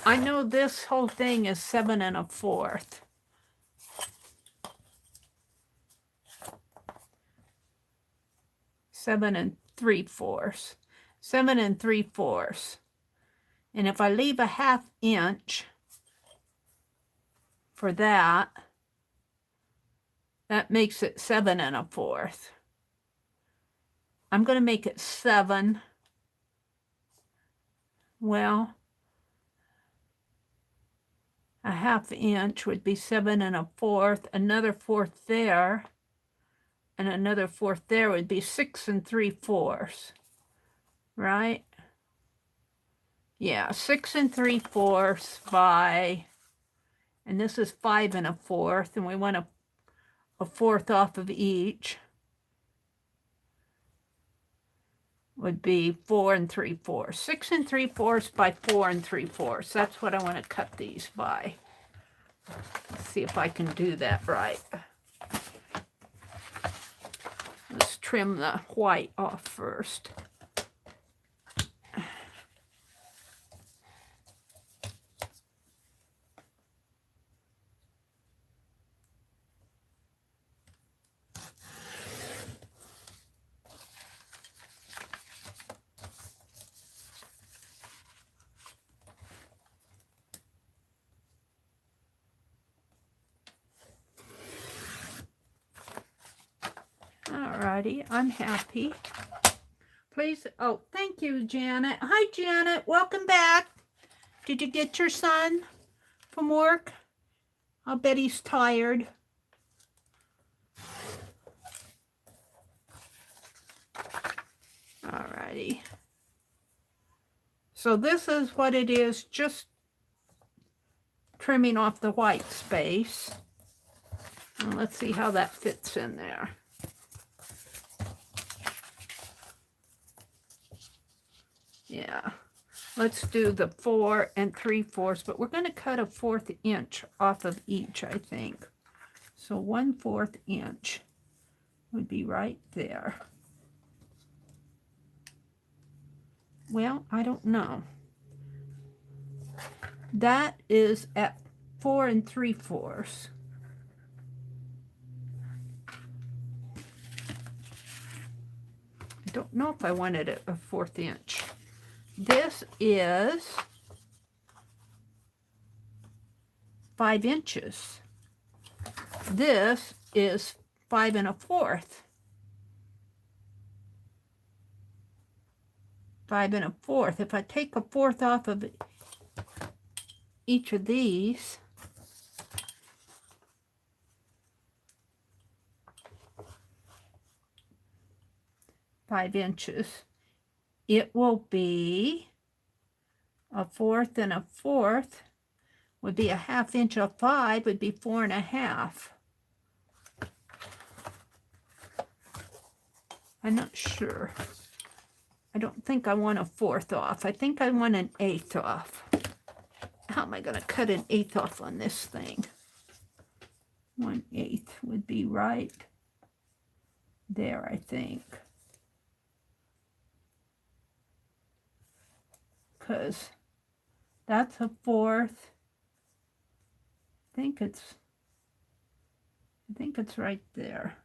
I know this whole thing is 7 1/4. Seven 3/4. And if I leave a 1/2 inch for that, that makes it 7 1/4. I'm going to make it 7. Well, a 1/2 inch would be 7 1/4. Another 1/4 there, and another 1/4 there would be 6 3/4. Right? Yeah, 6 3/4 by, and this is 5 1/4, and we want a 1/4 off of each. Would be 4 3/4. 6 3/4 by 4 3/4. That's what I want to cut these by. Let's see if I can do that right. Let's trim the white off first. Alrighty, I'm happy. Please, oh, thank you, Janet. Hi, Janet. Welcome back. Did you get your son from work? I'll bet he's tired. Alrighty. So this is what it is, just trimming off the white space. And let's see how that fits in there. Yeah, let's do the 4 3/4, but we're going to cut a 1/4 inch off of each, I think. So 1/4 inch would be right there. Well, I don't know. That is at 4 3/4. I don't know if I wanted it a 1/4 inch. This is 5 inches. This is 5 1/4. 5 1/4. If I take a 1/4 off of each of these, five inches, it will be a 1/4 1/4 would be a 1/2 inch of 5 would be 4 1/2. I'm not sure. I don't think I want a 1/4 off. I think I want an 1/8 off. How am I going to cut an 1/8 off on this thing? 1/8 would be right there, I think. Because that's a 1/4. I think it's right there.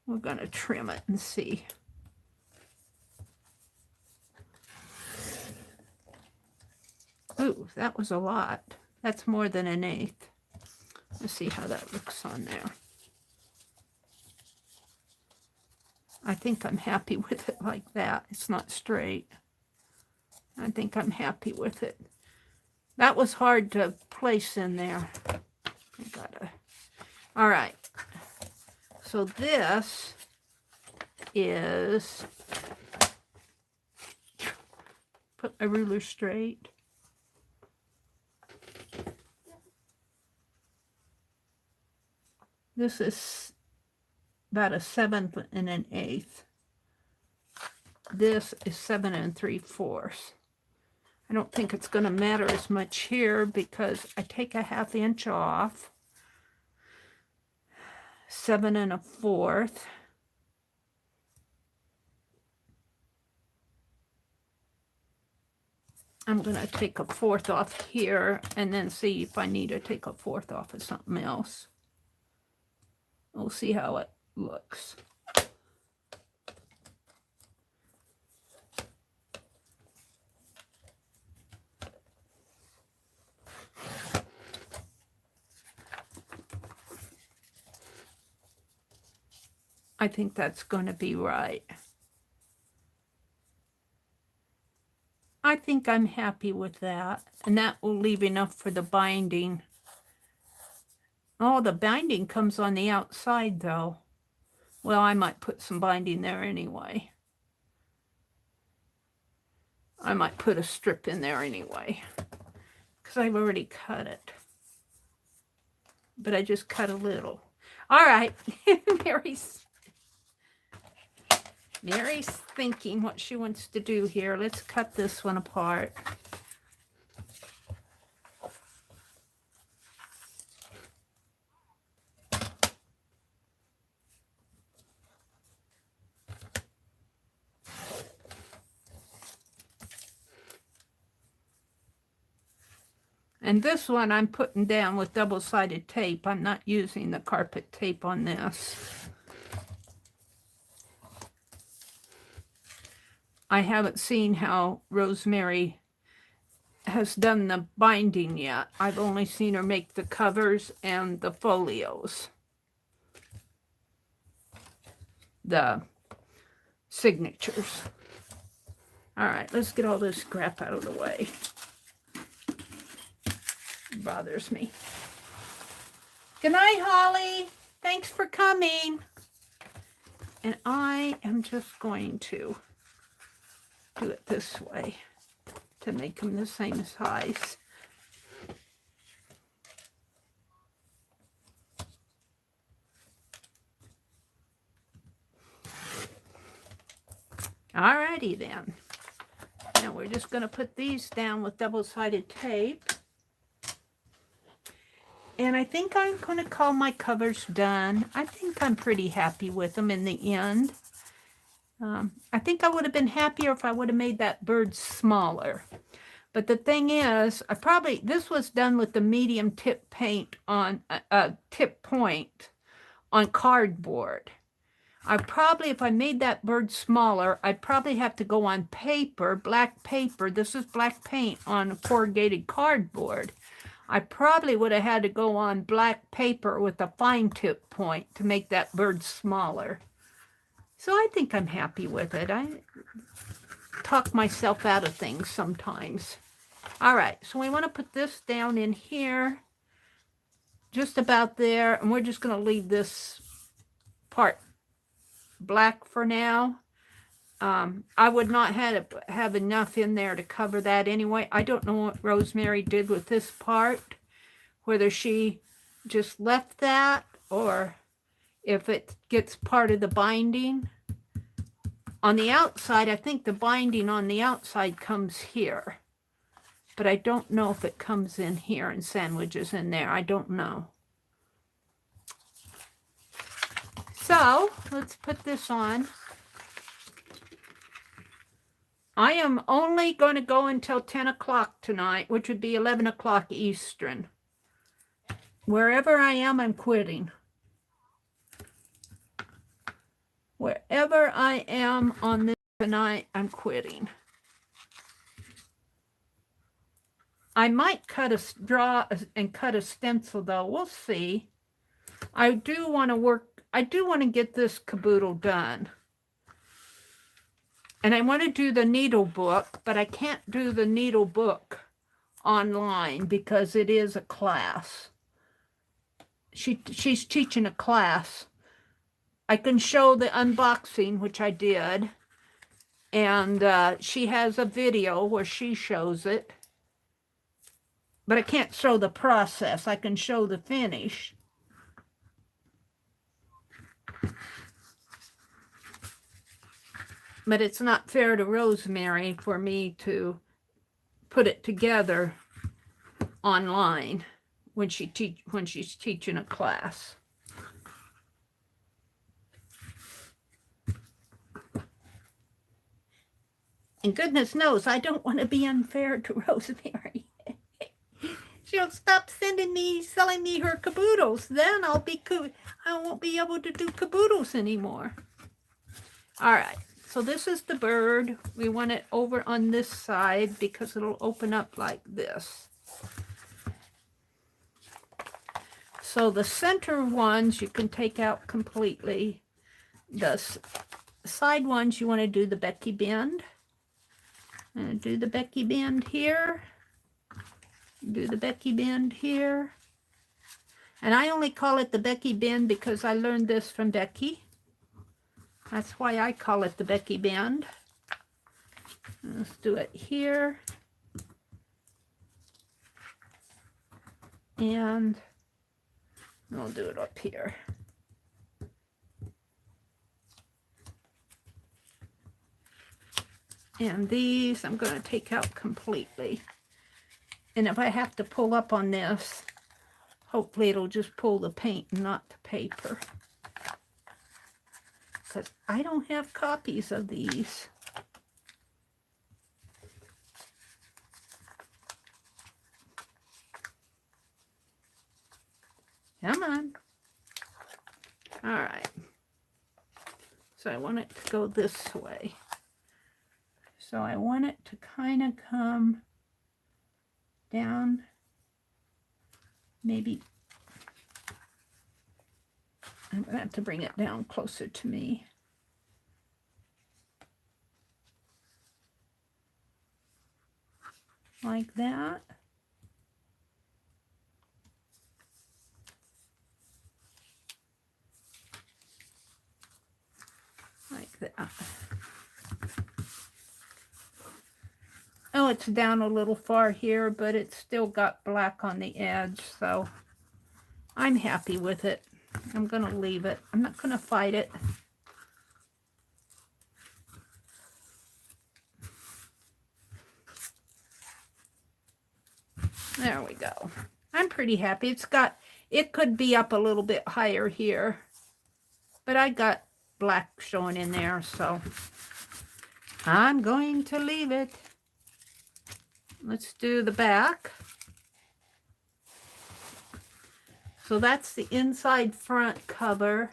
We're going to trim it and see. Ooh, that was a lot. That's more than an 1/8. Let's see how that looks on there. I think I'm happy with it like that. It's not straight. I think I'm happy with it. That was hard to place in there. All right. So this is, put my ruler straight. This is about a 7 1/8. This is 7 3/4. I don't think it's going to matter as much here because I take a 1/2 inch off. 7 1/4. I'm going to take a 1/4 off here and then see if I need to take a 1/4 off of something else. We'll see how it looks. I think that's going to be right. I think I'm happy with that. And that will leave enough for the binding. Oh, the binding comes on the outside though. Well, I might put some binding there anyway. I might put a strip in there anyway, because I've already cut it. But I just cut a little. All right, Mary's thinking what she wants to do here. Let's cut this one apart. And this one I'm putting down with double-sided tape. I'm not using the carpet tape on this. I haven't seen how Rosemary has done the binding yet. I've only seen her make the covers and the folios. The signatures. All right, let's get all this crap out of the way. It bothers me. Good night, Holly. Thanks for coming. And I am just going to do it this way to make them the same size. Alrighty then. Now we're just going to put these down with double-sided tape. And I think I'm going to call my covers done. I think I'm pretty happy with them in the end. I think I would have been happier if I would have made that bird smaller. But the thing is, this was done with the medium tip paint on tip point on cardboard. If I made that bird smaller, I'd probably have to go on paper, black paper. This is black paint on corrugated cardboard. I probably would have had to go on black paper with a fine tip point to make that bird smaller. So I think I'm happy with it. I talk myself out of things sometimes. All right, so we want to put this down in here, just about there, and we're just going to leave this part black for now. I would not have enough in there to cover that anyway. I don't know what Rosemary did with this part, whether she just left that or if it gets part of the binding. On the outside, I think the binding on the outside comes here, but I don't know if it comes in here and sandwiches in there. I don't know. So let's put this on. I am only going to go until 10 o'clock tonight, which would be 11 o'clock Eastern. Wherever I am, I'm quitting. Wherever I am on this tonight, I'm quitting. I might draw and cut a stencil, though. We'll see. I do want to get this Kaboodle done. And I want to do the needle book, but I can't do the needle book online because it is a class. She's teaching a class. I can show the unboxing, which I did. And she has a video where she shows it. But I can't show the process. I can show the finish. But it's not fair to Rosemary for me to put it together online when she's teaching a class. And goodness knows I don't want to be unfair to Rosemary. She'll stop selling me her Kaboodles. Then I won't be able to do Kaboodles anymore. All right. So this is the bird. We want it over on this side because it'll open up like this. So the center ones you can take out completely. The side ones you want to do the Becky bend. And do the Becky bend here. Do the Becky bend here. And I only call it the Becky bend because I learned this from Becky. That's why I call it the Becky bend. Let's do it here. And I'll do it up here. And these I'm going to take out completely. And if I have to pull up on this, hopefully it'll just pull the paint and not the paper. Because I don't have copies of these. All right. So I want it to go this way. So I want it to kind of come down, maybe. I'm going to have to bring it down closer to me. Like that. Like that. Oh, it's down a little far here, but it's still got black on the edge, so I'm happy with it. I'm going to leave it. I'm not going to fight it. There we go. I'm pretty happy. It could be up a little bit higher here, but I got black showing in there, so I'm going to leave it. Let's do the back. So that's the inside front cover.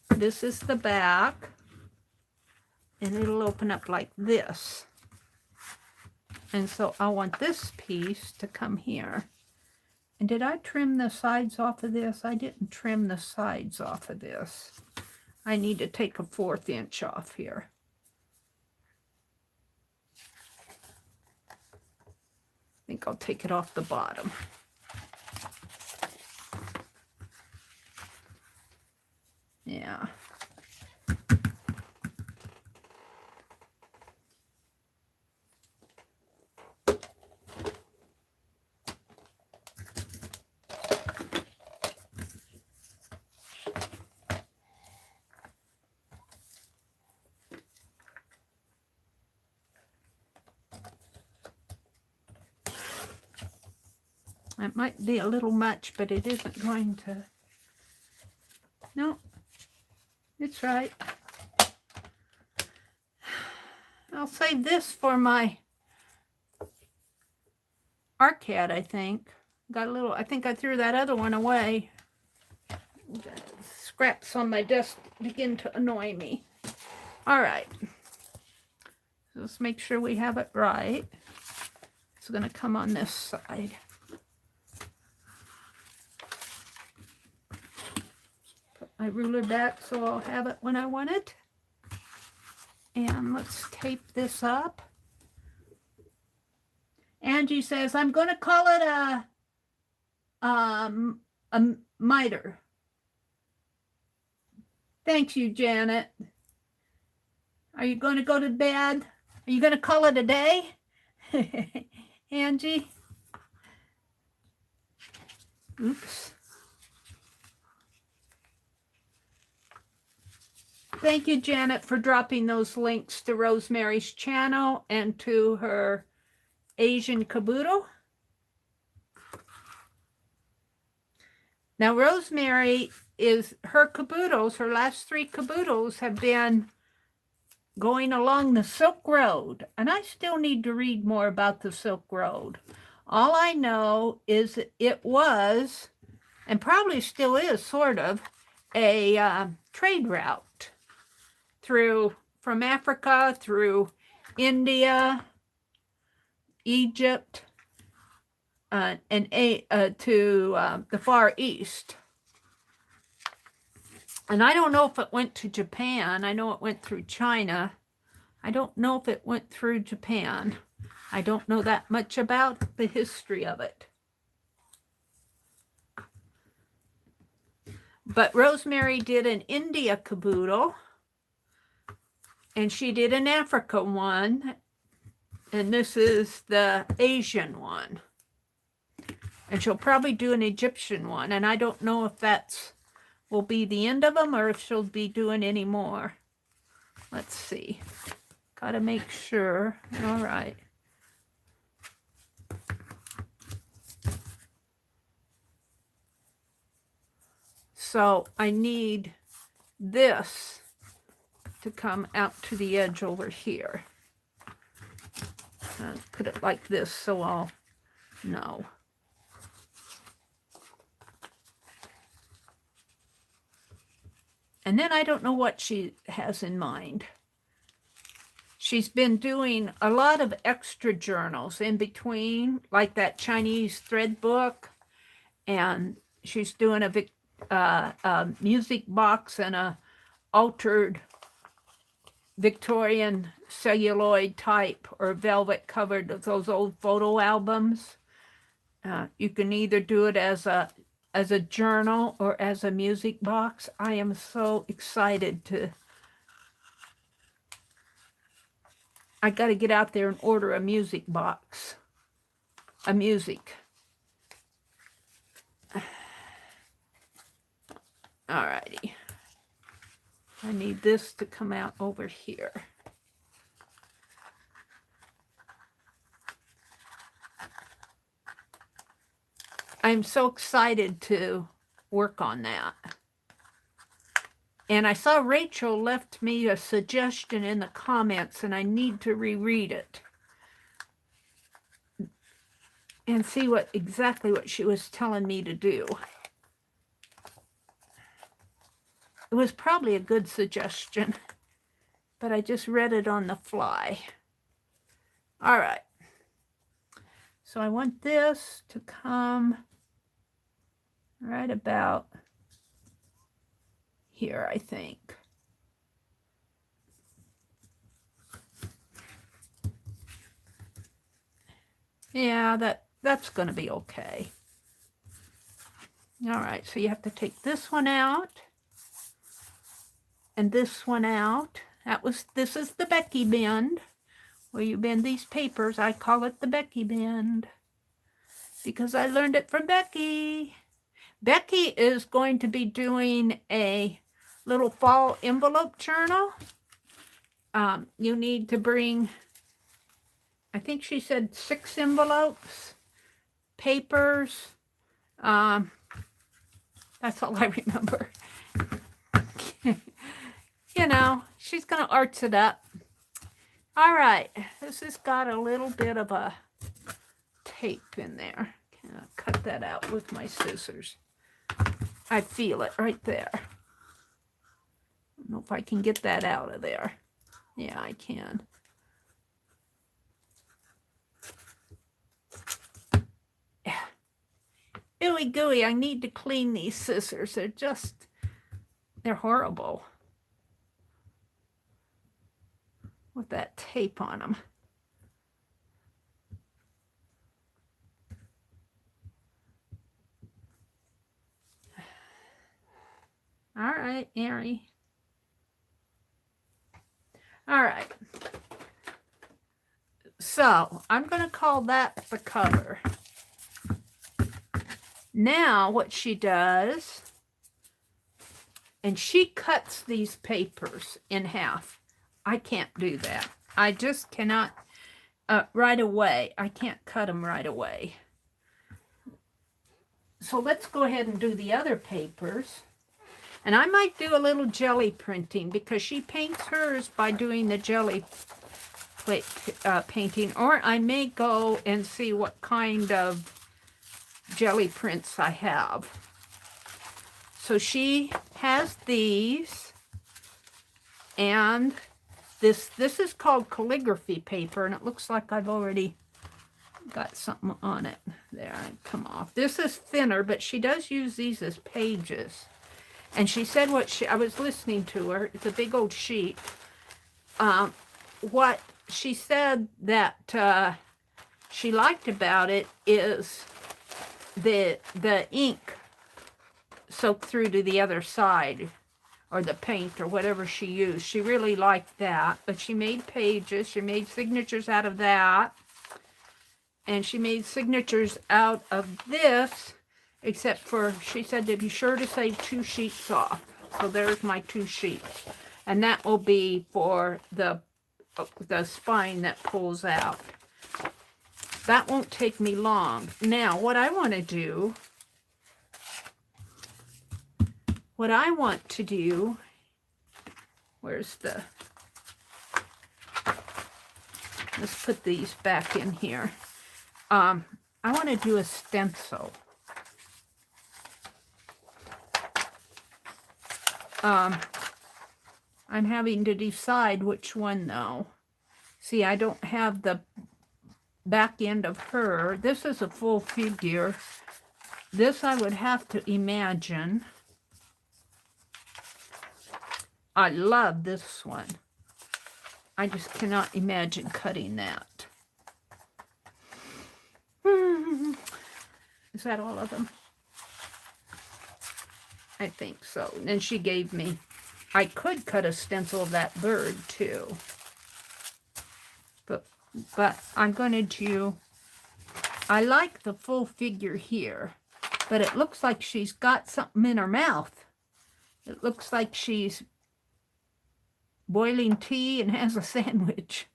This is the back. And it'll open up like this. And so I want this piece to come here. And did I trim the sides off of this? I didn't trim the sides off of this. I need to take a 1/4 inch off here. I think I'll take it off the bottom. Yeah. It might be a little much, but it isn't going to. No, it's right. I'll save this for my ArtCAD, I think. Got a little, I think I threw that other one away. Scraps on my desk begin to annoy me. All right. Let's make sure we have it right. It's going to come on this side. My ruler back so I'll have it when I want it. And let's tape this up. Angie says, I'm going to call it a miter. Thanks you, Janet. Are you going to go to bed? Are you going to call it a day? Angie? Oops. Thank you, Janet, for dropping those links to Rosemary's channel and to her Asian Kaboodle. Now, Rosemary is her Kaboodles, her last 3 Kaboodles have been going along the Silk Road. And I still need to read more about the Silk Road. All I know is it was, and probably still is, sort of, a trade route from Africa through India, Egypt, and to the Far East. And I don't know if it went to Japan. I know it went through China. I don't know if it went through Japan. I don't know that much about the history of it. But Rosemary did an India Kaboodle, and she did an Africa one, and this is the Asian one. And she'll probably do an Egyptian one, and I don't know if that's will be the end of them or if she'll be doing any more. Let's see. Gotta make sure. All right. So I need this to come out to the edge over here. Put it like this so I'll know. And then I don't know what she has in mind. She's been doing a lot of extra journals in between, like that Chinese thread book. And she's doing a music box and a altered Victorian celluloid type or velvet covered those old photo albums. You can either do it as a journal or as a music box. I am so excited to. I got to get out there and order a music box. A music. Alrighty. I need this to come out over here. I'm so excited to work on that. And I saw Rachel left me a suggestion in the comments, and I need to reread it and see exactly what she was telling me to do. It was probably a good suggestion, but I just read it on the fly. All right. So I want this to come right about here, I think. Yeah, that's going to be okay. All right, so you have to take this one out and this one out. This is the Becky bend. Where you bend these papers, I call it the Becky bend because I learned it from Becky. Becky is going to be doing a little fall envelope journal. You need to bring, I think she said 6 envelopes, papers. That's all I remember. You know, she's going to arts it up. All right, this has got a little bit of a tape in there. I'll cut that out with my scissors. I feel it right there. I don't know if I can get that out of there. Yeah, I can. Yeah. Ooey gooey, I need to clean these scissors. They're horrible. With that tape on them. All right, Mary. All right. So I'm going to call that the cover. Now what she does, and she cuts these papers in half. I can't do that. I just cannot right away. I can't cut them right away. So let's go ahead and do the other papers. And I might do a little jelly printing because she paints hers by doing the jelly plate painting. Or I may go and see what kind of jelly prints I have. So she has these, and this is called calligraphy paper, and it looks like I've already got something on it. There, come off. This is thinner, but she does use these as pages. And she said I was listening to her, it's a big old sheet. What she said that she liked about it is the ink soaked through to the other side, or the paint, or whatever she used. She really liked that. But she made pages. She made signatures out of that. And she made signatures out of this, except for, she said to be sure to save 2 sheets off. So there's my 2 sheets. And that will be for the spine that pulls out. That won't take me long. Now, what I want to do, where's let's put these back in here. I want to do a stencil. I'm having to decide which one though. See, I don't have the back end of her. This is a full figure. This I would have to imagine. I love this one. I just cannot imagine cutting that. Is that all of them? I think so. And then she gave me, I could cut a stencil of that bird too. But I'm going to do, I like the full figure here, but it looks like she's got something in her mouth. It looks like she's boiling tea and has a sandwich.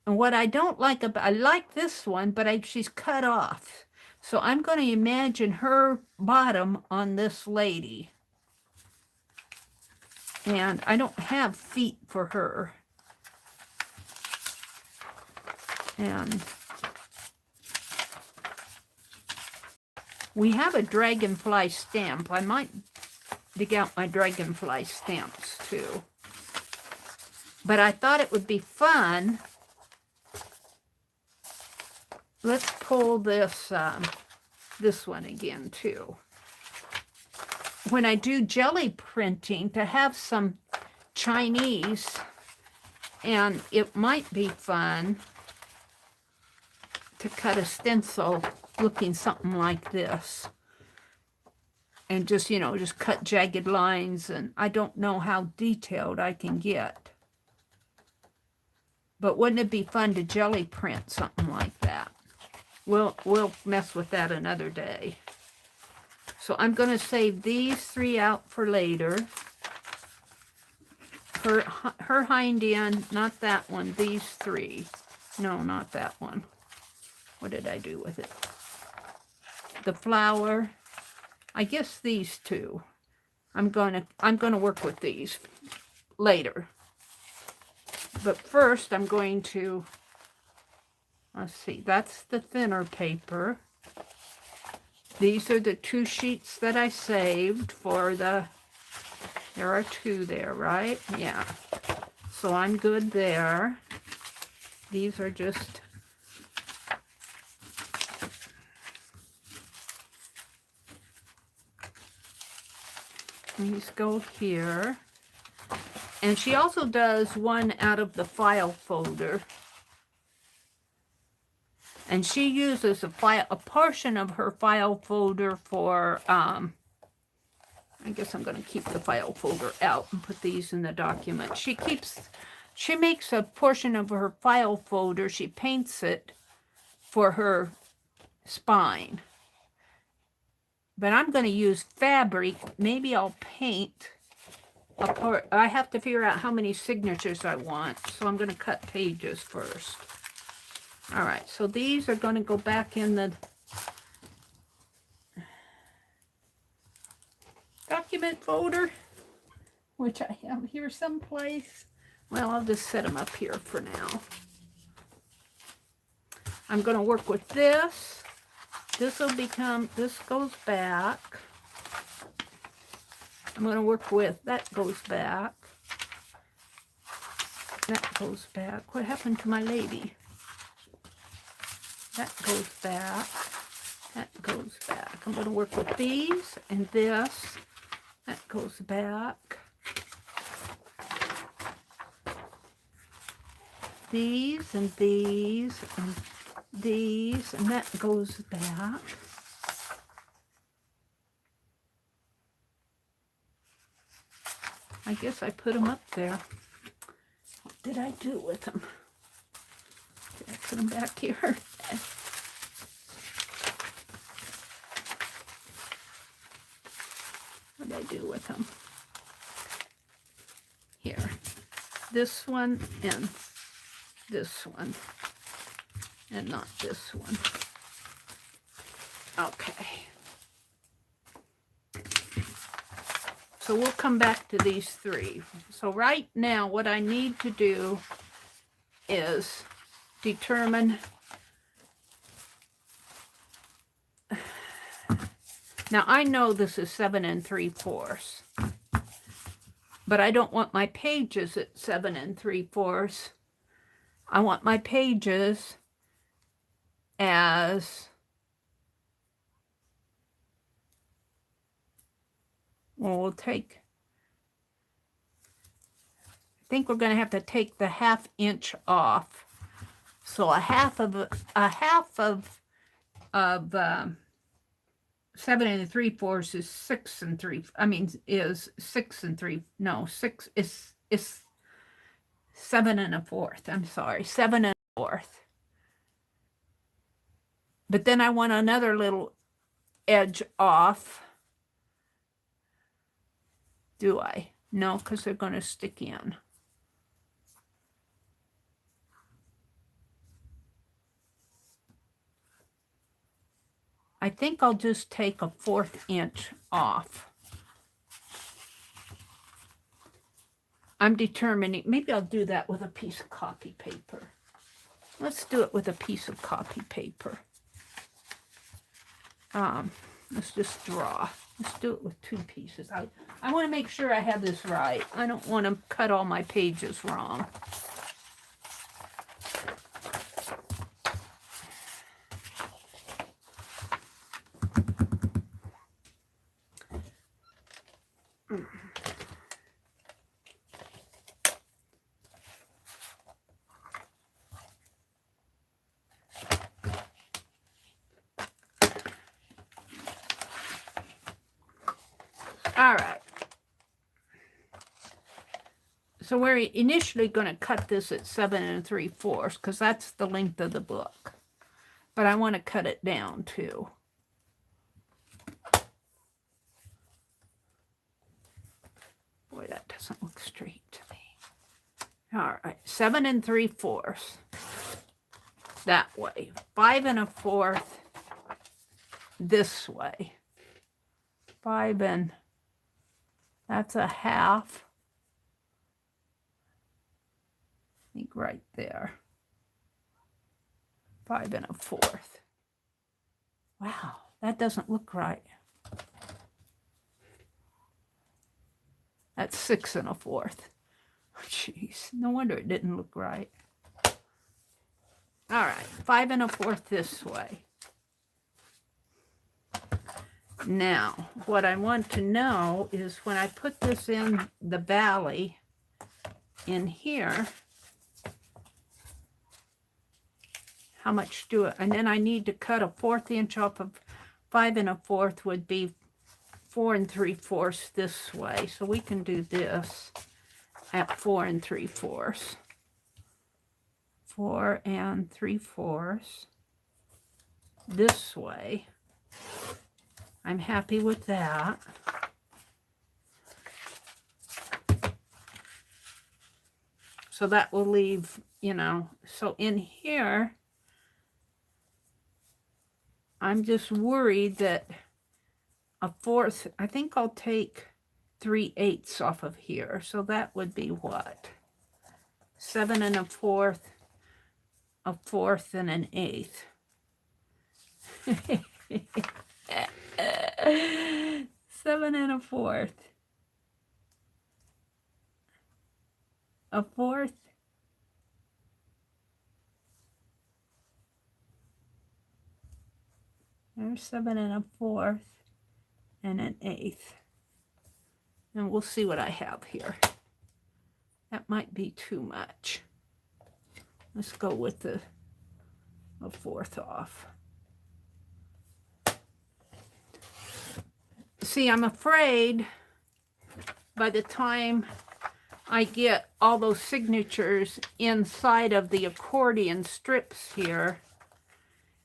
And what I don't like about, I like this one, but she's cut off. So I'm going to imagine her bottom on this lady. And I don't have feet for her. And we have a dragonfly stamp. I might dig out my dragonfly stamps too. But I thought it would be fun. Let's pull this this one again too. When I do jelly printing, to have some Chinese, and it might be fun to cut a stencil looking something like this. And just, you know, just cut jagged lines, and I don't know how detailed I can get. But wouldn't it be fun to jelly print something like that? We'll mess with that another day. So I'm going to save these three out for later. Her hind end, not that one, these three. No, not that one. What did I do with it? The flower. I guess these two. I'm gonna work with these later. But first I'm going to, let's see, that's the thinner paper. These are the 2 sheets that I saved for the, there are 2 there, right? Yeah. So I'm good there. These are just, these go here. And she also does one out of the file folder. And she uses a portion of her file folder for, I guess I'm going to keep the file folder out and put these in the document. She makes a portion of her file folder, she paints it for her spine. But I'm going to use fabric. Maybe I'll paint a part. I have to figure out how many signatures I want, so I'm going to cut pages first. All right, so these are going to go back in the document folder, which I have here someplace. Well, I'll just set them up here for now. I'm going to work with this. This will become, this goes back. I'm going to work with, that goes back. That goes back. What happened to my lady? That goes back. That goes back. I'm going to work with these and this. That goes back. These and these and these, and that goes back. I guess I put them up there. What did I do with them? Did I put them back here? What did I do with them? Here. This one and this one. And not this one. Okay. So we'll come back to these 3. So right now what I need to do is determine. Now I know this is 7 3/4, but I don't want my pages at 7 3/4. I want my pages as, well, we'll take, I think we're going to have to take the 1/2 inch off. So a half of 7 3/4 is 6 3. I mean, is 6 3. No, 6 is 7 1/4. I'm sorry, 7 1/4. But then I want another little edge off. Do I? No, because they're going to stick in. I think I'll just take a 1/4 inch off. I'm determining, maybe I'll do that with a piece of copy paper. Let's do it with a piece of copy paper. Let's just draw. Let's do it with 2 pieces. I want to make sure I have this right. I don't want to cut all my pages wrong. All right. So we're initially going to cut this at 7 3/4 because that's the length of the book. But I want to cut it down too. Boy, that doesn't look straight to me. All right, 7 3/4 that way. 5 1/4 this way. 5 and that's a 1/2. I think right there. 5 1/4. Wow, that doesn't look right. That's 6 1/4. Jeez, no wonder it didn't look right. All right, 5 1/4 this way. Now, what I want to know is when I put this in the valley in here, how much do it? And then I need to cut a 1/4 inch off of 5 1/4 would be 4 3/4 this way. So we can do this at 4 3/4. 4 3/4 this way. I'm happy with that. So that will leave, you know, so in here, I'm just worried that a 1/4, I think I'll take 3/8 off of here. So that would be what? 7 1/4, a 1/4 and an 1/8. 7 1/4. A 1/4. There's 7 1/4 and an 1/8. And we'll see what I have here. That might be too much. Let's go with the a 1/4 off. See, I'm afraid by the time I get all those signatures inside of the accordion strips here,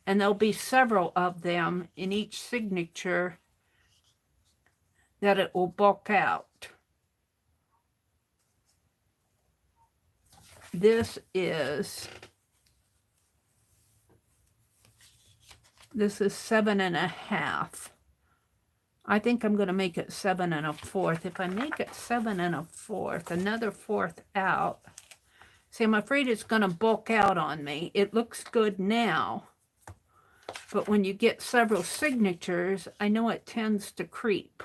and there'll be several of them in each signature, that it will bulk out. This is 7 1/2. I think I'm going to make it 7 1/4. If I make it 7 1/4, another 1/4 out. See, I'm afraid it's going to bulk out on me. It looks good now, but when you get several signatures, I know it tends to creep.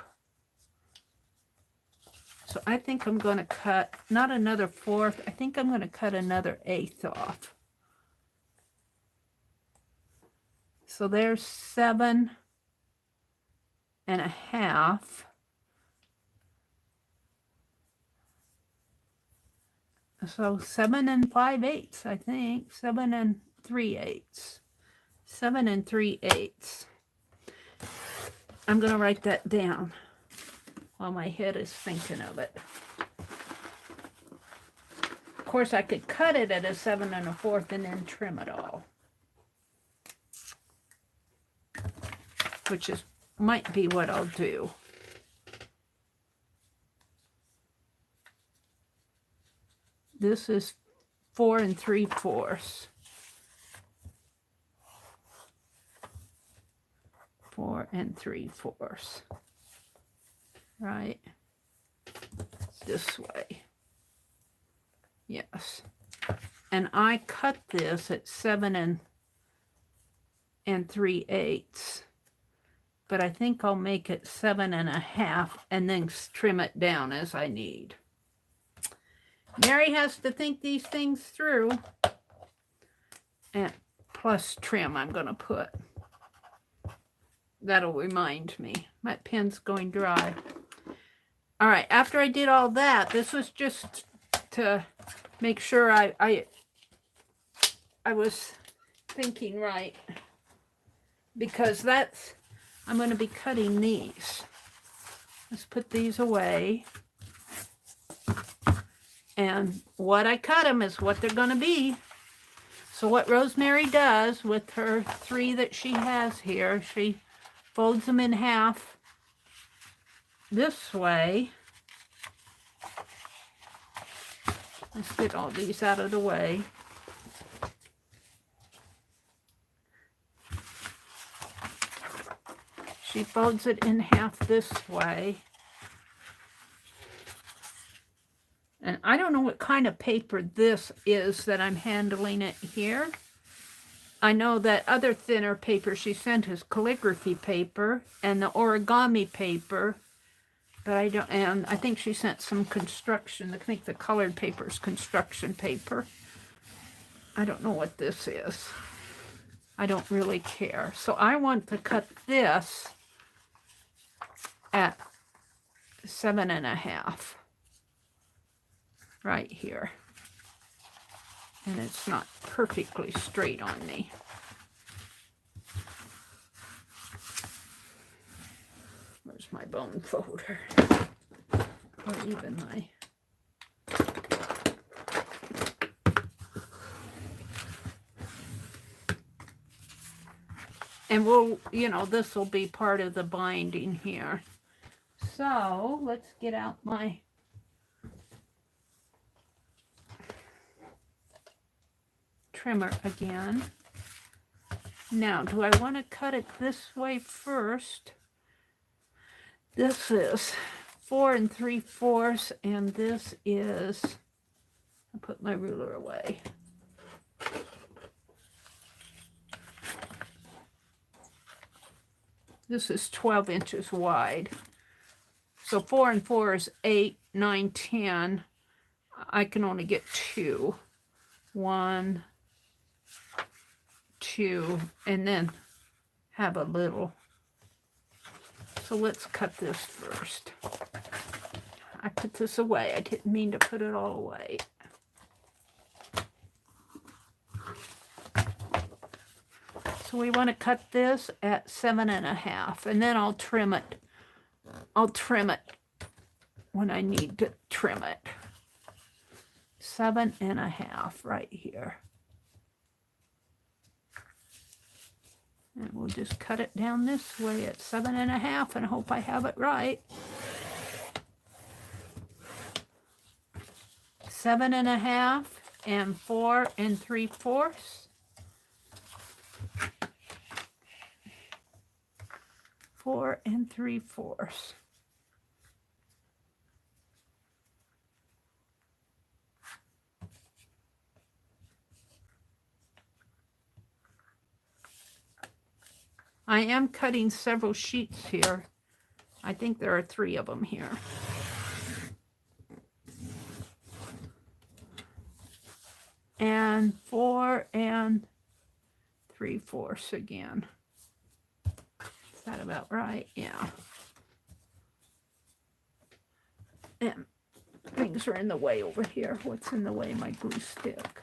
So I think I'm going to cut not another 1/4. I think I'm going to cut another 1/8 off. So there's 7.5. So 7 5/8, I think. 7 3/8. 7 3/8. I'm going to write that down while my head is thinking of it. Of course, I could cut it at a 7 1/4 and then trim it all, which might be what I'll do. This is 4 3/4. 4 3/4. Right? This way. Yes. And I cut this at 7 3/8. But I think I'll make it 7 1/2 and then trim it down as I need. Mary has to think these things through. And plus trim I'm going to put. That'll remind me. My pen's going dry. All right, after I did all that, this was just to make sure I was thinking right. Because I'm going to be cutting these. Let's put these away. And what I cut them is what they're going to be. So what Rosemary does with her 3 that she has here, she folds them in half this way. Let's get all these out of the way. She folds it in half this way. And I don't know what kind of paper this is that I'm handling it here. I know that other thinner paper she sent is calligraphy paper and the origami paper. But I don't, and I think she sent some construction. I think the colored paper is construction paper. I don't know what this is. I don't really care. So I want to cut this at 7 1/2. Right here. And it's not perfectly straight on me. Where's my bone folder? Or even my... And we'll, this will be part of the binding here. So, let's get out my... trimmer again. Now, do I want to cut it this way first? This is 4 3/4, and this is, I'll put my ruler away. This is 12 inches wide. So 4 and 4 is 8, 9, 10. I can only get 2. 1, 2, and then have a little. So let's cut this first. I put this away. I didn't mean to put it all away. So we want to cut this at 7 1/2, and then I'll trim it. I'll trim it when I need to trim it. 7 1/2 right here. And we'll just cut it down this way at 7 1/2 and hope I have it right. 7 1/2 and 4 3/4. 4 3/4. I am cutting several sheets here. I think there are 3 of them here. and 4 3/4 again. Is that about right? Yeah. And things are in the way over here. What's in the way? My glue stick.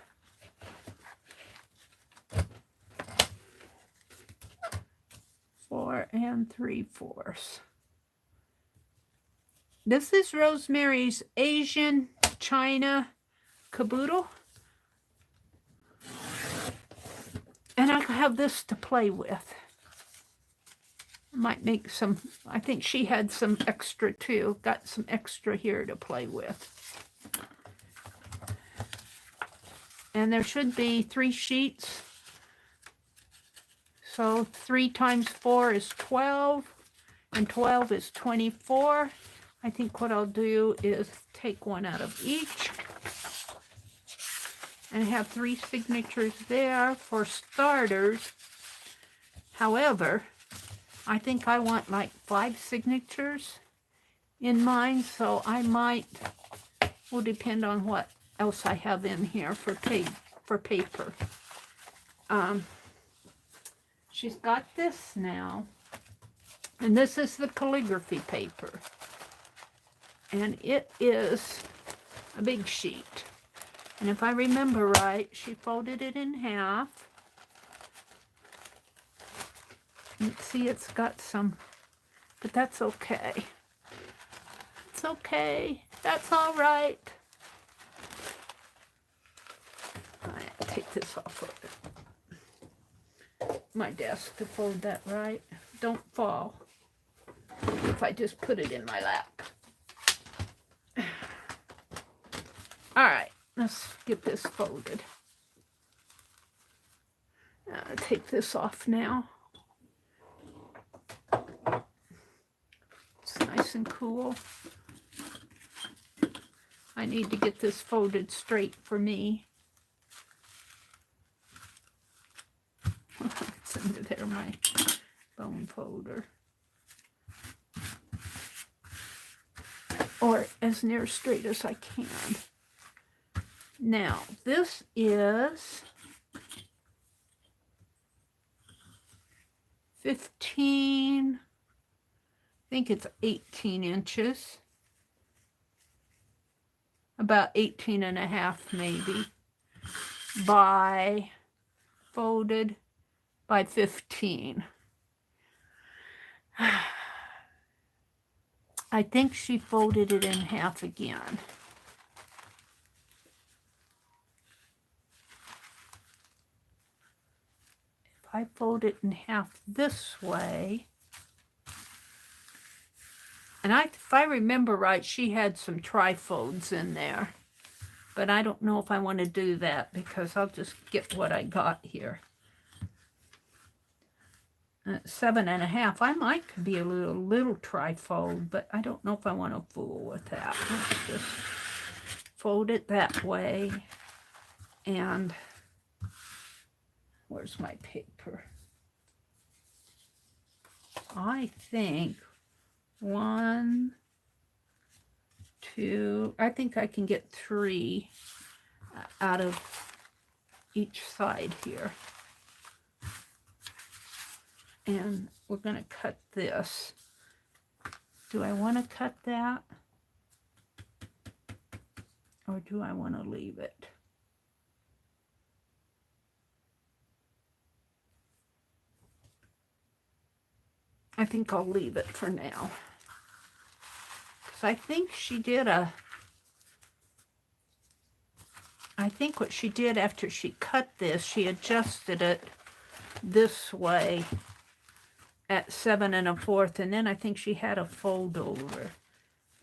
Four and 3/4. This is Rosemary's Asian China Kaboodle. And I have this to play with. I might make some, I think she had some extra too. Got some extra here to play with. And there should be 3 sheets. So 3 times 4 is 12, and 12 is 24. I think what I'll do is take one out of each and have 3 signatures there for starters. However, I think I want like 5 signatures in mine, so I might, will depend on what else I have in here for paper. She's got this now, and this is the calligraphy paper, and it is a big sheet. And if I remember right, she folded it in half. You see, it's got some, but that's okay. It's okay. That's all right. I take this off of my desk to fold that right. Don't fall if I just put it in my lap. All right, let's get this folded. I'll take this off now. It's nice and cool. I need to get this folded straight for me. It's under there, my bone folder. Or as near straight as I can. Now, this is 15, I think it's 18 inches. About 18 and a half maybe. By, folded by 15. I think she folded it in half again. If I fold it in half this way, and if I remember right, she had some trifolds in there, but I don't know if I want to do that because I'll just get what I got here. 7 and a half. I might be a little trifold, but I don't know if I want to fool with that. Let's just fold it that way. And where's my paper? I think 1, 2, I think I can get 3 out of each side here. And we're going to cut this. Do I want to cut that? Or do I want to leave it? I think I'll leave it for now. Because I think she did I think what she did after she cut this, she adjusted it this way at 7 1/4, and then I think she had a fold over,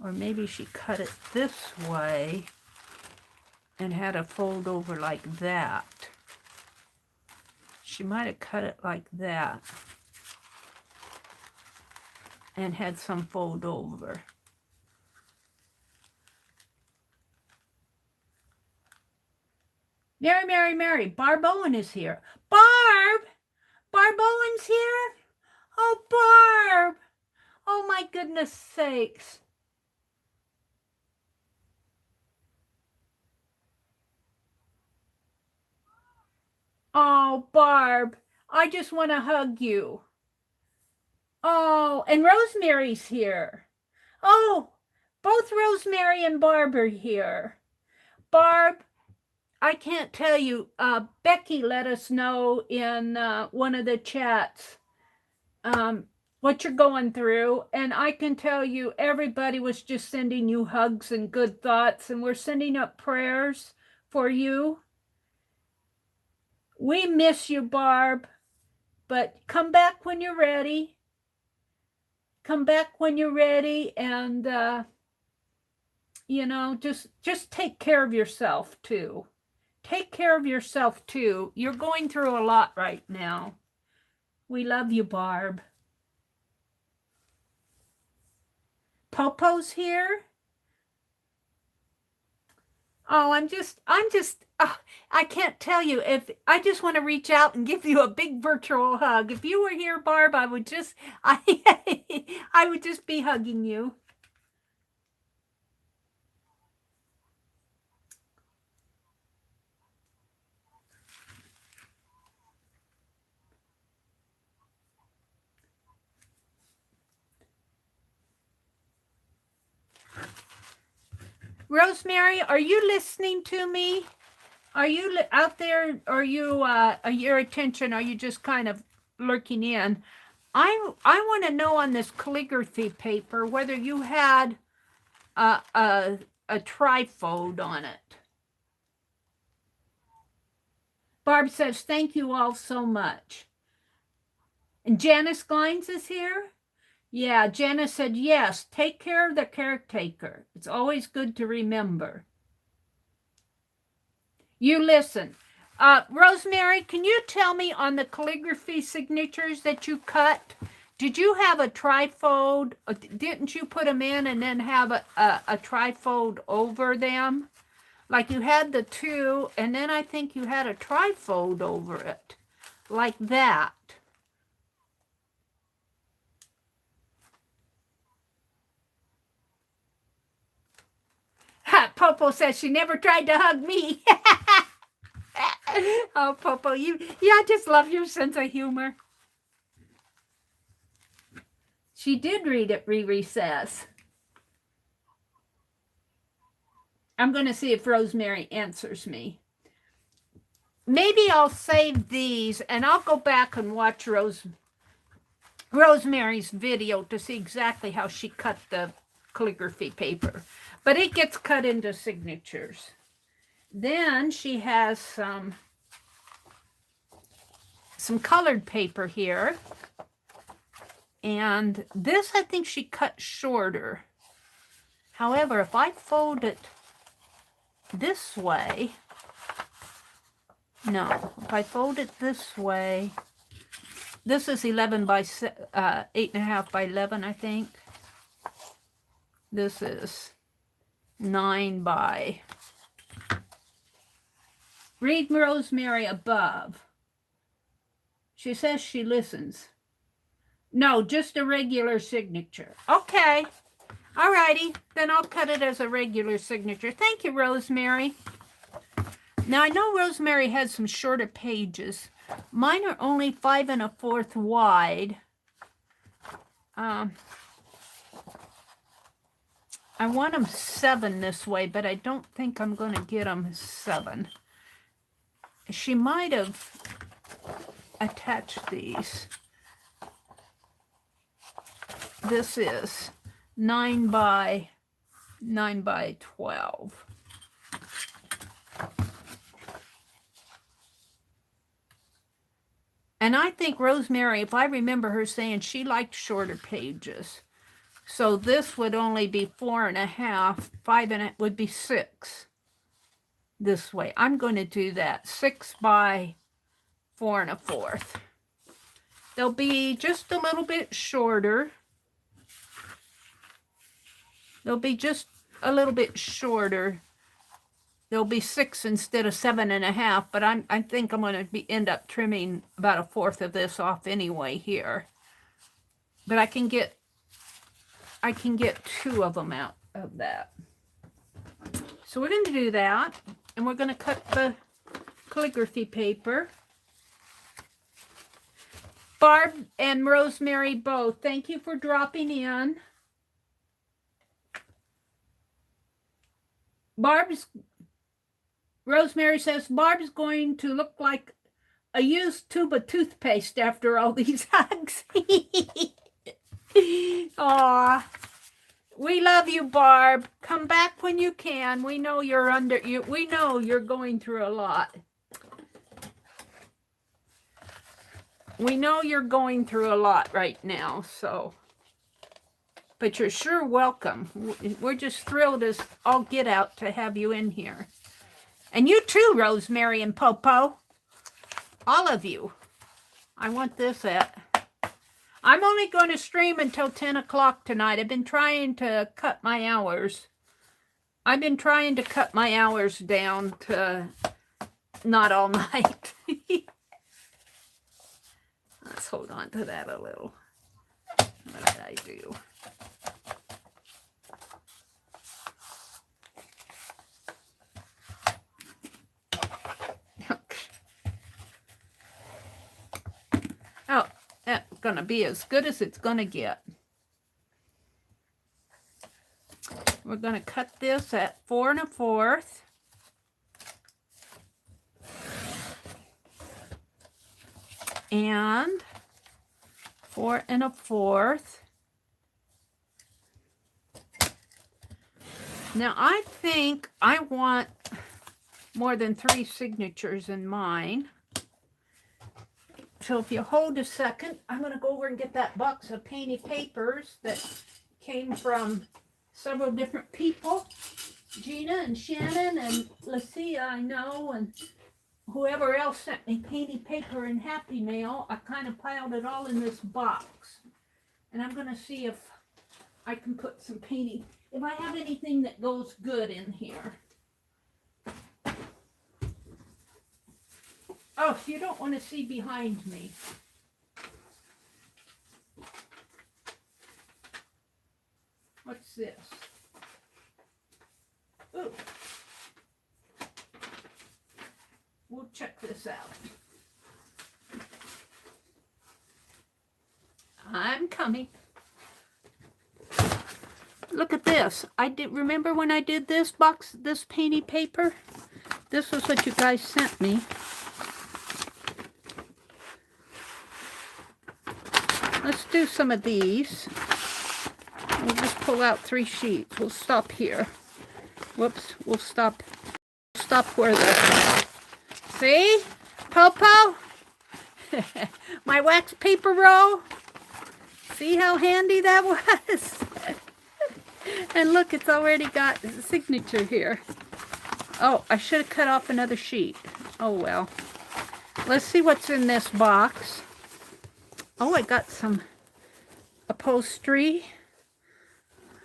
or maybe she cut it this way and had a fold over like that. She might have cut it like that and had some fold over. Mary, Barb Owen is here. Barb Owen's here? Oh, Barb! Oh, my goodness sakes. Oh, Barb, I just want to hug you. Oh, and Rosemary's here. Oh, both Rosemary and Barb are here. Barb, I can't tell you, Becky let us know in one of the chats what you're going through. And I can tell you, everybody was just sending you hugs and good thoughts. And we're sending up prayers for you. We miss you, Barb. But come back when you're ready. Come back when you're ready. And, you know, just take care of yourself, too. Take care of yourself, too. You're going through a lot right now. We love you, Barb. Popo's here. Oh, I can't tell you. If I just want to reach out and give you a big virtual hug. If you were here, Barb, I would just be hugging you. Rosemary, are you listening to me? Are you out there? Are you your attention? Are you just kind of lurking in? I want to know on this calligraphy paper whether you had a trifold on it. Barb says, thank you all so much. And Janice Glines is here. Yeah, Janice said, yes, take care of the caretaker. It's always good to remember. You listen. Rosemary, can you tell me on the calligraphy signatures that you cut, did you have a trifold? Didn't you put them in and then have a trifold over them? Like you had the two, and then I think you had a trifold over it. Like that. Popo says she never tried to hug me. Oh, Popo, I just love your sense of humor. She did read it, Riri says. I'm going to see if Rosemary answers me. Maybe I'll save these and I'll go back and watch Rosemary's video to see exactly how she cut the calligraphy paper. But it gets cut into signatures. Then she has some colored paper here. And this I think she cut shorter. However, if I fold it this way, no, if I fold it this way, this is 11 by 8.5 by 11, I think. This is 9 by. Read Rosemary above. She says she listens. No, just a regular signature. Okay. All righty. Then I'll cut it as a regular signature. Thank you, Rosemary. Now, I know Rosemary has some shorter pages. Mine are only 5 1/4 wide. I want them 7 this way, but I don't think I'm going to get them 7. She might have attached these. This is 9 by 12. And I think Rosemary, if I remember her saying, she liked shorter pages. So this would only be 4 1/2. 5 would be 6. This way. I'm going to do that. 6 by 4 1/4. They'll be just a little bit shorter. They'll be just a little bit shorter. They'll be 6 instead of 7 1/2, but I think I'm going to end up trimming about 1/4 of this off anyway here. But I can get 2 of them out of that. So we're going to do that, and we're going to cut the calligraphy paper. Barb and Rosemary both. Thank you for dropping in. Rosemary says, Barb's going to look like a used tube of toothpaste after all these hugs. Aw, we love you, Barb. Come back when you can. We know we know you're going through a lot. We know you're going through a lot right now, so. But you're sure welcome. We're just thrilled as all get out to have you in here. And you too, Rosemary and Popo. All of you. I want this at. I'm only going to stream until 10 o'clock tonight. I've been trying to cut my hours. I've been trying to cut my hours down to not all night. Let's hold on to that a little. What did I do? Oh, that's going to be as good as it's going to get. We're going to cut this at 4 1/4. And 4 1/4. Now I think I want more than 3 signatures in mine. So if you hold a second, I'm going to go over and get that box of painted papers that came from several different people. Gina and Shannon and Lucia, I know, and whoever else sent me painted paper and Happy Mail. I kind of piled it all in this box. And I'm going to see if I can put some painting, if I have anything that goes good in here. Oh, so you don't want to see behind me. What's this? Ooh. We'll check this out. I'm coming. Look at this. Remember when I did this box, this painted paper? This was what you guys sent me. Let's do some of these. We'll just pull out 3 sheets. We'll stop here. Whoops, we'll stop where the, see? Popo? My wax paper roll? See how handy that was? And look, it's already got a signature here. Oh, I should have cut off another sheet. Oh well. Let's see what's in this box. Oh, I got some upholstery.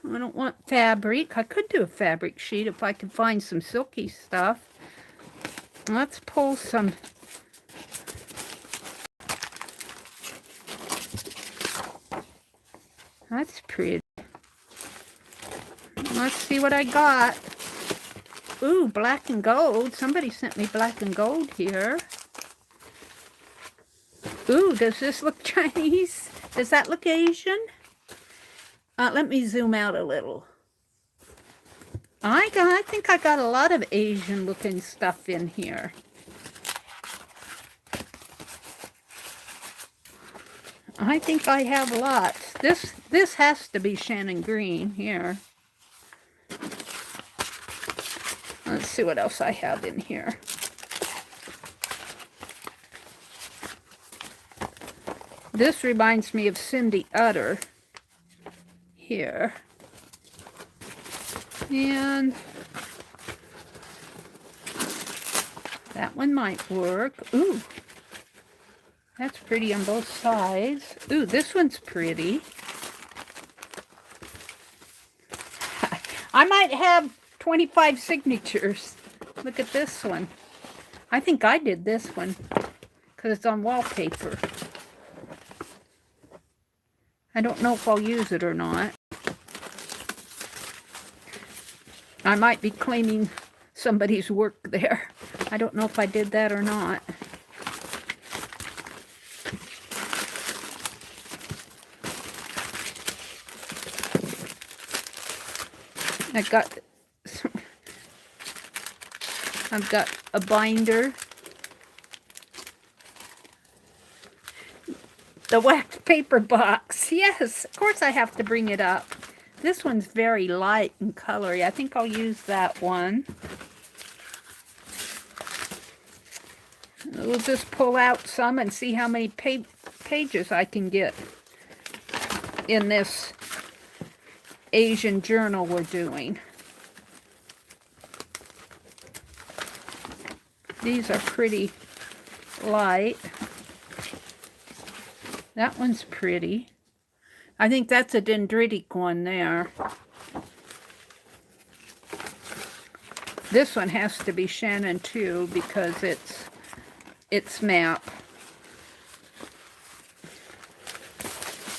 I don't want fabric. I could do a fabric sheet if I could find some silky stuff. Let's pull some. That's pretty. Let's see what I got. Ooh, black and gold. Somebody sent me black and gold here. Ooh, does this look Chinese? Does that look Asian? Let me zoom out a little. I think I got a lot of Asian looking stuff in here. I think I have lots. This has to be Shannon Green here. Let's see what else I have in here. This reminds me of Cindy Utter here. And that one might work. Ooh, that's pretty on both sides. Ooh, this one's pretty. I might have 25 signatures. Look at this one. I think I did this one because it's on wallpaper. I don't know if I'll use it or not. I might be claiming somebody's work there. I don't know if I did that or not. I've got a binder. The wax paper box. Yes, of course I have to bring it up. This one's very light and colory. I think I'll use that one. We'll just pull out some and see how many pages I can get in this Asian journal we're doing. These are pretty light. That one's pretty. I think that's a dendritic one there. This one has to be Shannon too because it's map.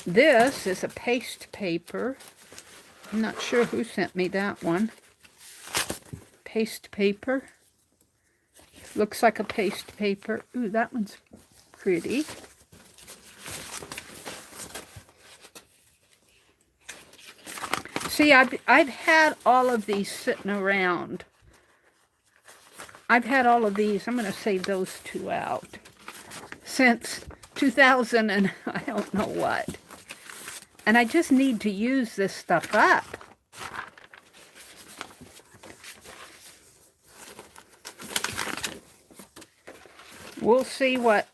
This is a paste paper. I'm not sure who sent me that one. Paste paper. Looks like a paste paper. Ooh, that one's pretty. See, I've had all of these sitting around. I've had all of these. I'm going to save those two out. Since 2000 and I don't know what. And I just need to use this stuff up. We'll see what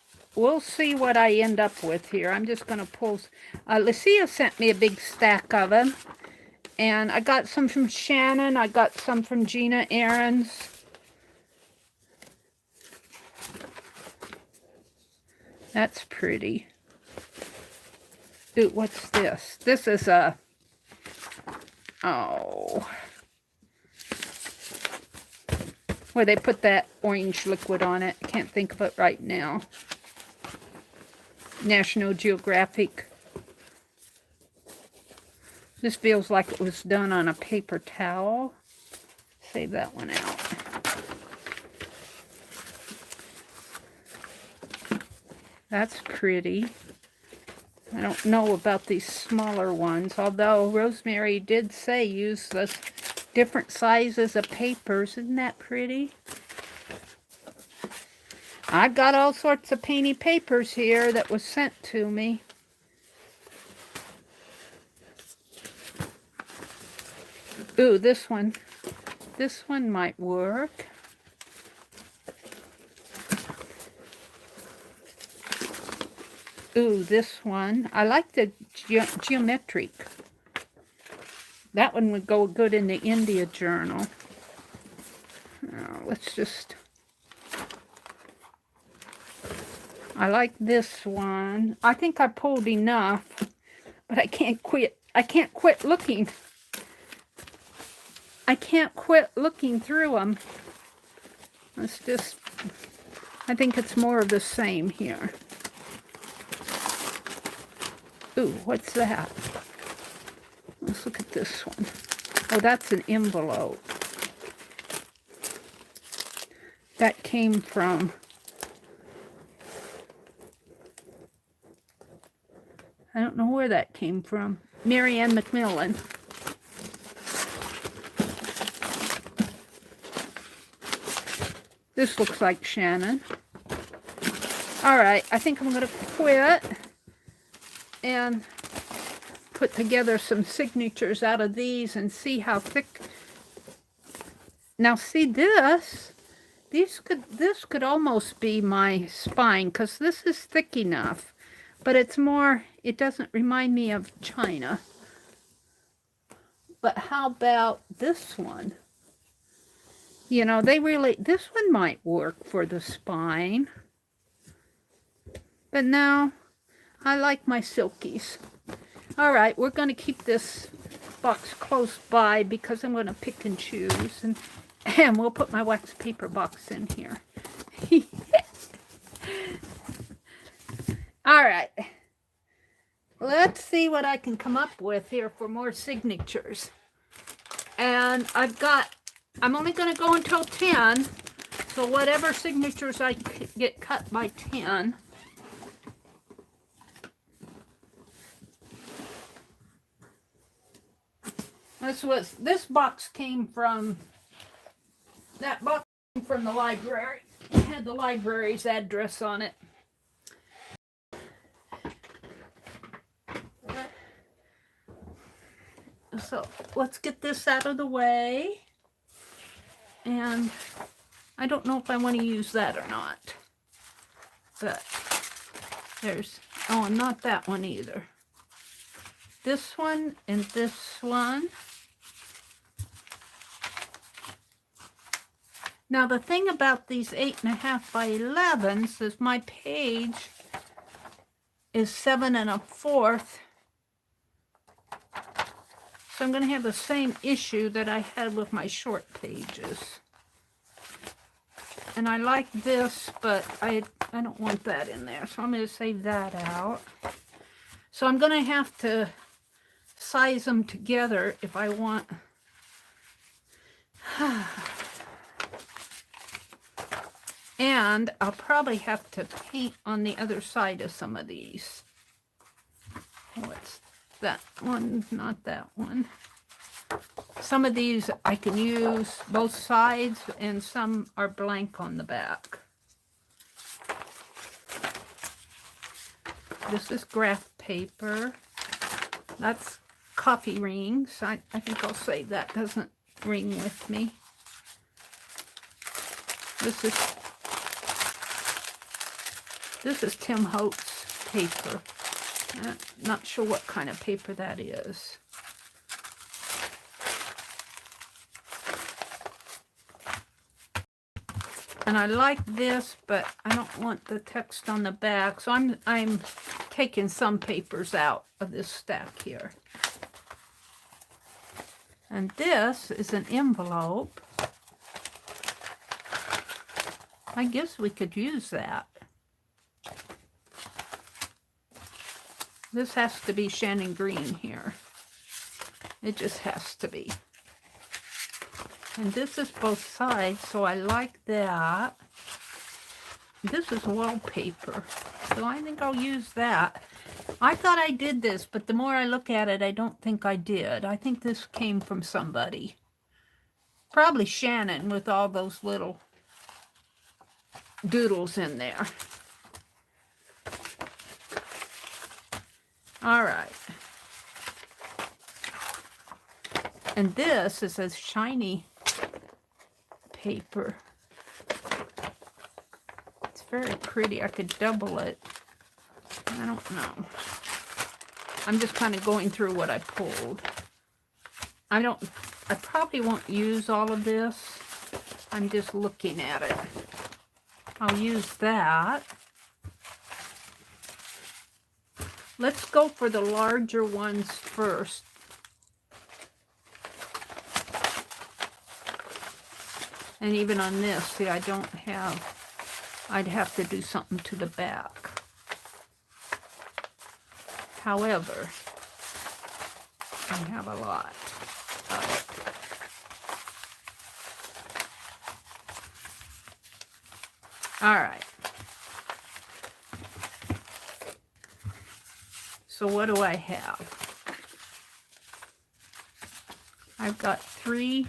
I end up with here. I'm just going to pull. Lucia sent me a big stack of them. And I got some from Shannon. I got some from Gina Ahrens. That's pretty. Ooh, what's this? This is a... Oh. Where they put that orange liquid on it. I can't think of it right now. National Geographic. This feels like it was done on a paper towel. Save that one out. That's pretty. I don't know about these smaller ones, although Rosemary did say use the different sizes of papers. Isn't that pretty? I've got all sorts of painty papers here that was sent to me. Ooh, this one. This one might work. Ooh, this one. I like the geometric. That one would go good in the India journal. Let's just... I like this one. I think I pulled enough, but I can't quit. I can't quit looking. I can't quit looking through them. Let's just... I think it's more of the same here. Ooh, what's that? Let's look at this one. Oh, that's an envelope. That came from... I don't know where that came from. Marianne Macmillan. This looks like Shannon. All right, I think I'm going to quit and put together some signatures out of these and see how thick. Now see this. This could almost be my spine because this is thick enough, but it's more, it doesn't remind me of China. But how about this one? You know, they really, this one might work for the spine. But no, I like my silkies. All right, we're going to keep this box close by because I'm going to pick and choose. And we'll put my wax paper box in here. All right. Let's see what I can come up with here for more signatures. And I'm only going to go until 10. So whatever signatures I get cut by 10. This box came from, that box came from the library. It had the library's address on it. So let's get this out of the way. And I don't know if I want to use that or not. But there's, oh, and not that one either. This one and this one. Now the thing about these 8.5 by 11s is my page is 7 1/4. So I'm going to have the same issue that I had with my short pages. And I like this, but I don't want that in there. So I'm going to save that out. So I'm going to have to size them together if I want. And I'll probably have to paint on the other side of some of these. What's that one? Not that one. Some of these I can use both sides, and some are blank on the back. This is graph paper. That's coffee rings. I think I'll say that doesn't ring with me. This is Tim Holtz paper. Not sure what kind of paper that is. And I like this, but I don't want the text on the back. So I'm taking some papers out of this stack here. And this is an envelope. I guess we could use that. This has to be Shannon Green here. It just has to be. And this is both sides, so I like that. This is wallpaper, so I think I'll use that. I thought I did this, but the more I look at it, I don't think I did. I think this came from somebody. Probably Shannon with all those little doodles in there. All right. And this is a shiny paper. It's very pretty. I could double it. I don't know. I'm just kind of going through what I pulled. I probably won't use all of this. I'm just looking at it. I'll use that. Let's go for the larger ones first. And even on this, see, I don't have, I'd have to do something to the back. However, I have a lot of it. All right. So what do I have? I've got 3.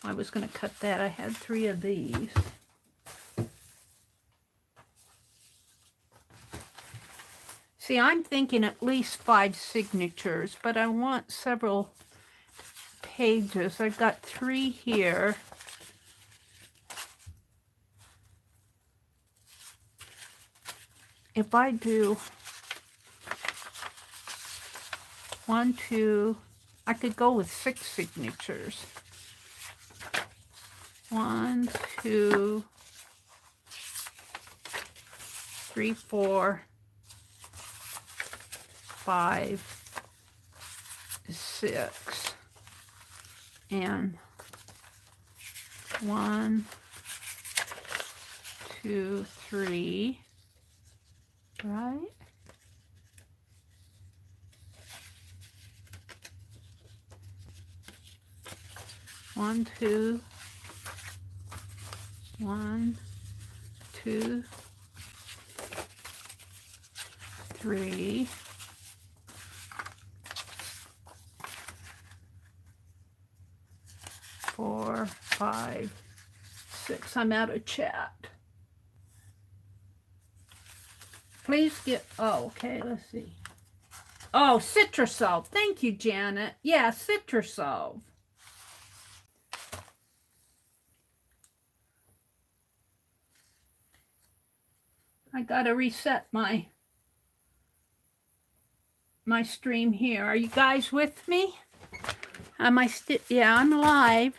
I was going to cut that. I had 3 of these. See, I'm thinking at least 5 signatures, but I want several pages. I've got 3 here. If I do 1, 2, I could go with 6 signatures. 1, 2, 3, 4, 5, 6, and 1, 2, 3, right? One, two, 1, 2, 3, 4, 5, 6. I'm out of chat. Please get, oh, okay, let's see. Oh, Citrusolve. Thank you, Janet. Yeah, Citrusolve. I gotta reset my stream here. Are you guys with me? Am I still? Yeah, I'm live.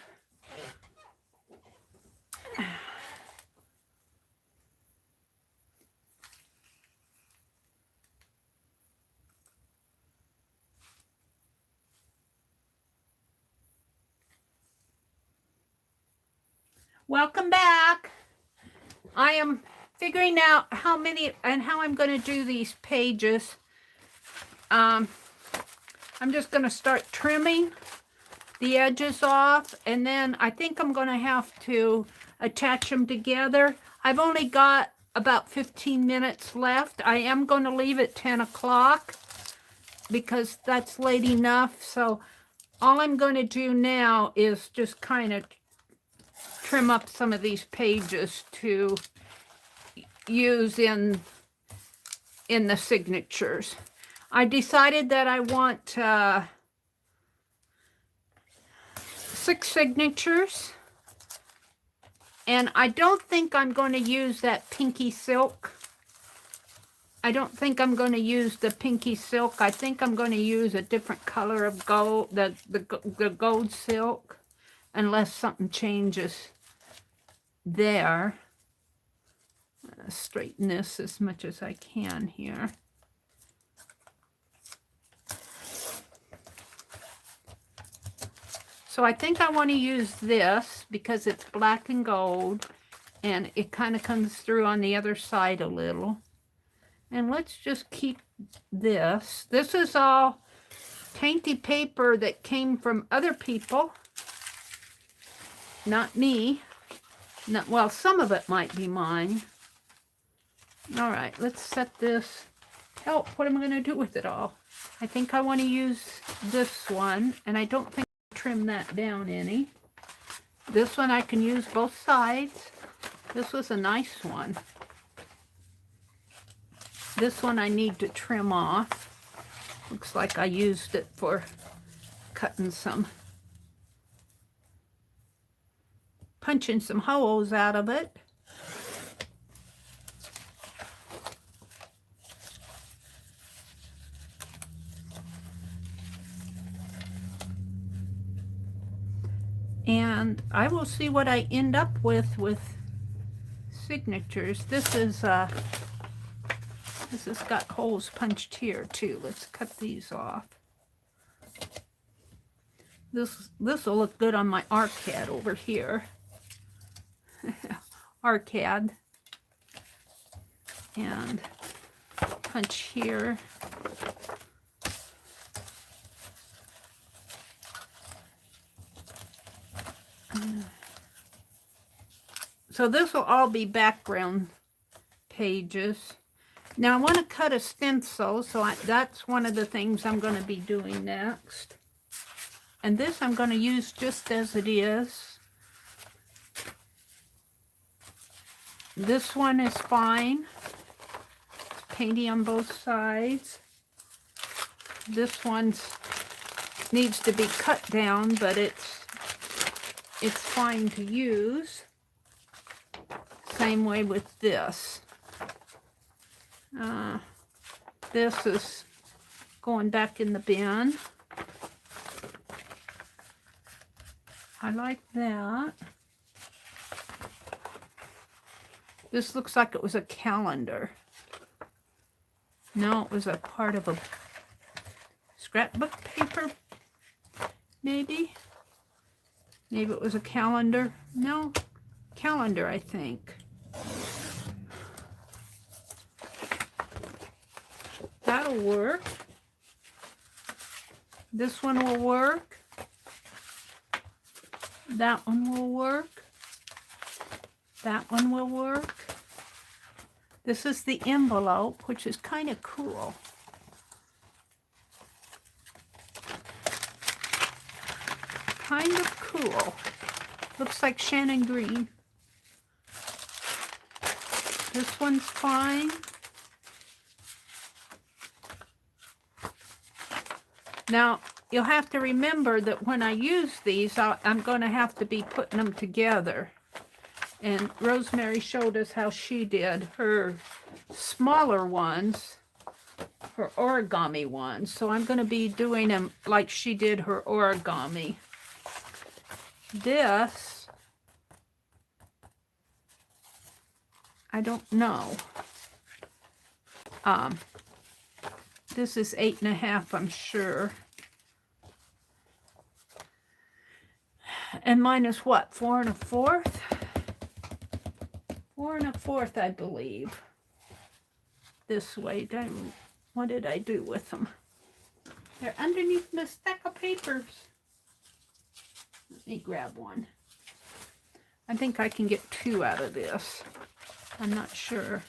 Welcome back. I am figuring out how many and how I'm going to do these pages. I'm just going to start trimming the edges off, and then I think I'm going to have to attach them together. I've only got about 15 minutes left. I am going to leave at 10 o'clock because that's late enough. So all I'm going to do now is just kind of trim up some of these pages to use in the signatures. I decided that I want 6 signatures, and I don't think I'm going to use that pinky silk. I don't think I'm going to use the pinky silk. I think I'm going to use a different color of gold, the gold silk, unless something changes there. Straighten this as much as I can here. So I think I want to use this because it's black and gold, and it kind of comes through on the other side a little. And let's just keep this. This is all painty paper that came from other people, not me. Not, well, some of it might be mine. All right, let's set this. Help, what am I going to do with it all? I think I want to use this one, and I don't think I'll trim that down any. This one I can use both sides. This was a nice one. This one I need to trim off. Looks like I used it for cutting some, punching some holes out of it. And I will see what I end up with signatures. This has got holes punched here too. Let's cut these off. This will look good on my arcade over here. Arcade. And punch here. So this will all be background pages. Now I want to cut a stencil, so that's one of the things I'm going to be doing next. And this I'm going to use just as it is. This one is fine. It's painty on both sides. This one needs to be cut down, but it's fine to use. Same way with this. This is going back in the bin. I like that. This looks like it was a calendar. No, it was a part of a scrapbook paper, maybe. Maybe it was a calendar. No, calendar, I think. That'll work. This one will work. That one will work. That one will work. This is the envelope, which is kind of cool. Kind of cool. Looks like Shannon Green. This one's fine. Now, you'll have to remember that when I use these, I'm going to have to be putting them together. And Rosemary showed us how she did her smaller ones, her origami ones. So I'm going to be doing them like she did her origami. This, I don't know. This is 8.5, I'm sure. And mine is what, 4 1/4? 4 1/4, I believe. This way. What did I do with them? They're underneath the stack of papers. Let me grab one. I think I can get 2 out of this. I'm not sure.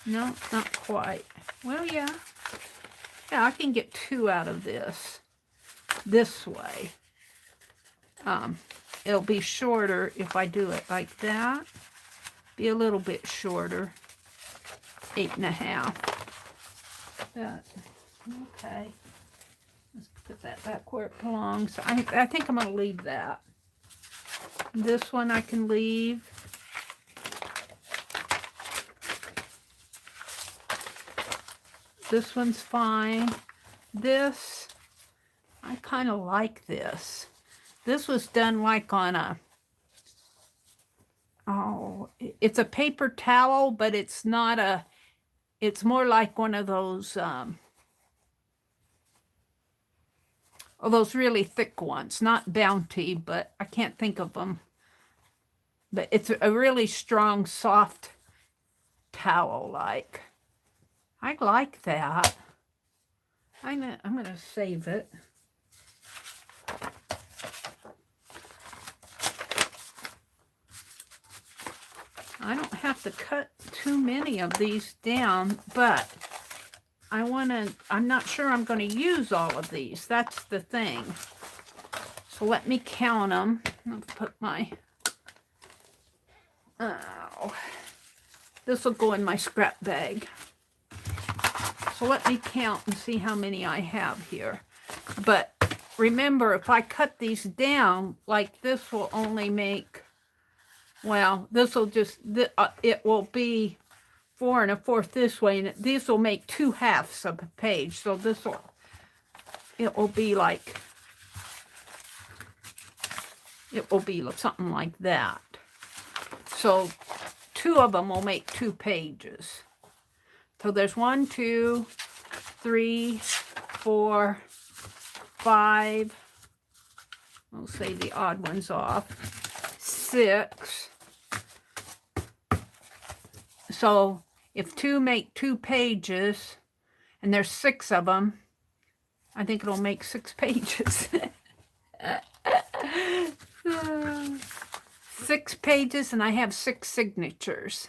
No, not quite. Well, yeah. Yeah, I can get 2 out of this way. It'll be shorter if I do it like that. Be a little bit shorter. 8.5. Okay. Let's put that back where it belongs. I think I'm going to leave that. This one I can leave. This one's fine. This, I kind of like this. This was done like on a, it's a paper towel, but it's not a, it's more like one of those really thick ones. Not Bounty, but I can't think of them. But it's a really strong, soft towel-like. I like that. I'm gonna save it. I don't have to cut too many of these down, but I'm not sure I'm going to use all of these. That's the thing. So let me count them. I'll put my, this will go in my scrap bag. So let me count and see how many I have here. But remember, if I cut these down, like this will only make, well, this will just, it will be 4 1/4 this way, and these will make 2 halves of a page. So this will, it will be like, it will be something like that. So 2 of them will make 2 pages. So there's 1, 2, 3, 4, 5. We'll say the odd ones off. 6. So if 2 make 2 pages, and there's 6 of them, I think it'll make 6 pages. 6 pages, and I have 6 signatures.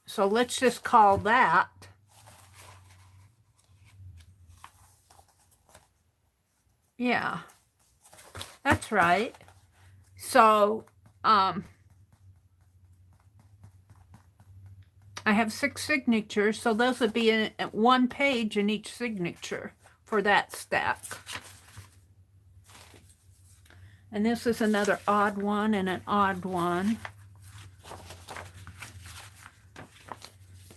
So let's just call that yeah, that's right. So I have 6 signatures, so those would be in 1 page in each signature for that stack. And this is another odd one and an odd one.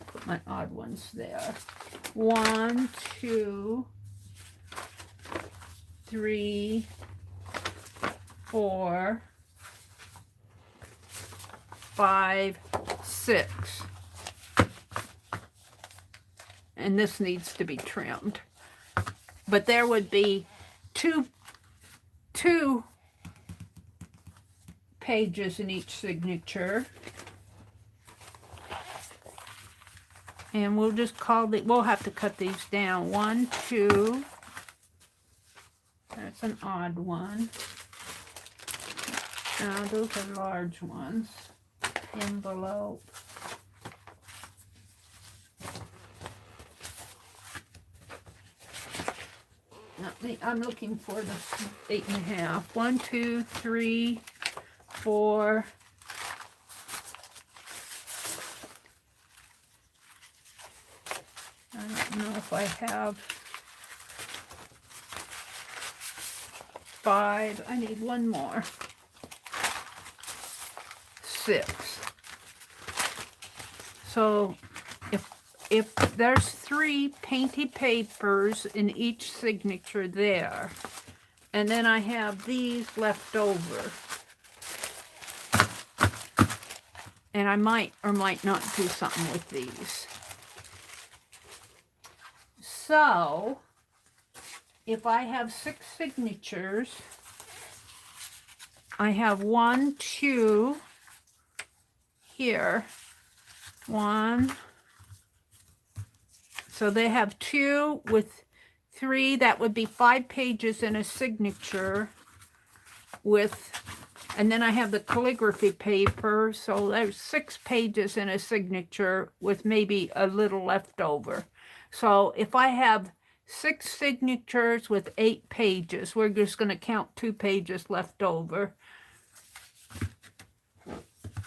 Put my odd ones there. 1, 2, 3, 4, 5, 6. And this needs to be trimmed. But there would be two pages in each signature. And we'll just call we'll have to cut these down. 1, 2. That's an odd one. Now those are large ones. Envelope. I'm looking for the 8.5. 1, 2, 3, 4. I don't know if I have 5. I need one more. 6. So if there's 3 painted papers in each signature there, and then I have these left over, and I might or might not do something with these. So if I have 6 signatures, I have 1, 2 here, 1. So they have 2 with 3. That would be 5 pages in a signature with, and then I have the calligraphy paper. So there's 6 pages in a signature with maybe a little left over. So if I have 6 signatures with 8 pages, we're just going to count 2 pages left over.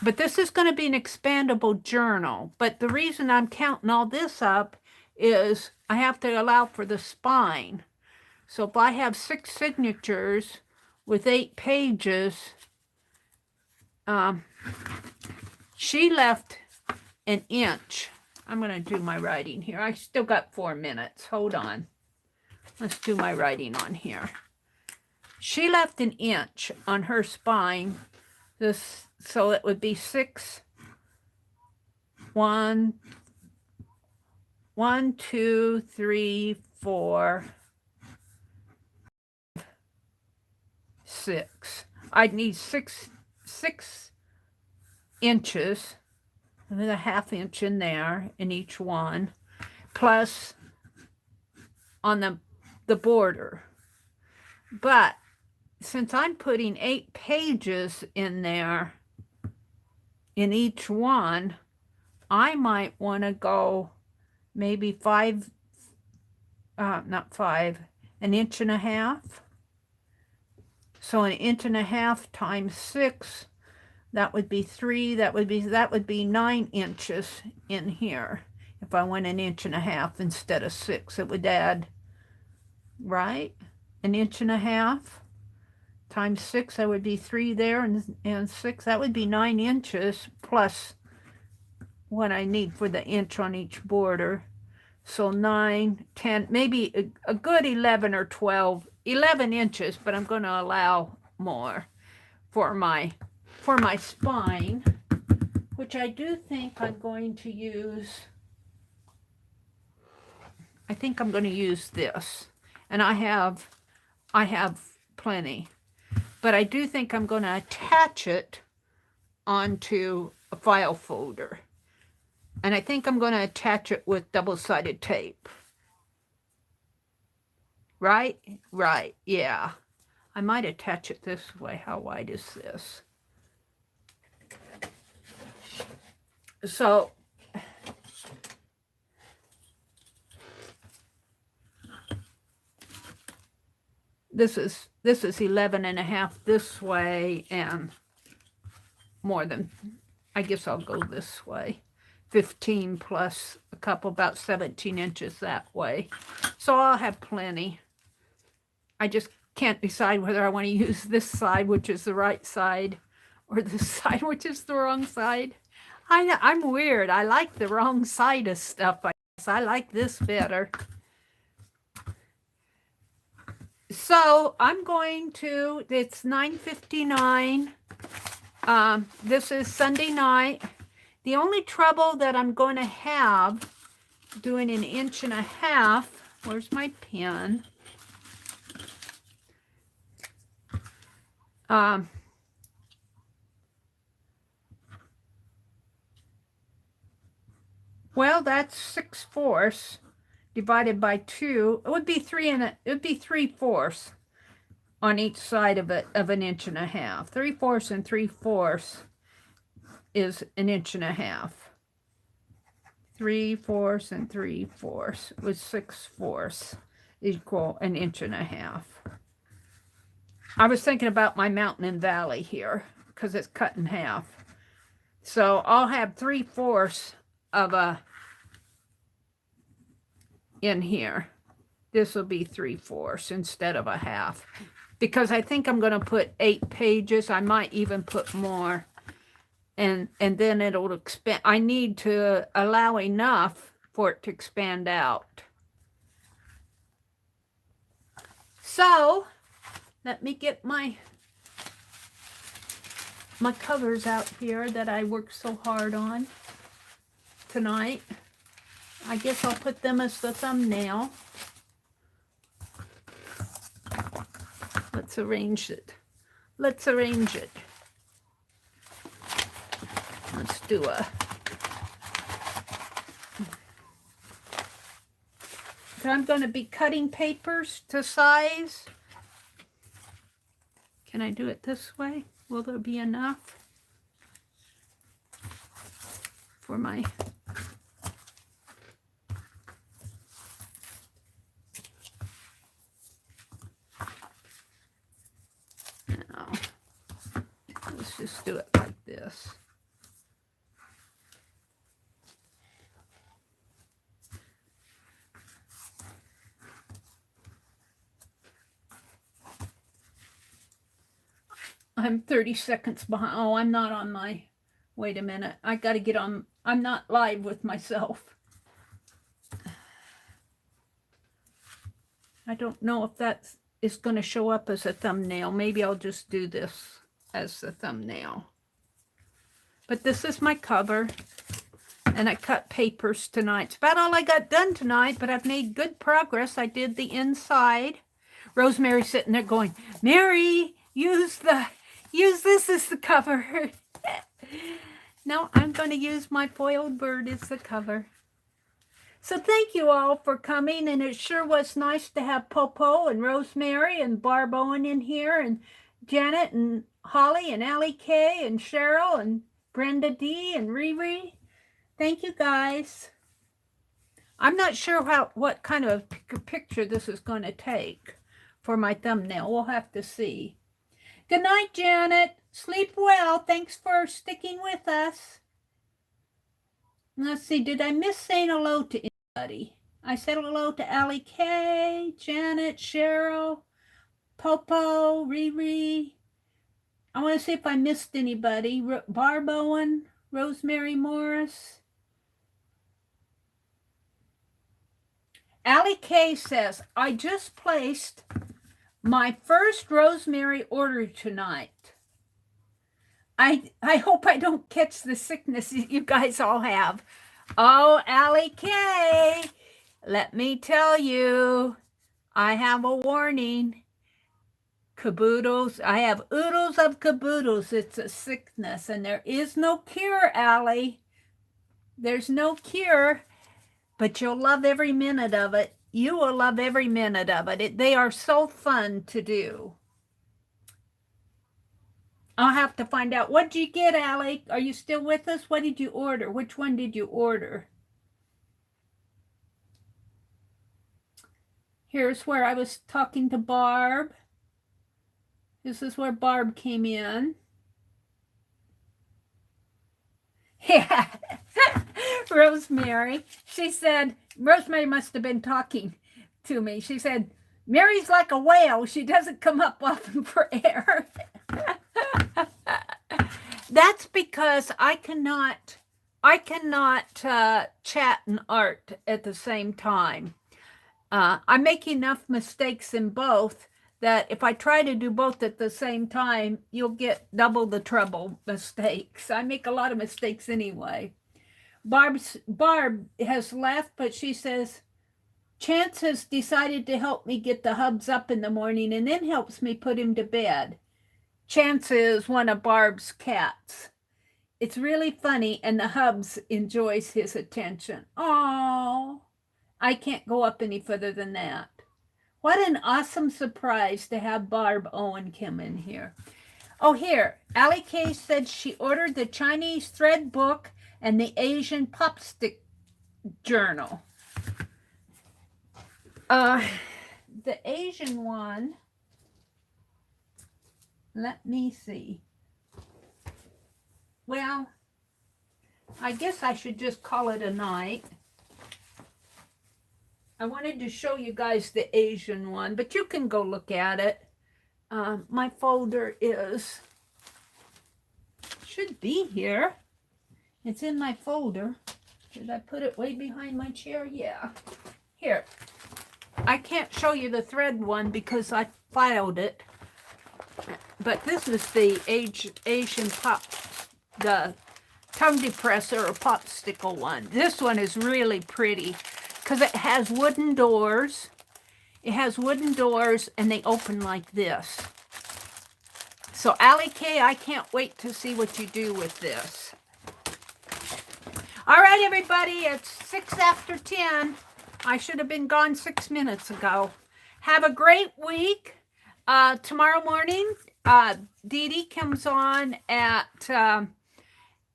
But this is going to be an expandable journal. But the reason I'm counting all this up is I have to allow for the spine. So if I have 6 signatures with 8 pages, she left an inch. I'm going to do my writing here. I still got 4 minutes. Hold on. Let's do my writing on here. She left an inch on her spine. So it would be 6, 1, 2, 3, 4, 6. I'd need 6 inches, and then a ½ inch in there in each one, plus on the border. But since I'm putting 8 pages in there in each one, I might want to go maybe 5, not 5, 1.5 inches. So 1.5 inches times 6, that would be 3. That would be 9 inches in here. If I went 1.5 inches instead of 6, it would add, right? 1.5 inches times 6, that would be 3 there, and 6, that would be 9 inches plus what I need for the inch on each border. So 9, 10, maybe a good 11 or 12, 11 inches, but I'm going to allow more for my spine, which I do think I'm going to use. I think I'm going to use this, and I have plenty, but I do think I'm going to attach it onto a file folder. And I think I'm going to attach it with double-sided tape. Right? Right, yeah. I might attach it this way. How wide is this? So, this is 11.5 this way, and more than, I guess I'll go this way. 15 plus a couple, about 17 inches that way. So I'll have plenty. I just can't decide whether I want to use this side, which is the right side, or this side, which is the wrong side. I'm weird. I like the wrong side of stuff. I guess I like this better. So I'm going to, it's 9:59. This is Sunday night. The only trouble that I'm going to have doing 1.5 inches, where's my pen? Well, that's 6/4 divided by 2. It would be 3/4 on each side of it, of 1.5 inches. 3/4 and 3/4 is 1.5 inches. 3/4 and 3/4 with 6/4 equal 1.5 inches. I was thinking about my mountain and valley here because it's cut in half. So I'll have 3/4 of a in here. This will be 3/4 instead of a half. Because I think I'm going to put 8 pages. I might even put more. And then it'll expand. I need to allow enough for it to expand out. So let me get my covers out here that I worked so hard on tonight. I guess I'll put them as the thumbnail. Let's arrange it. Let's arrange it. Let's do a... So I'm going to be cutting papers to size. Can I do it this way? Will there be enough for my... No. Let's just do it like this. I'm 30 seconds behind. Oh, I'm not on my... Wait a minute. I got to get on... I'm not live with myself. I don't know if that is going to show up as a thumbnail. Maybe I'll just do this as the thumbnail. But this is my cover. And I cut papers tonight. It's about all I got done tonight, but I've made good progress. I did the inside. Rosemary's sitting there going, Mary, use this as the cover. No, I'm going to use my foiled bird as the cover. So thank you all for coming, and it sure was nice to have Popo and Rosemary and Barb Owen in here, and Janet and Holly and Allie K and Cheryl and Brenda D and Riri. Thank you guys. I'm not sure what kind of picture this is going to take for my thumbnail. We'll have to see. Good night, Janet. Sleep well. Thanks for sticking with us. Let's see. Did I miss saying hello to anybody? I said hello to Allie K, Janet, Cheryl, Popo, Riri. I want to see if I missed anybody. Barb Owen, Rosemary Morris. Allie K says, I just placed my first Rosemary order tonight. I hope I don't catch the sickness you guys all have. Oh, Allie K, let me tell you, I have a warning. Kaboodles, I have oodles of kaboodles. It's a sickness, and there is no cure, Allie. There's no cure, but you'll love every minute of it. You will love every minute of it. They are so fun to do. I'll have to find out. What did you get, Allie? Are you still with us? What did you order? Which one did you order? Here's where I was talking to Barb. This is where Barb came in. Yeah. Rosemary. She said, Rosemary must have been talking to me. She said, Mary's like a whale. She doesn't come up often for air. That's because I cannot chat and art at the same time. I make enough mistakes in both that if I try to do both at the same time, you'll get double the trouble mistakes. I make a lot of mistakes anyway. Barb has left, but she says, Chance has decided to help me get the Hubs up in the morning and then helps me put him to bed. Chance is one of Barb's cats. It's really funny, and the Hubs enjoys his attention. Oh, I can't go up any further than that. What an awesome surprise to have Barb Owen come in here. Oh, here, Allie K said she ordered the Chinese thread book and the Asian popstick journal. the Asian one, let me see. Well, I guess I should just call it a night. I wanted to show you guys the Asian one, but you can go look at it. My folder should be here. It's in my folder. Did I put it way behind my chair? Yeah. Here. I can't show you the thread one because I filed it. But this is the Asian pop, the tongue depressor or popsicle one. This one is really pretty because it has wooden doors. It has wooden doors and they open like this. So Allie K, I can't wait to see what you do with this. All right, everybody, it's 6 after 10. I should have been gone 6 minutes ago. Have a great week. Tomorrow morning, Dee Dee comes on at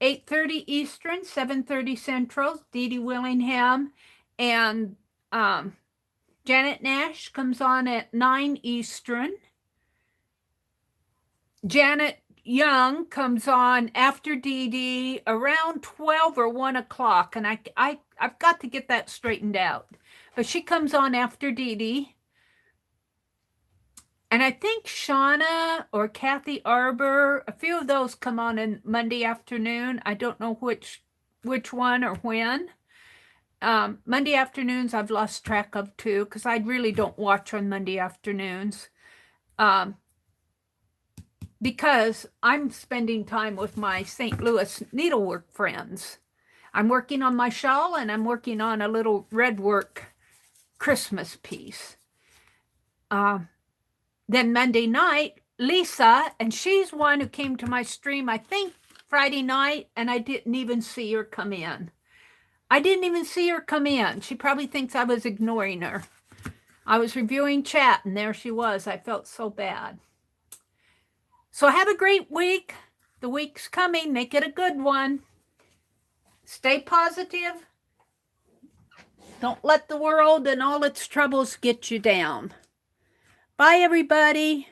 8:30 Eastern, 7:30 Central. Dee Dee Willingham and Janet Nash comes on at 9 Eastern. Janet Young comes on after Dee Dee around 12 or 1 o'clock, and I've got to get that straightened out. But she comes on after Dee Dee. And I think Shauna or Kathy Arbor, a few of those come on in Monday afternoon. I don't know which one or when. Monday afternoons I've lost track of too, because I really don't watch on Monday afternoons. Because I'm spending time with my St. Louis needlework friends. I'm working on my shawl and I'm working on a little red work Christmas piece. Then Monday night, Lisa, and she's one who came to my stream, I think Friday night, and I didn't even see her come in. I didn't even see her come in. She probably thinks I was ignoring her. I was reviewing chat and there she was. I felt so bad. So have a great week. The week's coming. Make it a good one. Stay positive. Don't let the world and all its troubles get you down. Bye, everybody.